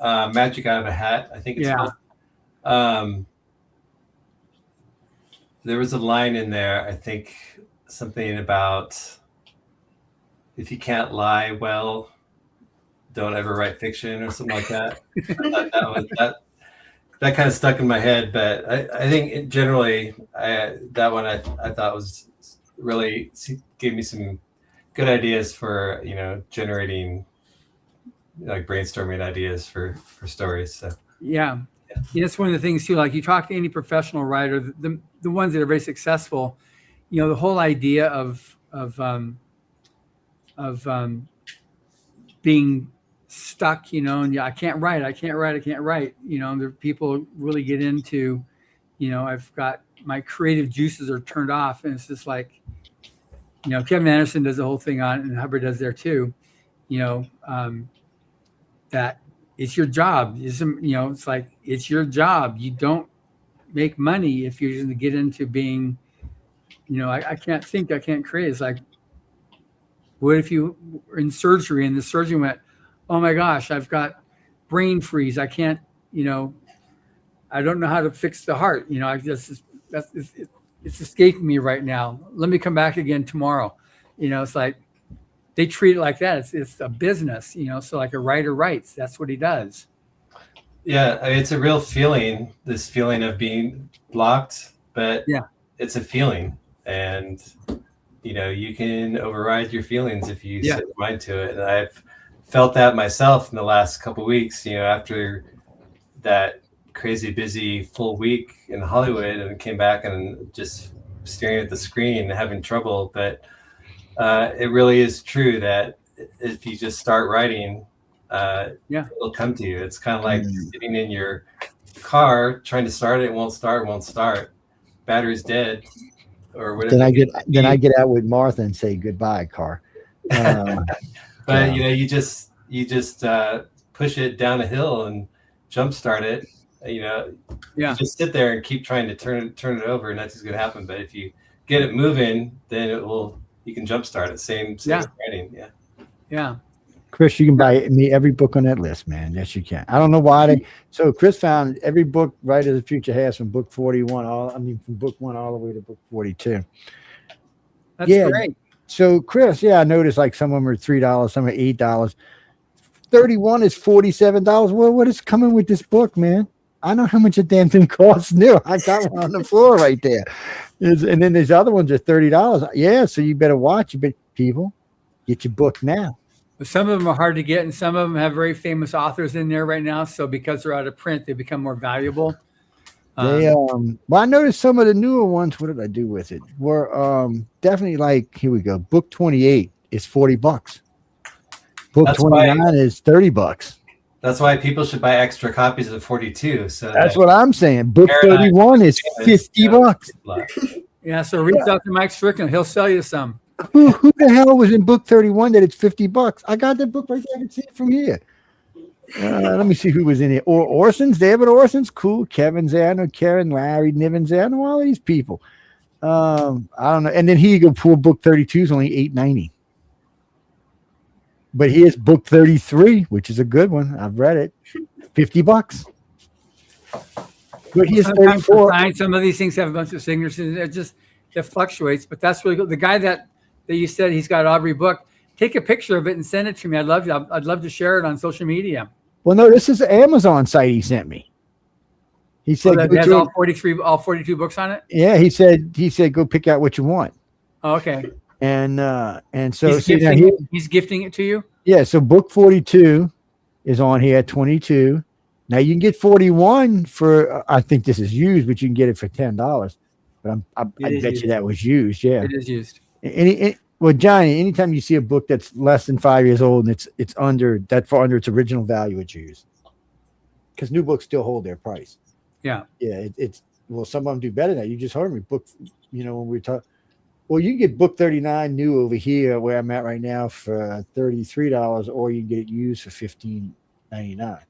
Magic Out of a Hat, I think it's called. There was a line in there, I think something about if you can't lie well, don't ever write fiction or something like that. That kind of stuck in my head, but I think generally that one I thought was really gave me some good ideas for, generating, like brainstorming ideas for stories. So yeah, that's one of the things too. Like you talk to any professional writer, the ones that are very successful, the whole idea of being stuck, and I can't write. The people really get into, I've got my creative juices are turned off, and it's just like, Kevin Anderson does the whole thing on it, and Hubbard does there too, that it's your job. It's like, it's your job. You don't make money if you're going to get into being, I can't think, I can't create. It's like, what if you were in surgery and the surgeon went, oh my gosh, I've got brain freeze. I can't, I don't know how to fix the heart. It's escaping me right now. Let me come back again tomorrow. It's like, they treat it like that. It's a business, so like a writer writes, that's what he does. Yeah. I mean, it's a real feeling, this feeling of being blocked, but it's a feeling, and you can override your feelings if you set your mind to it. And I've felt that myself in the last couple of weeks, after that crazy busy full week in Hollywood, and came back and just staring at the screen and having trouble. But it really is true that if you just start writing, it'll come to you. It's kind of like sitting in your car trying to start it, won't start. Battery's dead, or whatever. Then I get out with Martha and say goodbye, car. But you just push it down a hill and jumpstart it. You just sit there and keep trying to turn it over, and nothing's going to happen. But if you get it moving, then you can jumpstart it. Same writing. Yeah. Chris, you can buy me every book on that list, man. Yes, you can. I don't know why so Chris found every book Writer of the Future has from book 41, from book 1 all the way to book 42. That's great. So Chris, I noticed like some of them are $3, some are $8. 31 is $47. Well, what is coming with this book, man? I know how much a damn thing costs new. I got one on the floor right there. And then there's other ones are $30. Yeah, so you better watch it. But people, get your book now. But some of them are hard to get, and some of them have very famous authors in there right now. So because they're out of print, they become more valuable. Well, I noticed some of the newer ones. What did I do with it? Were definitely like, here we go. Book 28 is $40. Book 29 is $30. That's why people should buy extra copies of 42. So that's what I'm saying. Book 31 is $50. Yeah, so reach out to Mike Strickland. He'll sell you some. Who the hell was in book 31 that it's $50? I got that book right there. I can see it from here. Let me see who was in here. Orson's, David Orson's, cool. Kevin Zano, Karen, Larry, Niven Zano, all these people. I don't know. And then here you go, poor book 32 is only $8.90. But here's book 33, which is a good one. I've read it. $50. But here's 34. Some of these things have a bunch of signatures. It fluctuates. But that's really good. The guy that you said he's got Aubrey book, take a picture of it and send it to me. I'd love to share it on social media. Well, no, this is an Amazon site he sent me. He said that has all 42 books on it. Yeah, he said go pick out what you want. Oh, okay. And so he's gifting it to you. Yeah, so book 42 is on here at 22. Now you can get 41 for I think this is used, but you can get it for $10. But I bet you that was used. Yeah, it is used. Well, Johnny, anytime you see a book that's less than 5 years old and it's under its original value, it's used. Because new books still hold their price. Yeah. Yeah. Well, some of them do better now. You just heard me. Book, when we talk. Well, you can get book 39 new over here where I'm at right now for $33, or you can get it used for $15.99.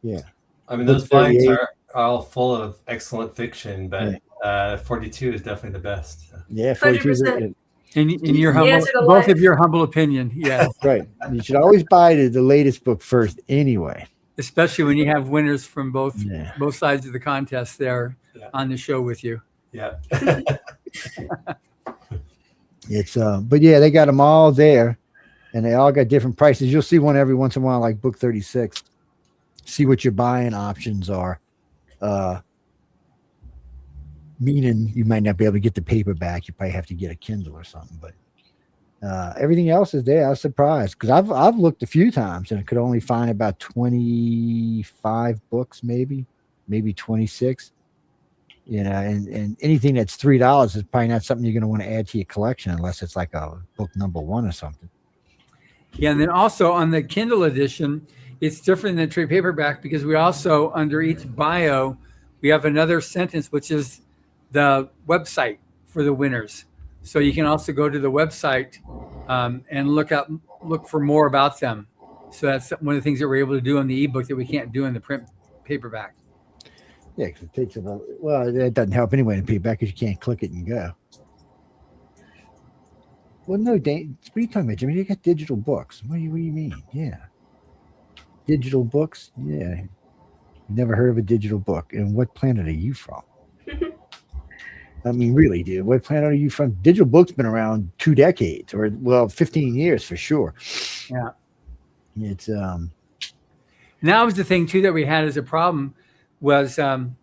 Yeah. I mean, those blinds are all full of excellent fiction, but 42 is definitely the best. Yeah, 42 is in your humble, both of your humble opinion. Yeah. Right. You should always buy the latest book first anyway. Especially when you have winners from both sides of the contest there on the show with you. Yeah. It's but yeah, they got them all there, and they all got different prices. You'll see one every once in a while, like book 36. See what your buying options are. Meaning you might not be able to get the paperback. You probably have to get a Kindle or something. But everything else is there. I was surprised because I've looked a few times and I could only find about 25 books, maybe 26. And anything that's $3 is probably not something you're going to want to add to your collection unless it's like a book number 1 or something. Yeah, and then also on the Kindle edition, it's different than trade paperback because we also, under each bio, we have another sentence, which is the website for the winners. So you can also go to the website and look for more about them. So that's one of the things that we're able to do in the ebook that we can't do in the print paperback. Yeah, because it takes about, well, that doesn't help anyway in paperback because you can't click it and go. Well, no, what are you talking about, Jimmy? You got digital books. What do you mean? Yeah. Digital books? Yeah. Never heard of a digital book. And what planet are you from? I mean, really, dude, what planet are you from? Digital books been around 2 decades or, well, 15 years for sure. Yeah. It's, and that was the thing, too, that we had as a problem was when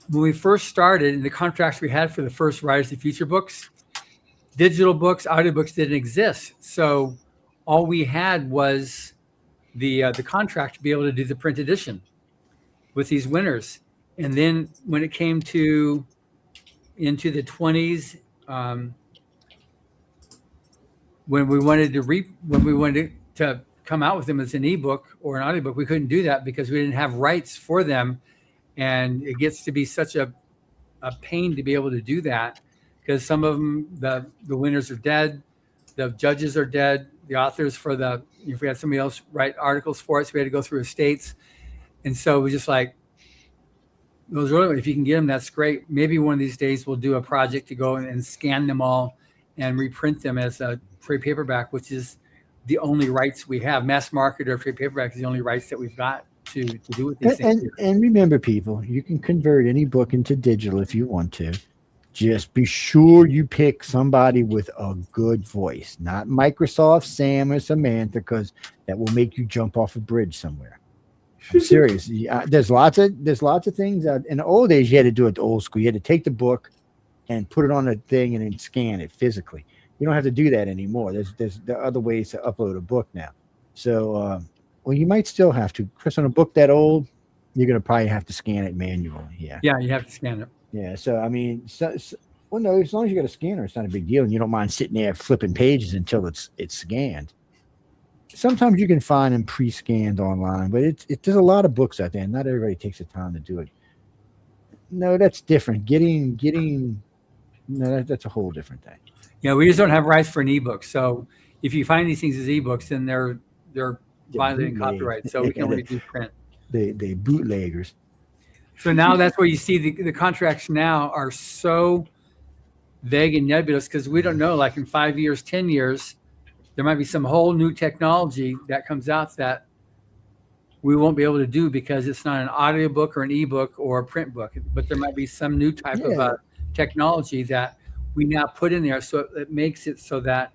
we first started and the contracts we had for the first Rise to Future books, digital books, audiobooks didn't exist. So all we had was the contract to be able to do the print edition with these winners. And then when it came to into the 20s, when we wanted to come out with them as an ebook or an audiobook, we couldn't do that because we didn't have rights for them. And it gets to be such a pain to be able to do that because some of them, the winners are dead, the judges are dead, the authors if we had somebody else write articles for us, we had to go through estates. And so we just like, those early, if you can get them, that's great. Maybe one of these days we'll do a project to go and scan them all and reprint them as a trade paperback, which is the only rights we have. Mass market or trade paperback is the only rights that we've got to do with these things. And remember, people, you can convert any book into digital if you want to. Just be sure you pick somebody with a good voice, not Microsoft Sam or Samantha, because that will make you jump off a bridge somewhere. I'm serious. There's lots of things out. In the old days, you had to do it the old school. You had to take the book and put it on a thing and then scan it physically. You don't have to do that anymore. There are other ways to upload a book now. So, well, you might still have to. Chris, on a book that old, you're going to probably have to scan it manually. Yeah. Yeah, you have to scan it. Yeah. So, I mean, well, no, as long as you got a scanner, it's not a big deal, and you don't mind sitting there flipping pages until it's scanned. Sometimes you can find them pre-scanned online, but there's a lot of books out there, and not everybody takes the time to do it. No, that's different. That's a whole different thing. Yeah, we just don't have rights for an ebook. So if you find these things as ebooks, then they're violating copyright. So we can only do print. They bootleggers. So now that's where you see the contracts now are so vague and nebulous because we don't know, like in 5 years, 10 years, there might be some whole new technology that comes out that we won't be able to do because it's not an audiobook or an ebook or a print book, but there might be some new type of technology that we now put in there. So it makes it so that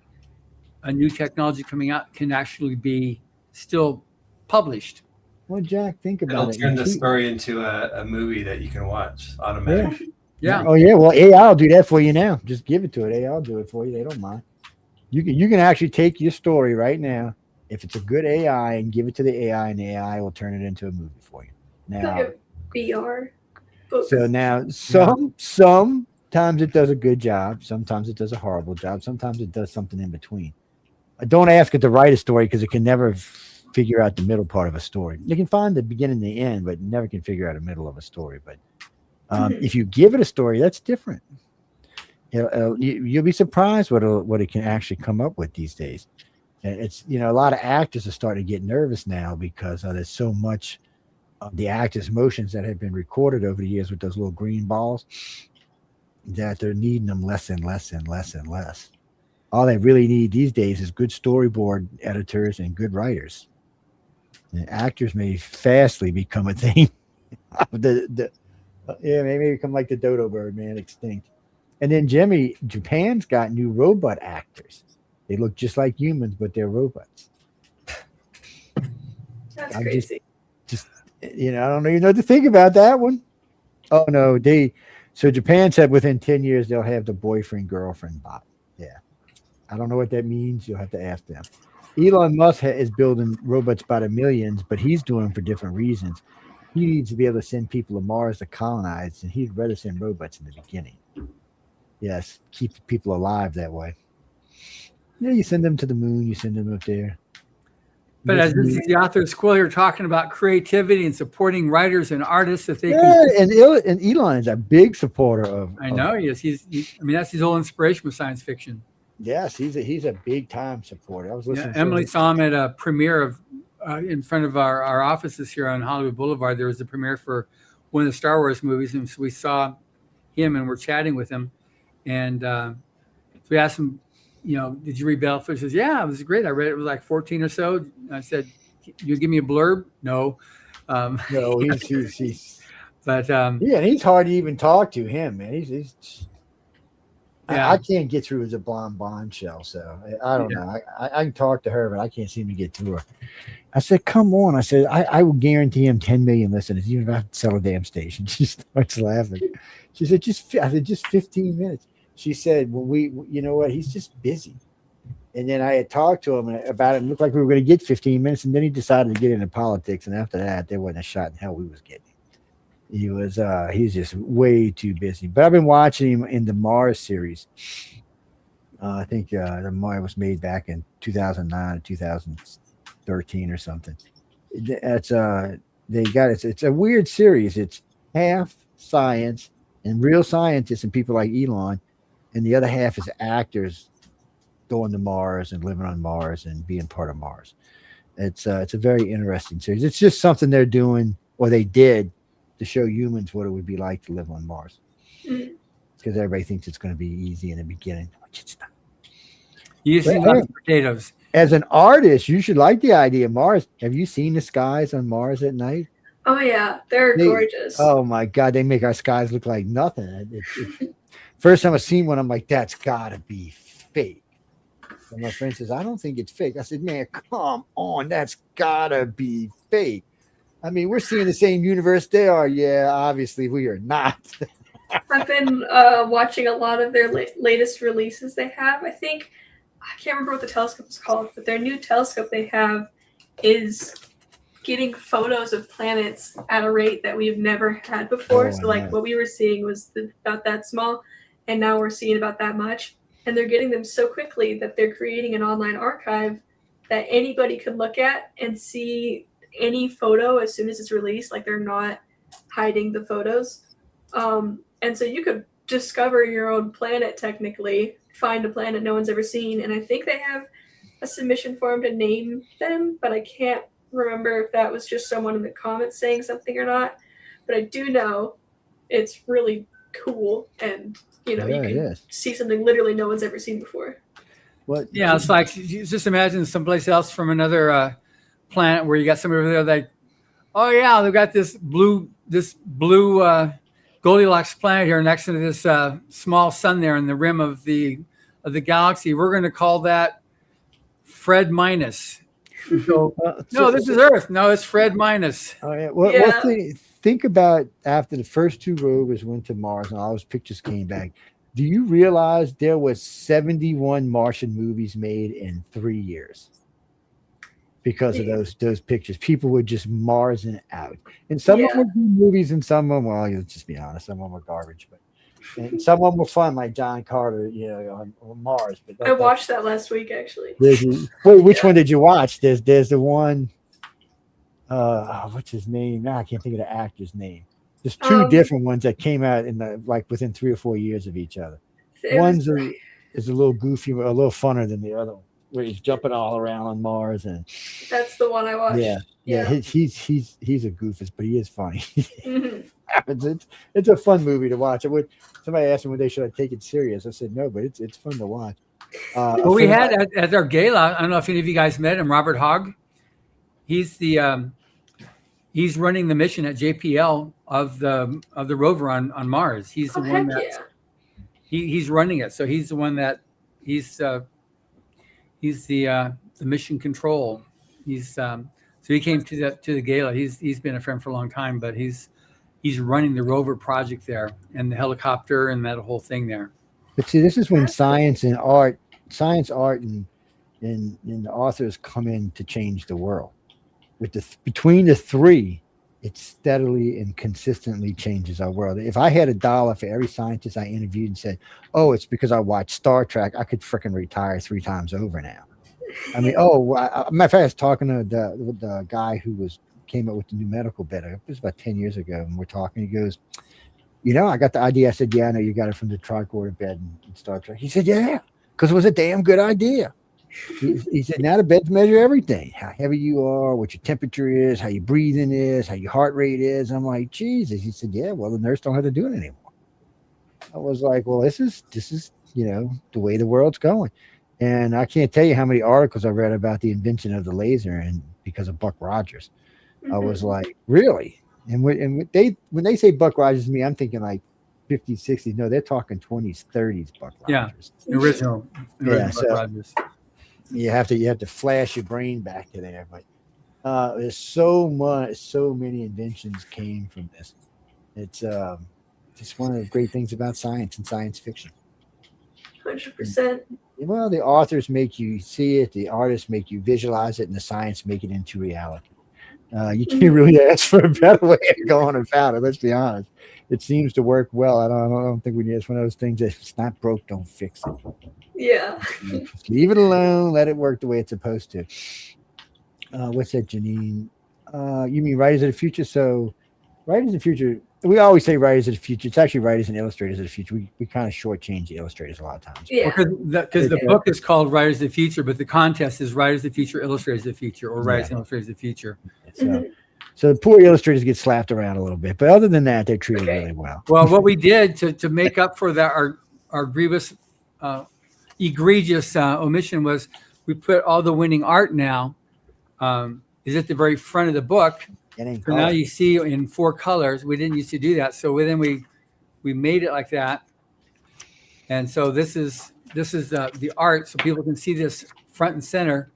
a new technology coming out can actually be still published. Well, Jack, think about it. It'll turn the story into a movie that you can watch automatically. Yeah. Oh yeah. Well, AI will do that for you now. Just give it to it. AI will do it for you. They don't mind. You can actually take your story right now, if it's a good AI, and give it to the AI, and the AI will turn it into a movie for you. Now, like a VR book. So now, sometimes it does a good job. Sometimes it does a horrible job. Sometimes it does something in between. Don't ask it to write a story because it can never figure out the middle part of a story. You can find the beginning and the end, but never can figure out the middle of a story. But if you give it a story, that's different. You'll be surprised what it can actually come up with these days. It's a lot of actors are starting to get nervous now because there's so much of the actors' motions that have been recorded over the years with those little green balls that they're needing them less and less and less and less. All they really need these days is good storyboard editors and good writers. And actors may fastly become a thing. Maybe become like the dodo bird, man, extinct. And then Jimmy, Japan's got new robot actors. They look just like humans, but they're robots. That's crazy. Just I don't even know what to think about that one. Oh no, so Japan said within 10 years they'll have the boyfriend girlfriend bot. Yeah, I don't know what that means. You'll have to ask them. Elon Musk is building robots by the millions, but he's doing them for different reasons. He needs to be able to send people to Mars to colonize, and he'd rather send robots in the beginning. Yes, keep people alive that way. Yeah, you send them to the moon, you send them up there. But as this is the author's Quill, you're talking about creativity and supporting writers and artists that they can. And Elon is a big supporter of. I know he is. I mean, that's his whole inspiration with science fiction. Yes, he's a big time supporter. I was listening. Yeah, Emily saw him at a premiere of in front of our offices here on Hollywood Boulevard. There was a premiere for one of the Star Wars movies, and so we saw him and we're chatting with him, and so we asked him, did you read Battlefield? He says, yeah, it was great. I read it. It was like 14 or so. I said, you give me a blurb? No. No, he's but and he's hard to even talk to him, man. He's I can't get through as a blonde bombshell, so I don't know. I can talk to her, but I can't seem to get through her. I said, come on. I said, I will guarantee him 10 million listeners, even if I have to sell a damn station. She starts laughing. She said, just 15 minutes. She said, well, you know what? He's just busy. And then I had talked to him about it. It looked like we were going to get 15 minutes. And then he decided to get into politics. And after that, there wasn't a shot in hell we was getting. He's just way too busy. But I've been watching him in the Mars series. I think the Mars was made back in 2009 or 2013 or something. It's a weird series. It's half science and real scientists and people like Elon, and the other half is actors going to Mars and living on Mars and being part of Mars. It's a very interesting series. It's just something they're doing, or they did, to show humans what it would be like to live on Mars. Because everybody thinks it's going to be easy in the beginning, which it's not. You see lots of potatoes. As an artist, you should like the idea of Mars. Have you seen the skies on Mars at night? Oh yeah, they're gorgeous. Oh my God, they make our skies look like nothing. First time I seen one, I'm like, that's gotta be fake. And my friend says, I don't think it's fake. I said, man, come on, that's gotta be fake. I mean, we're seeing the same universe they are. Yeah, obviously we are not. I've been watching a lot of their latest releases they have. I can't remember what the telescope is called, but their new telescope they have is getting photos of planets at a rate that we've never had before. So like what we were seeing was about that small, and now we're seeing about that much. And they're getting them so quickly that they're creating an online archive that anybody could look at and see any photo as soon as it's released. Like they're not hiding the photos. And so you could discover your own planet, technically, find a planet no one's ever seen. And I think they have a submission form to name them, but I can't remember if that was just someone in the comments saying something or not. But I do know it's really cool, and you can see something literally no one's ever seen before. Yeah, it's like you just imagine someplace else from another planet where you got somebody over there like, oh yeah, they've got this blue Goldilocks planet here next to this small sun there in the rim of the galaxy. We're going to call that Fred minus. So, no, this is Earth. No, it's Fred minus. Oh yeah. Well, think about after the first two rovers went to Mars and all those pictures came back. Do you realize there was 71 Martian movies made in 3 years? Because of those pictures, people were just Marsing out, and some of them were good movies, and some of them, well, let's just be honest, some of them were garbage. And some of them were fun, like John Carter, on Mars. But I watched that last week, actually. Which one did you watch? There's the one. What's his name? Now I can't think of the actor's name. There's two different ones that came out in within 3 or 4 years of each other. One's is a little goofy, a little funner than the other one, where he's jumping all around on Mars, and that's the one I watched. Yeah. He's a goofus, but he is funny. It's a fun movie to watch. Somebody asked me when they should I take it serious. I said no, but it's fun to watch. Well, we had at our gala. I don't know if any of you guys met him, Robert Hogg. He's he's running the mission at JPL of the rover on Mars. He's the one he's running it. So he's the one that he's the mission control. So he came to the gala. He's been a friend for a long time, but he's running the rover project there and the helicopter and that whole thing there. But see, this is when science, art, and the authors come in to change the world. Between the three, it steadily and consistently changes our world. If I had $1 for every scientist I interviewed and said, "Oh, it's because I watched Star Trek," I could freaking retire 3 times over now. I mean, matter of fact, I was talking to the guy who came up with the new medical bed. It was about 10 years ago, and we're talking. He goes, I got the idea. I said, "Yeah, I know you got it from the tricorder bed in Star Trek." He said, "Yeah, because it was a damn good idea." He said, "Now the beds measure everything: how heavy you are, what your temperature is, how your breathing is, how your heart rate is." I'm like, Jesus. He said, "Yeah, well, the nurse don't have to do it anymore." I was like, "Well, this is the way the world's going." And I can't tell you how many articles I read about the invention of the laser, and because of Buck Rogers. I was like, really? And when they say Buck Rogers to me, I'm thinking like 50s, 60s. No, they're talking 20s, 30s Buck Rogers. Yeah, original Buck Rogers. You have to flash your brain back to there. But there's so many inventions came from this. It's just one of the great things about science and science fiction. 100%. Well, the authors make you see it, the artists make you visualize it, and the science make it into reality. You can't really ask for a better way of going about it. Let's be honest. It seems to work well. I don't think it's one of those things that if it's not broke, don't fix it. Yeah. Just leave it alone. Let it work the way it's supposed to. What's that, Janine? You mean Writers of the Future? So Writers of the Future, we always say Writers of the Future. It's actually Writers and Illustrators of the Future. We kind of shortchange the illustrators a lot of times. Yeah. Because the book is called Writers of the Future, but the contest is Writers of the Future, Illustrators of the Future, or Writers and Illustrators of the Future. So the poor illustrators get slapped around a little bit, but other than that, they're treated really well. Well, what we did to make up for that our egregious omission was we put all the winning art now is at the very front of the book. So now you see in 4 colors. We didn't used to do that, so then we made it like that. And so this is the art, so people can see this front and center.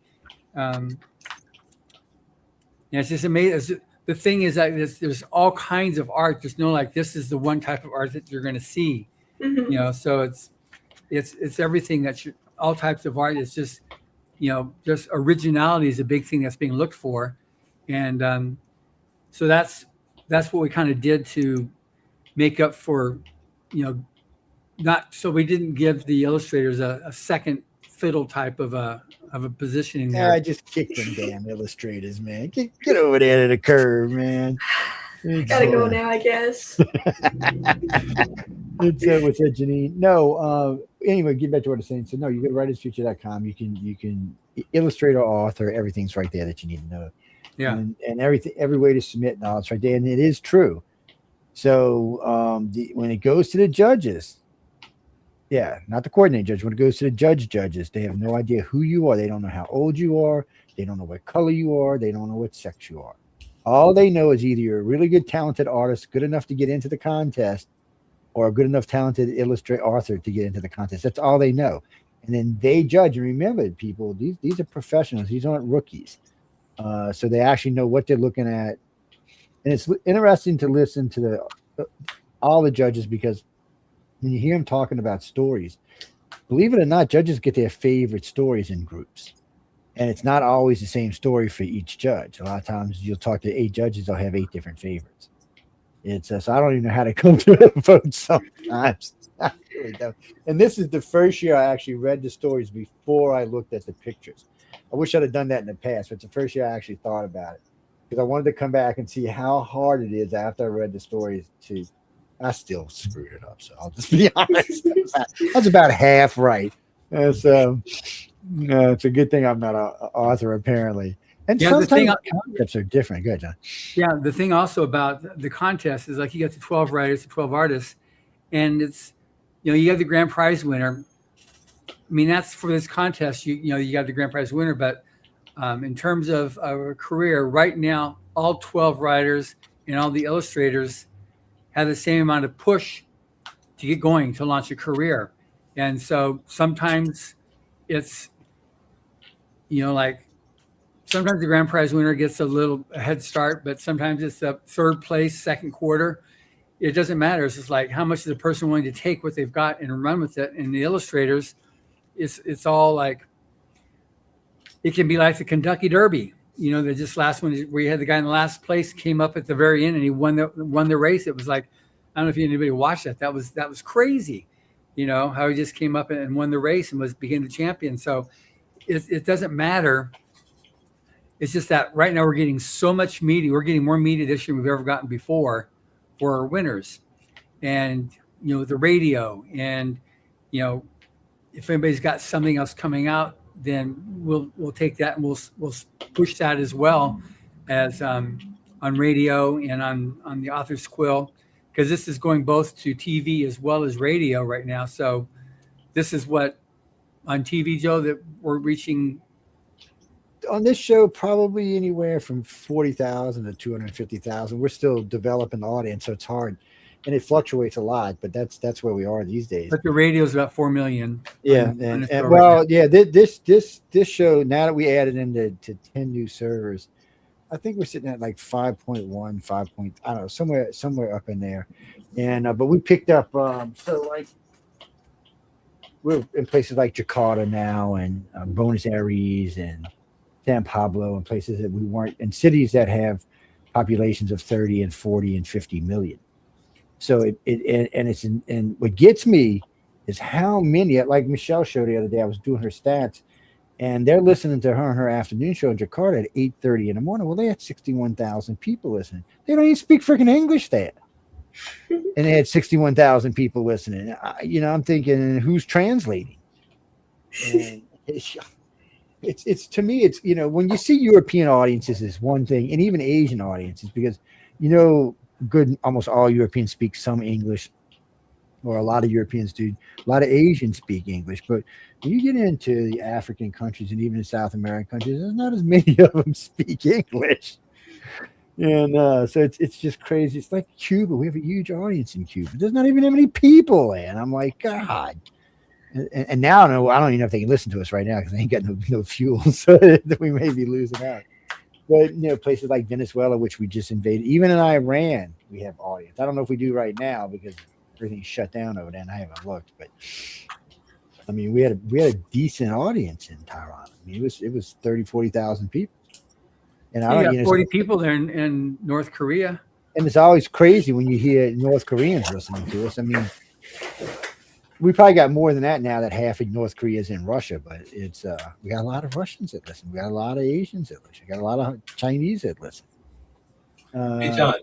It's just amazing. The thing is that there's all kinds of art. There's no like this is the one type of art that you're going to see. So it's everything all types of art. It's just just originality is a big thing that's being looked for, and so that's what we kind of did to make up for not so we didn't give the illustrators a second fiddle type of a positioning there. I just kicked them damn illustrators, man. Get over there to the curve, man. Gotta go now, I guess. What's that, Janine? No. Anyway, get back to what I was saying. So no, you go to writersfuture.com. You can Illustrator, author, everything's right there that you need to know. Yeah. And every way to submit knowledge right there, and it is true. So when it goes to the judges. Yeah, not the coordinating judge. When it goes to the judges, they have no idea who you are. They don't know how old you are. They don't know what color you are. They don't know what sex you are. All they know is either you're a really good, talented artist, good enough to get into the contest, or a good enough, talented author to get into the contest. That's all they know. And then they judge. And remember, people, these are professionals. These aren't rookies. So they actually know what they're looking at. And it's interesting to listen to all the judges because when you hear them talking about stories, believe it or not, judges get their favorite stories in groups. And it's not always the same story for each judge. A lot of times you'll talk to 8 judges, they'll have 8 different favorites. It's so I don't even know how to come to a vote sometimes. I really don't. And this is the first year I actually read the stories before I looked at the pictures. I wish I'd have done that in the past, but it's the first year I actually thought about it. Because I wanted to come back and see how hard it is after I read the stories to I still screwed it up, so I'll just be honest. That's about half right. So it's a good thing I'm not an author, apparently. And sometimes concepts are different. Good, John. Yeah, the thing also about the contest is like you got the 12 writers, the 12 artists, and it's you have the grand prize winner. I mean, that's for this contest. You got the grand prize winner, but in terms of a career, right now, all 12 writers and all the illustrators have the same amount of push to get going, to launch a career. And so sometimes it's, like sometimes the grand prize winner gets a little head start, but sometimes it's the third place, second quarter. It doesn't matter. It's just like, how much is the person willing to take what they've got and run with it? And the illustrators, it's all like, it can be like the Kentucky Derby, the just last one where you had the guy in the last place came up at the very end and he won the race. It was like, I don't know if anybody watched that. That was crazy, how he just came up and won the race and became the champion. So it doesn't matter. It's just that right now we're getting so much media. We're getting more media this year than we've ever gotten before for our winners. And, the radio and, if anybody's got something else coming out, then we'll take that and we'll push that as well as on radio and on the Author's Quill, because this is going both to TV as well as radio right now. So this is what on TV, Joe, that we're reaching on this show, probably anywhere from 40,000 to 250,000. We're still developing the audience, so it's hard. And it fluctuates a lot, but that's where we are these days. But the radio is about 4 million. Yeah, and well, yeah, this show, now that we added into 10 new servers, I think we're sitting at like 5.1, 5. I don't know, somewhere up in there. And but we picked up so like we're in places like Jakarta now and Buenos Aires and San Pablo and places that we weren't, in cities that have populations of 30 and 40 and 50 million. So and what gets me is how many, like Michelle showed the other day, I was doing her stats, and they're listening to her on her afternoon show in Jakarta at 8:30 in the morning. Well, they had 61,000 people listening. They don't even speak freaking English there. And they had 61,000 people listening. I'm thinking, who's translating? And it's to me, it's, when you see European audiences is one thing, and even Asian audiences, because, almost all Europeans speak some English, or a lot of Europeans do. A lot of Asians speak English, but when you get into the African countries and even the South American countries, there's not as many of them speak English. And so it's just crazy. It's like Cuba. We have a huge audience in Cuba. There's not even that many people there. And I'm like, God. And now I don't even know if they can listen to us right now because they ain't got no fuel. So we may be losing out. But, places like Venezuela, which we just invaded, even in Iran, we have audience. I don't know if we do right now because everything's shut down over there, and I haven't looked. But I mean, we had a decent audience in Tehran. I mean, it was 30, 40,000 people. And I got 40 people there in North Korea. And it's always crazy when you hear North Koreans listening to us. I mean, we probably got more than that now that half of North Korea is in Russia, but it's we got a lot of Russians that listen. We got a lot of Asians that listen. We got a lot of Chinese that listen. Hey, John.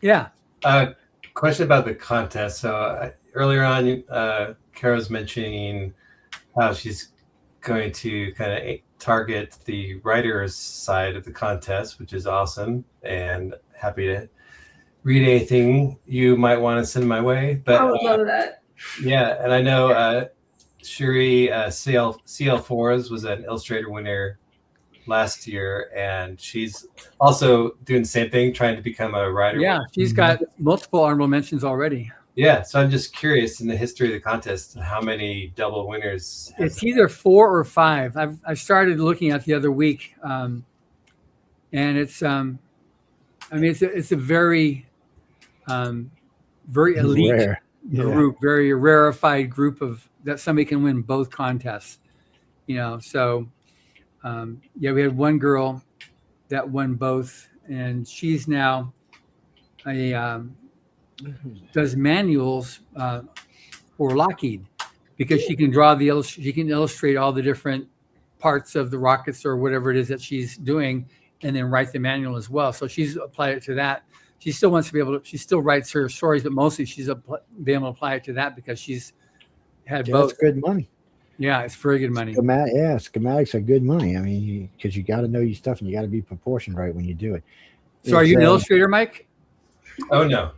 Yeah. Question about the contest. So earlier on, Karah's mentioning how she's going to kind of target the writer's side of the contest, which is awesome, and happy to read anything you might want to send my way. But I would love that. Yeah, and I know Shuri CL4s was an Illustrator winner last year, and she's also doing the same thing, trying to become a writer. Yeah, she's got multiple honorable mentions already. Yeah, so I'm just curious in the history of the contest, how many double winners? It's either 4 or 5. I started looking at the other week, and it's it's a very very elite. Rare. Group, very rarefied group of that somebody can win both contests, so we had one girl that won both, and she's now does manuals for Lockheed, because she can illustrate all the different parts of the rockets or whatever it is that she's doing, and then write the manual as well. So she's applied it to that. She still wants to be able to, she still writes her stories, but mostly she's been able to apply it to that because she's had both. That's good money. Yeah, it's very good money. Schematics are good money. I mean, because you got to know your stuff and you got to be proportioned right when you do it. So are you an illustrator, Mike? Oh, no.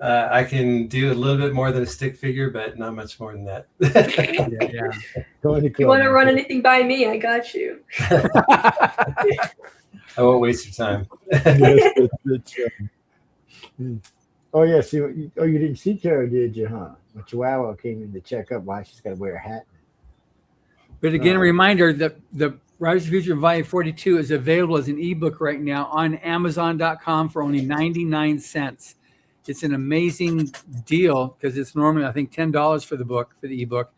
I can do a little bit more than a stick figure, but not much more than that. Yeah. If you want to run anything by me, I got you. I won't waste your time. Oh yeah. See, you didn't see Karah, did you? Huh? The Chihuahua came in to check up why she's got to wear a hat. But again, a reminder that the Rise of the Future Volume 42 is available as an ebook right now on Amazon.com for only 99 cents. It's an amazing deal because it's normally, I think, $10 for the book, for the ebook.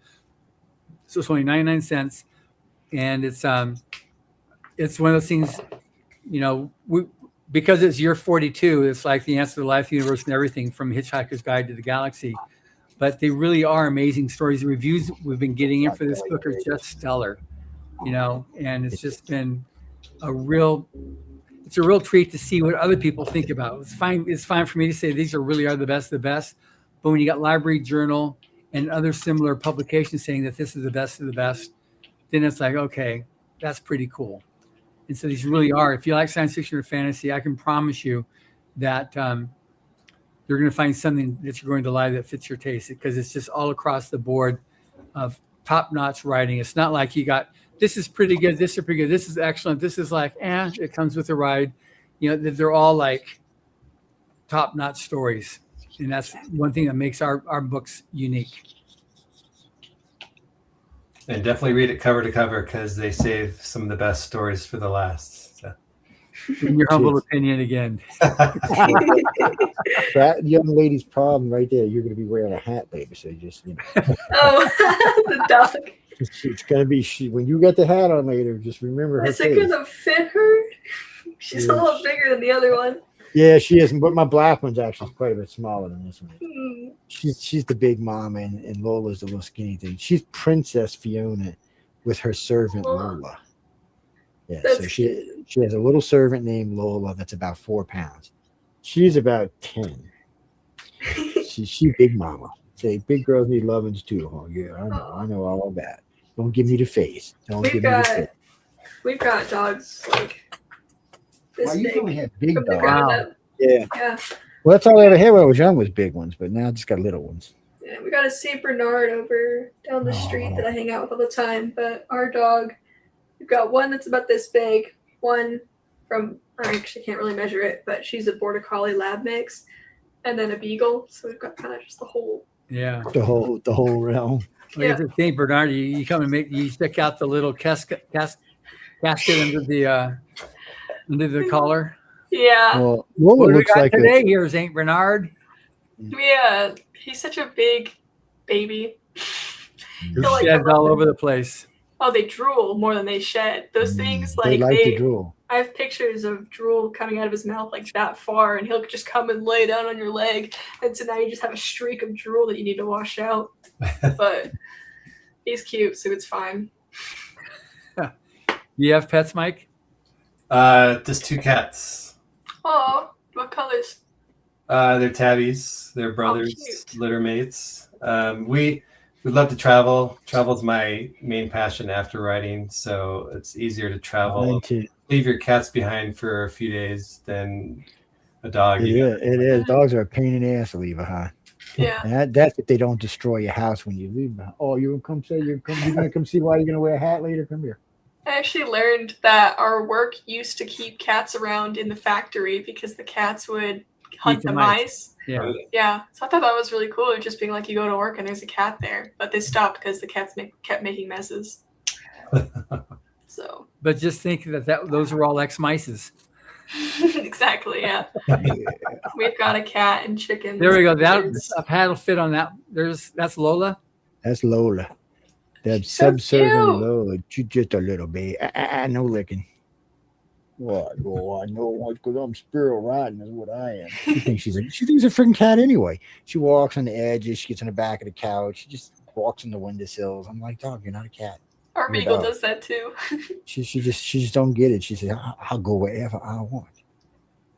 So it's only 99 cents. And it's one of those things, because it's year 42, it's like the answer to life, the universe, and everything from Hitchhiker's Guide to the Galaxy. But they really are amazing stories. The reviews we've been getting in for this book are just stellar, and it's just been a real treat to see what other people think about. It's fine for me to say these really are the best of the best. But when you got Library Journal and other similar publications saying that this is the best of the best, then it's like, okay, that's pretty cool. And so these really are. If you like science fiction or fantasy, I can promise you that you're going to find something that you're going to like that fits your taste, because it's just all across the board of top-notch writing. It's not like you got, this is pretty good, this is pretty good, this is excellent, this is like, it comes with a ride. They're all like top-notch stories. And that's one thing that makes our books unique. And definitely read it cover to cover, because they save some of the best stories for the last. So. In your humble opinion again. That young lady's problem right there. You're going to be wearing a hat, baby. So just, Oh, the dog. It's going to be, when you get the hat on later, just remember her Is it going to fit her? She's a little bigger than the other one. Yeah, she is. But my black one's actually quite a bit smaller than this one. She's the big mom, and Lola's the little skinny thing. She's Princess Fiona with her servant Lola. Yeah, so she has a little servant named Lola that's about 4 pounds. She's about 10. She big mama. Say big girls need lovings too. Oh yeah, I know all that. Don't give me the face. We've got dogs like this big. You only have big dogs. Wow. Yeah. Yeah. Well, that's all I ever had when I was young was big ones, but now I just got little ones. Yeah, we got a Saint Bernard over down the street that I hang out with all the time. But our dog, we've got one that's about this big, one from, I actually can't really measure it, but she's a Border Collie lab mix, and then a Beagle. So we've got kind of just the whole. Yeah. The whole realm. Well, yeah. Saint Bernard, you come and you stick out the little casket under the collar. Yeah. Well, what do we got today here, Saint Bernard? Yeah, he's such a big baby. He sheds all over the place. Oh, they drool more than they shed. Those things, they like to drool. I have pictures of drool coming out of his mouth like that far, and he'll just come and lay down on your leg, and so now you just have a streak of drool that you need to wash out. But he's cute, so it's fine. You have pets, Mike? Just 2 cats. Oh, what colors? They're tabbies. They're brothers, litter mates. We love to travel. Travel's my main passion after writing, so it's easier to travel. Leave your cats behind for a few days than a dog. It is. Dogs are a pain in the ass to leave behind. Yeah. And that's if they don't destroy your house when you leave behind. Oh, you're gonna come see why you're gonna wear a hat later? Come here. I actually learned that our work used to keep cats around in the factory because the cats would hunt the mice. Yeah. Yeah. So I thought that was really cool, just being like, you go to work and there's a cat there. But they stopped because the cats kept making messes. So. But just think that those are all ex-mices. Exactly, yeah. We've got a cat and chickens. There we go. A hat will fit on that. That's Lola. That's Lola. That subservient Lola. You just a little bit. No licking. What? Oh, I know because I'm sparrow riding is what I am. She thinks she's a freaking cat anyway. She walks on the edges. She gets on the back of the couch. She just walks on the windowsills. I'm like, dog, you're not a cat. Our Beagle does that too. she just don't get it. She says, I'll go wherever I want.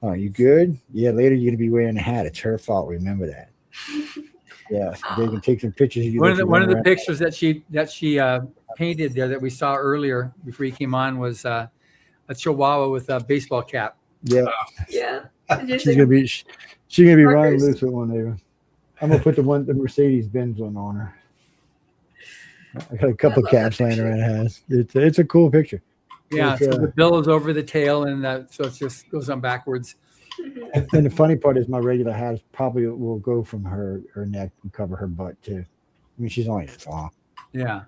Oh, you good? Yeah, later you're gonna be wearing a hat. It's her fault. Remember that. Yeah, they can take some pictures of you. One of the pictures that she painted there that we saw earlier before you came on was a Chihuahua with a baseball cap. Yeah. Yeah. She's gonna be riding loose with one there. I'm gonna put the Mercedes-Benz one on her. I got a couple of caps laying around the house. It's a cool picture. Yeah, so the bill is over the tail, and so it just goes on backwards. And the funny part is my regular hat probably will go from her neck and cover her butt too. I mean, she's only this long. Yeah.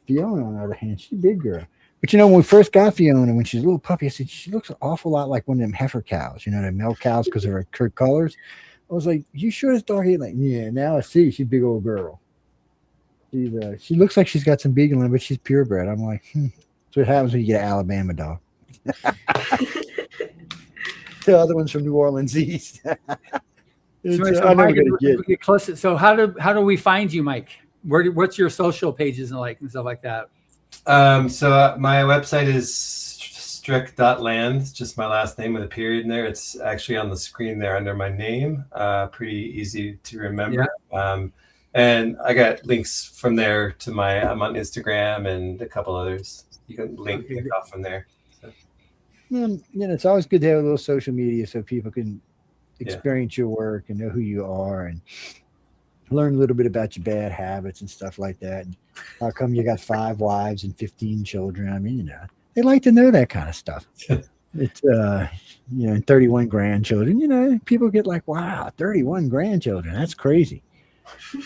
Fiona, on the other hand, she's a big girl. But when we first got Fiona, when she's a little puppy, I said she looks an awful lot like one of them heifer cows, the milk cows, because of her colors. I was like, "You sure it's dark hair?" Like, yeah. Now I see she's a big old girl. She looks like she's got some beagle in her, but she's purebred. I'm like, That's what happens when you get an Alabama dog. The other one's from New Orleans East. Get closer. So how do we find you, Mike? What's your social pages and stuff like that? So my website is strick.land. It's just my last name with a period in there. It's actually on the screen there under my name. Pretty easy to remember. Yeah. And I got links from there to I'm on Instagram and a couple others. You can link off from there. So. It's always good to have a little social media so people can experience your work and know who you are and learn a little bit about your bad habits and stuff like that. And how come you got 5 wives and 15 children? I mean, they like to know that kind of stuff. It's and 31 grandchildren. People get like, wow, 31 grandchildren. That's crazy.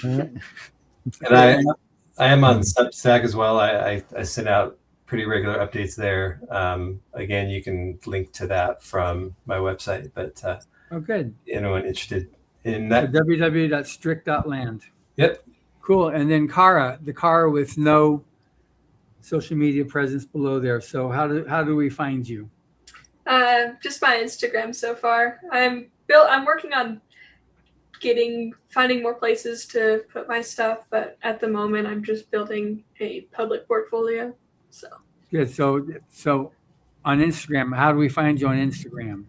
And I am on Substack as well. I send out pretty regular updates there. Again, you can link to that from my website. But good. Anyone interested in that? www.strick.land. Yep. Cool. And then Karah, the Karah with no social media presence below there. So how do we find you? Just my Instagram so far. I'm working on finding more places to put my stuff, but at the moment I'm just building a public portfolio. So good. So on Instagram, how do we find you on Instagram?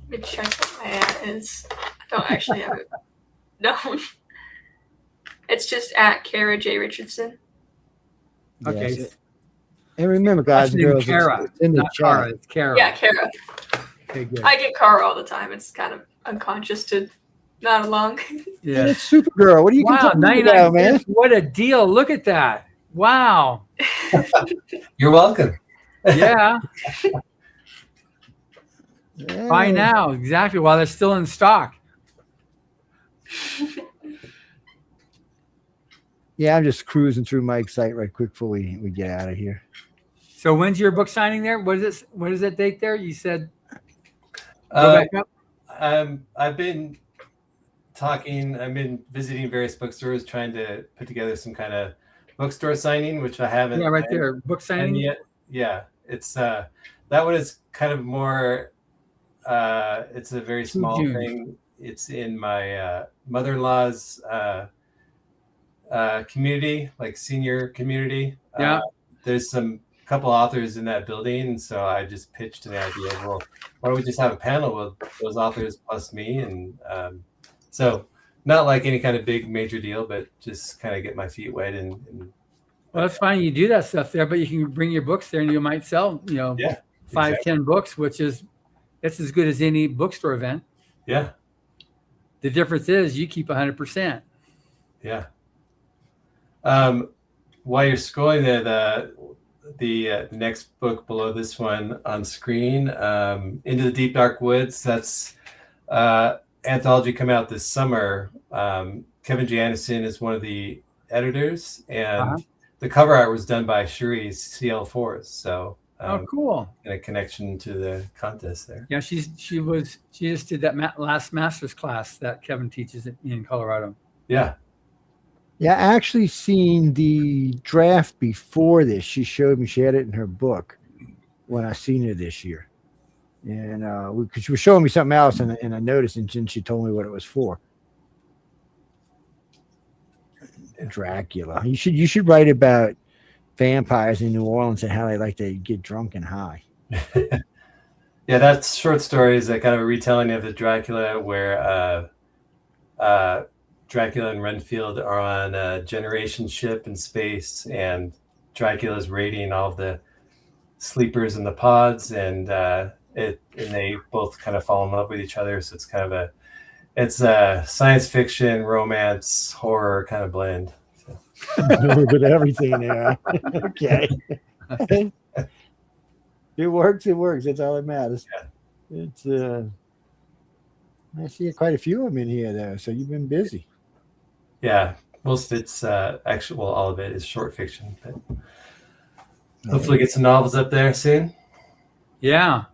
Let me check what my ad is. I don't actually have it known. It's just at Karah J. Richardson. Okay. Yes. And remember, guys and girls, Karah, it's in the not chat. Karah, it's Karah. Yeah, Karah. Okay, good. I get Karah all the time. It's kind of unconscious to nod along. Yeah. And it's Supergirl. What are you complaining about, man? What a deal. Look at that. Wow. You're welcome. Yeah. Buy now. Exactly. While they're still in stock. Yeah, I'm just cruising through Mike's site right quick before we get out of here. So when's your book signing there? What is that date there? You said go back up? I've been visiting various bookstores trying to put together some kind of bookstore signing, which I haven't. Yeah, right there. Book signing yet. Yeah. It's that one is kind of more it's a very small thing. It's in my mother-in-law's community, like senior community. Yeah. There's some couple authors in that building, and so I just pitched the idea of, well, why don't we just have a panel with those authors plus me? And so not like any kind of big major deal, but just kind of get my feet wet. And well, that's fine. You do that stuff there, but you can bring your books there and you might sell, 5-10 books, which is it's as good as any bookstore event. Yeah. The difference is you keep 100%. Yeah. While you're scrolling there, the next book below this one on screen, Into the Deep Dark Woods, that's anthology come out this summer. Kevin J. Anderson is one of the editors, and the cover art was done by Shuri CL4s. So cool. And a connection to the contest there. Yeah, she just did that last master's class that Kevin teaches in Colorado. Yeah. Yeah, I actually seen the draft before this. She showed me, she had it in her book when I seen her this year. And because she was showing me something else, and I noticed, and then she told me what it was for. Dracula. You should write about vampires in New Orleans and how they like to get drunk and high. Yeah, that short story is a kind of a retelling of the Dracula, where Dracula and Renfield are on a generation ship in space, and Dracula is raiding all of the sleepers in the pods, and they both kind of fall in love with each other. So it's kind of a science fiction, romance, horror kind of blend. So. A little bit of everything there. Okay. It works. That's all that matters. Yeah. It's I see quite a few of them in here, though. So you've been busy. Yeah, most of it's actually, well, all of it is short fiction. But hopefully, get some novels up there soon. Yeah.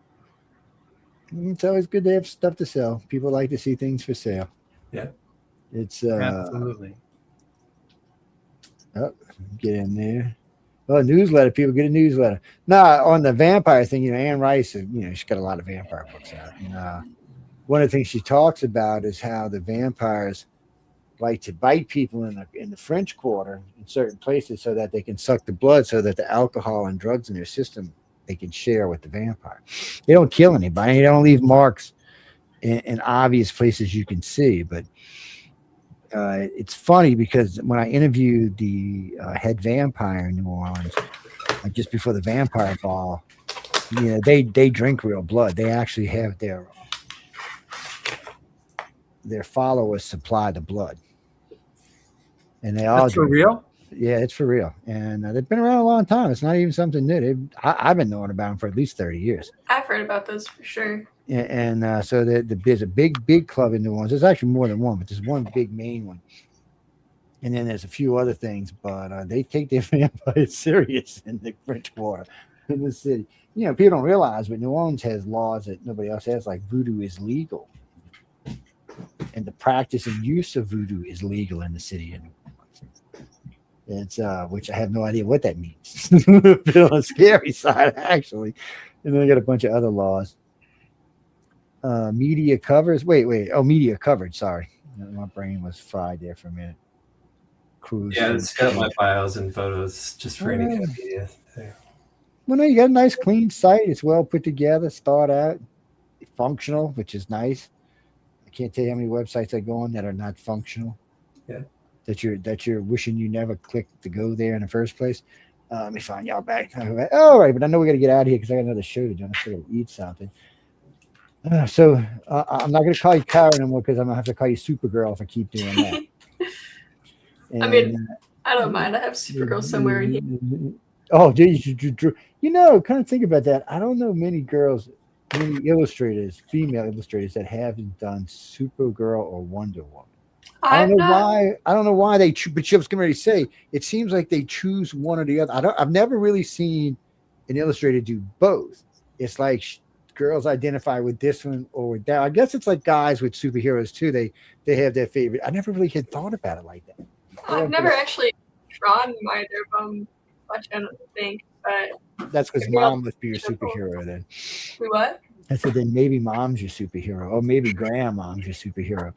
It's always good to have stuff to sell. People like to see things for sale. Yeah. It's Absolutely. Oh, get in there. Oh, newsletter. People get a newsletter. Now, on the vampire thing, Anne Rice, she's got a lot of vampire books out. And one of the things she talks about is how the vampires like to bite people in the French Quarter in certain places so that they can suck the blood, so that the alcohol and drugs in their system they can share with the vampire. They don't kill anybody. They don't leave marks in obvious places you can see. But it's funny because when I interviewed the head vampire in New Orleans, just before the vampire ball, they drink real blood. They actually have their followers supply the blood, and they all. That's for real? Yeah, it's for real, and they've been around a long time. It's not even something new. I've been knowing about them for at least 30 years. I've heard about those for sure. And so there's a big club in New Orleans. There's actually more than one, but there's one big main one, and then there's a few other things. But they take their vampires serious in the French Quarter, in the city. People don't realize, but New Orleans has laws that nobody else has. Like voodoo is legal, and the practice and use of voodoo is legal in the city of New Orleans. It's which I have no idea what that means. A bit on the scary side, actually. And then they got a bunch of other laws. Media covers. Wait. Oh, media coverage. Sorry, my brain was fried there for a minute. Cruise. Yeah, it's got my files and photos just for any kind of media. Well, no, you got a nice, clean site. It's well put together. Start out functional, which is nice. I can't tell you how many websites I go on that are not functional. Yeah. That you're wishing you never clicked to go there in the first place. Let me find y'all back. All right, but I know we got to get out of here because I got another show to do. I'm still going to eat something. So I'm not going to call you Karah anymore because I'm going to have to call you Supergirl if I keep doing that. And, I mean, I don't mind. I have Supergirl somewhere in here. Oh, kind of think about that. I don't know many illustrators, female illustrators, that haven't done Supergirl or Wonder Woman. I don't know why they choose, but I was going to say, it seems like they choose one or the other. I've never really seen an illustrator do both. It's like girls identify with this one or with that. I guess it's like guys with superheroes too. They have their favorite. I never really had thought about it like that. I've never actually drawn either of them much, I don't think. But that's because mom must be your superhero then. What? I said, then maybe mom's your superhero, or maybe grandmom's your superhero.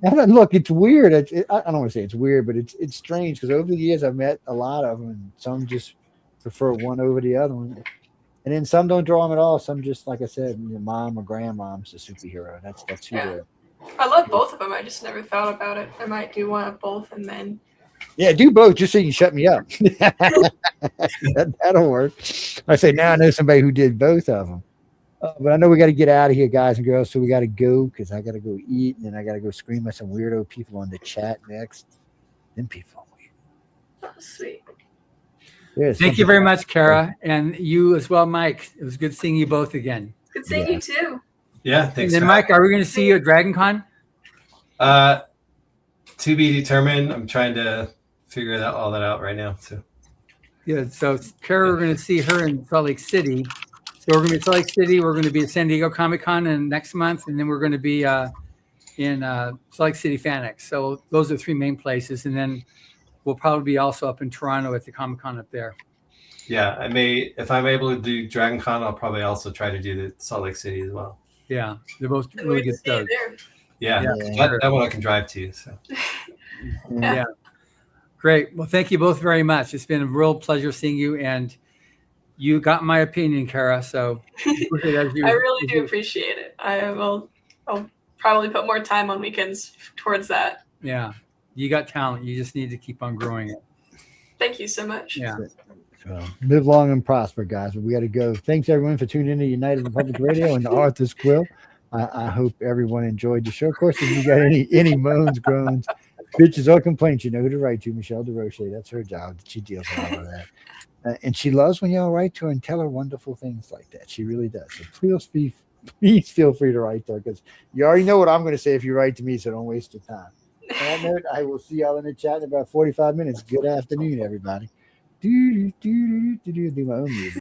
And look, it's weird. I don't want to say it's weird, but it's strange because over the years I've met a lot of them, and some just prefer one over the other one, and then some don't draw them at all. Some just, like I said, mom or grandmom's the superhero. That's who they're. I love both of them. I just never thought about it. I might do one of both, and then. Yeah, do both just so you can shut me up. That'll work. I say now I know somebody who did both of them. But I know we got to get out of here, guys and girls. So we got to go because I got to go eat, and then I got to go scream at some weirdo people on the chat next. Them people are weird. Oh, sweet. Thank you very much, Karah, and you as well, Mike. It was good seeing you both again. Good seeing you too. Yeah, thanks. And then, Mike, are we going to see you at Dragon Con? To be determined. I'm trying to figure all that out right now. So. Yeah. So Karah, we're going to see her in Salt Lake City. So we're going to be in Salt Lake City. We're going to be at San Diego Comic-Con next month, and then we're going to be in Salt Lake City FanX. So those are the three main places, and then we'll probably be also up in Toronto at the Comic-Con up there. Yeah, I may, if I'm able to do Dragon Con, I'll probably also try to do the Salt Lake City as well. Yeah, they're both really good shows. Yeah, that one I can drive to. So. Yeah. Great. Well, thank you both very much. It's been a real pleasure seeing you, and you got my opinion, Karah. So I really do appreciate it. I'll probably put more time on weekends towards that. Yeah, you got talent. You just need to keep on growing it. Thank you so much. Yeah. So, live long and prosper, guys. But we got to go. Thanks everyone for tuning in to United Republic Radio and the Arthur's Quill. I hope everyone enjoyed the show. Of course, if you got any moans, groans, bitches, or complaints, you know who to write to. Michelle DeRoche. That's her job. She deals with all of that. And she loves when y'all write to her and tell her wonderful things like that. She really does. So please please feel free to write to her, because you already know what I'm going to say if you write to me, so don't waste your time. On that note, I will see y'all in the chat in about 45 minutes. Good afternoon, everybody. Do my own music.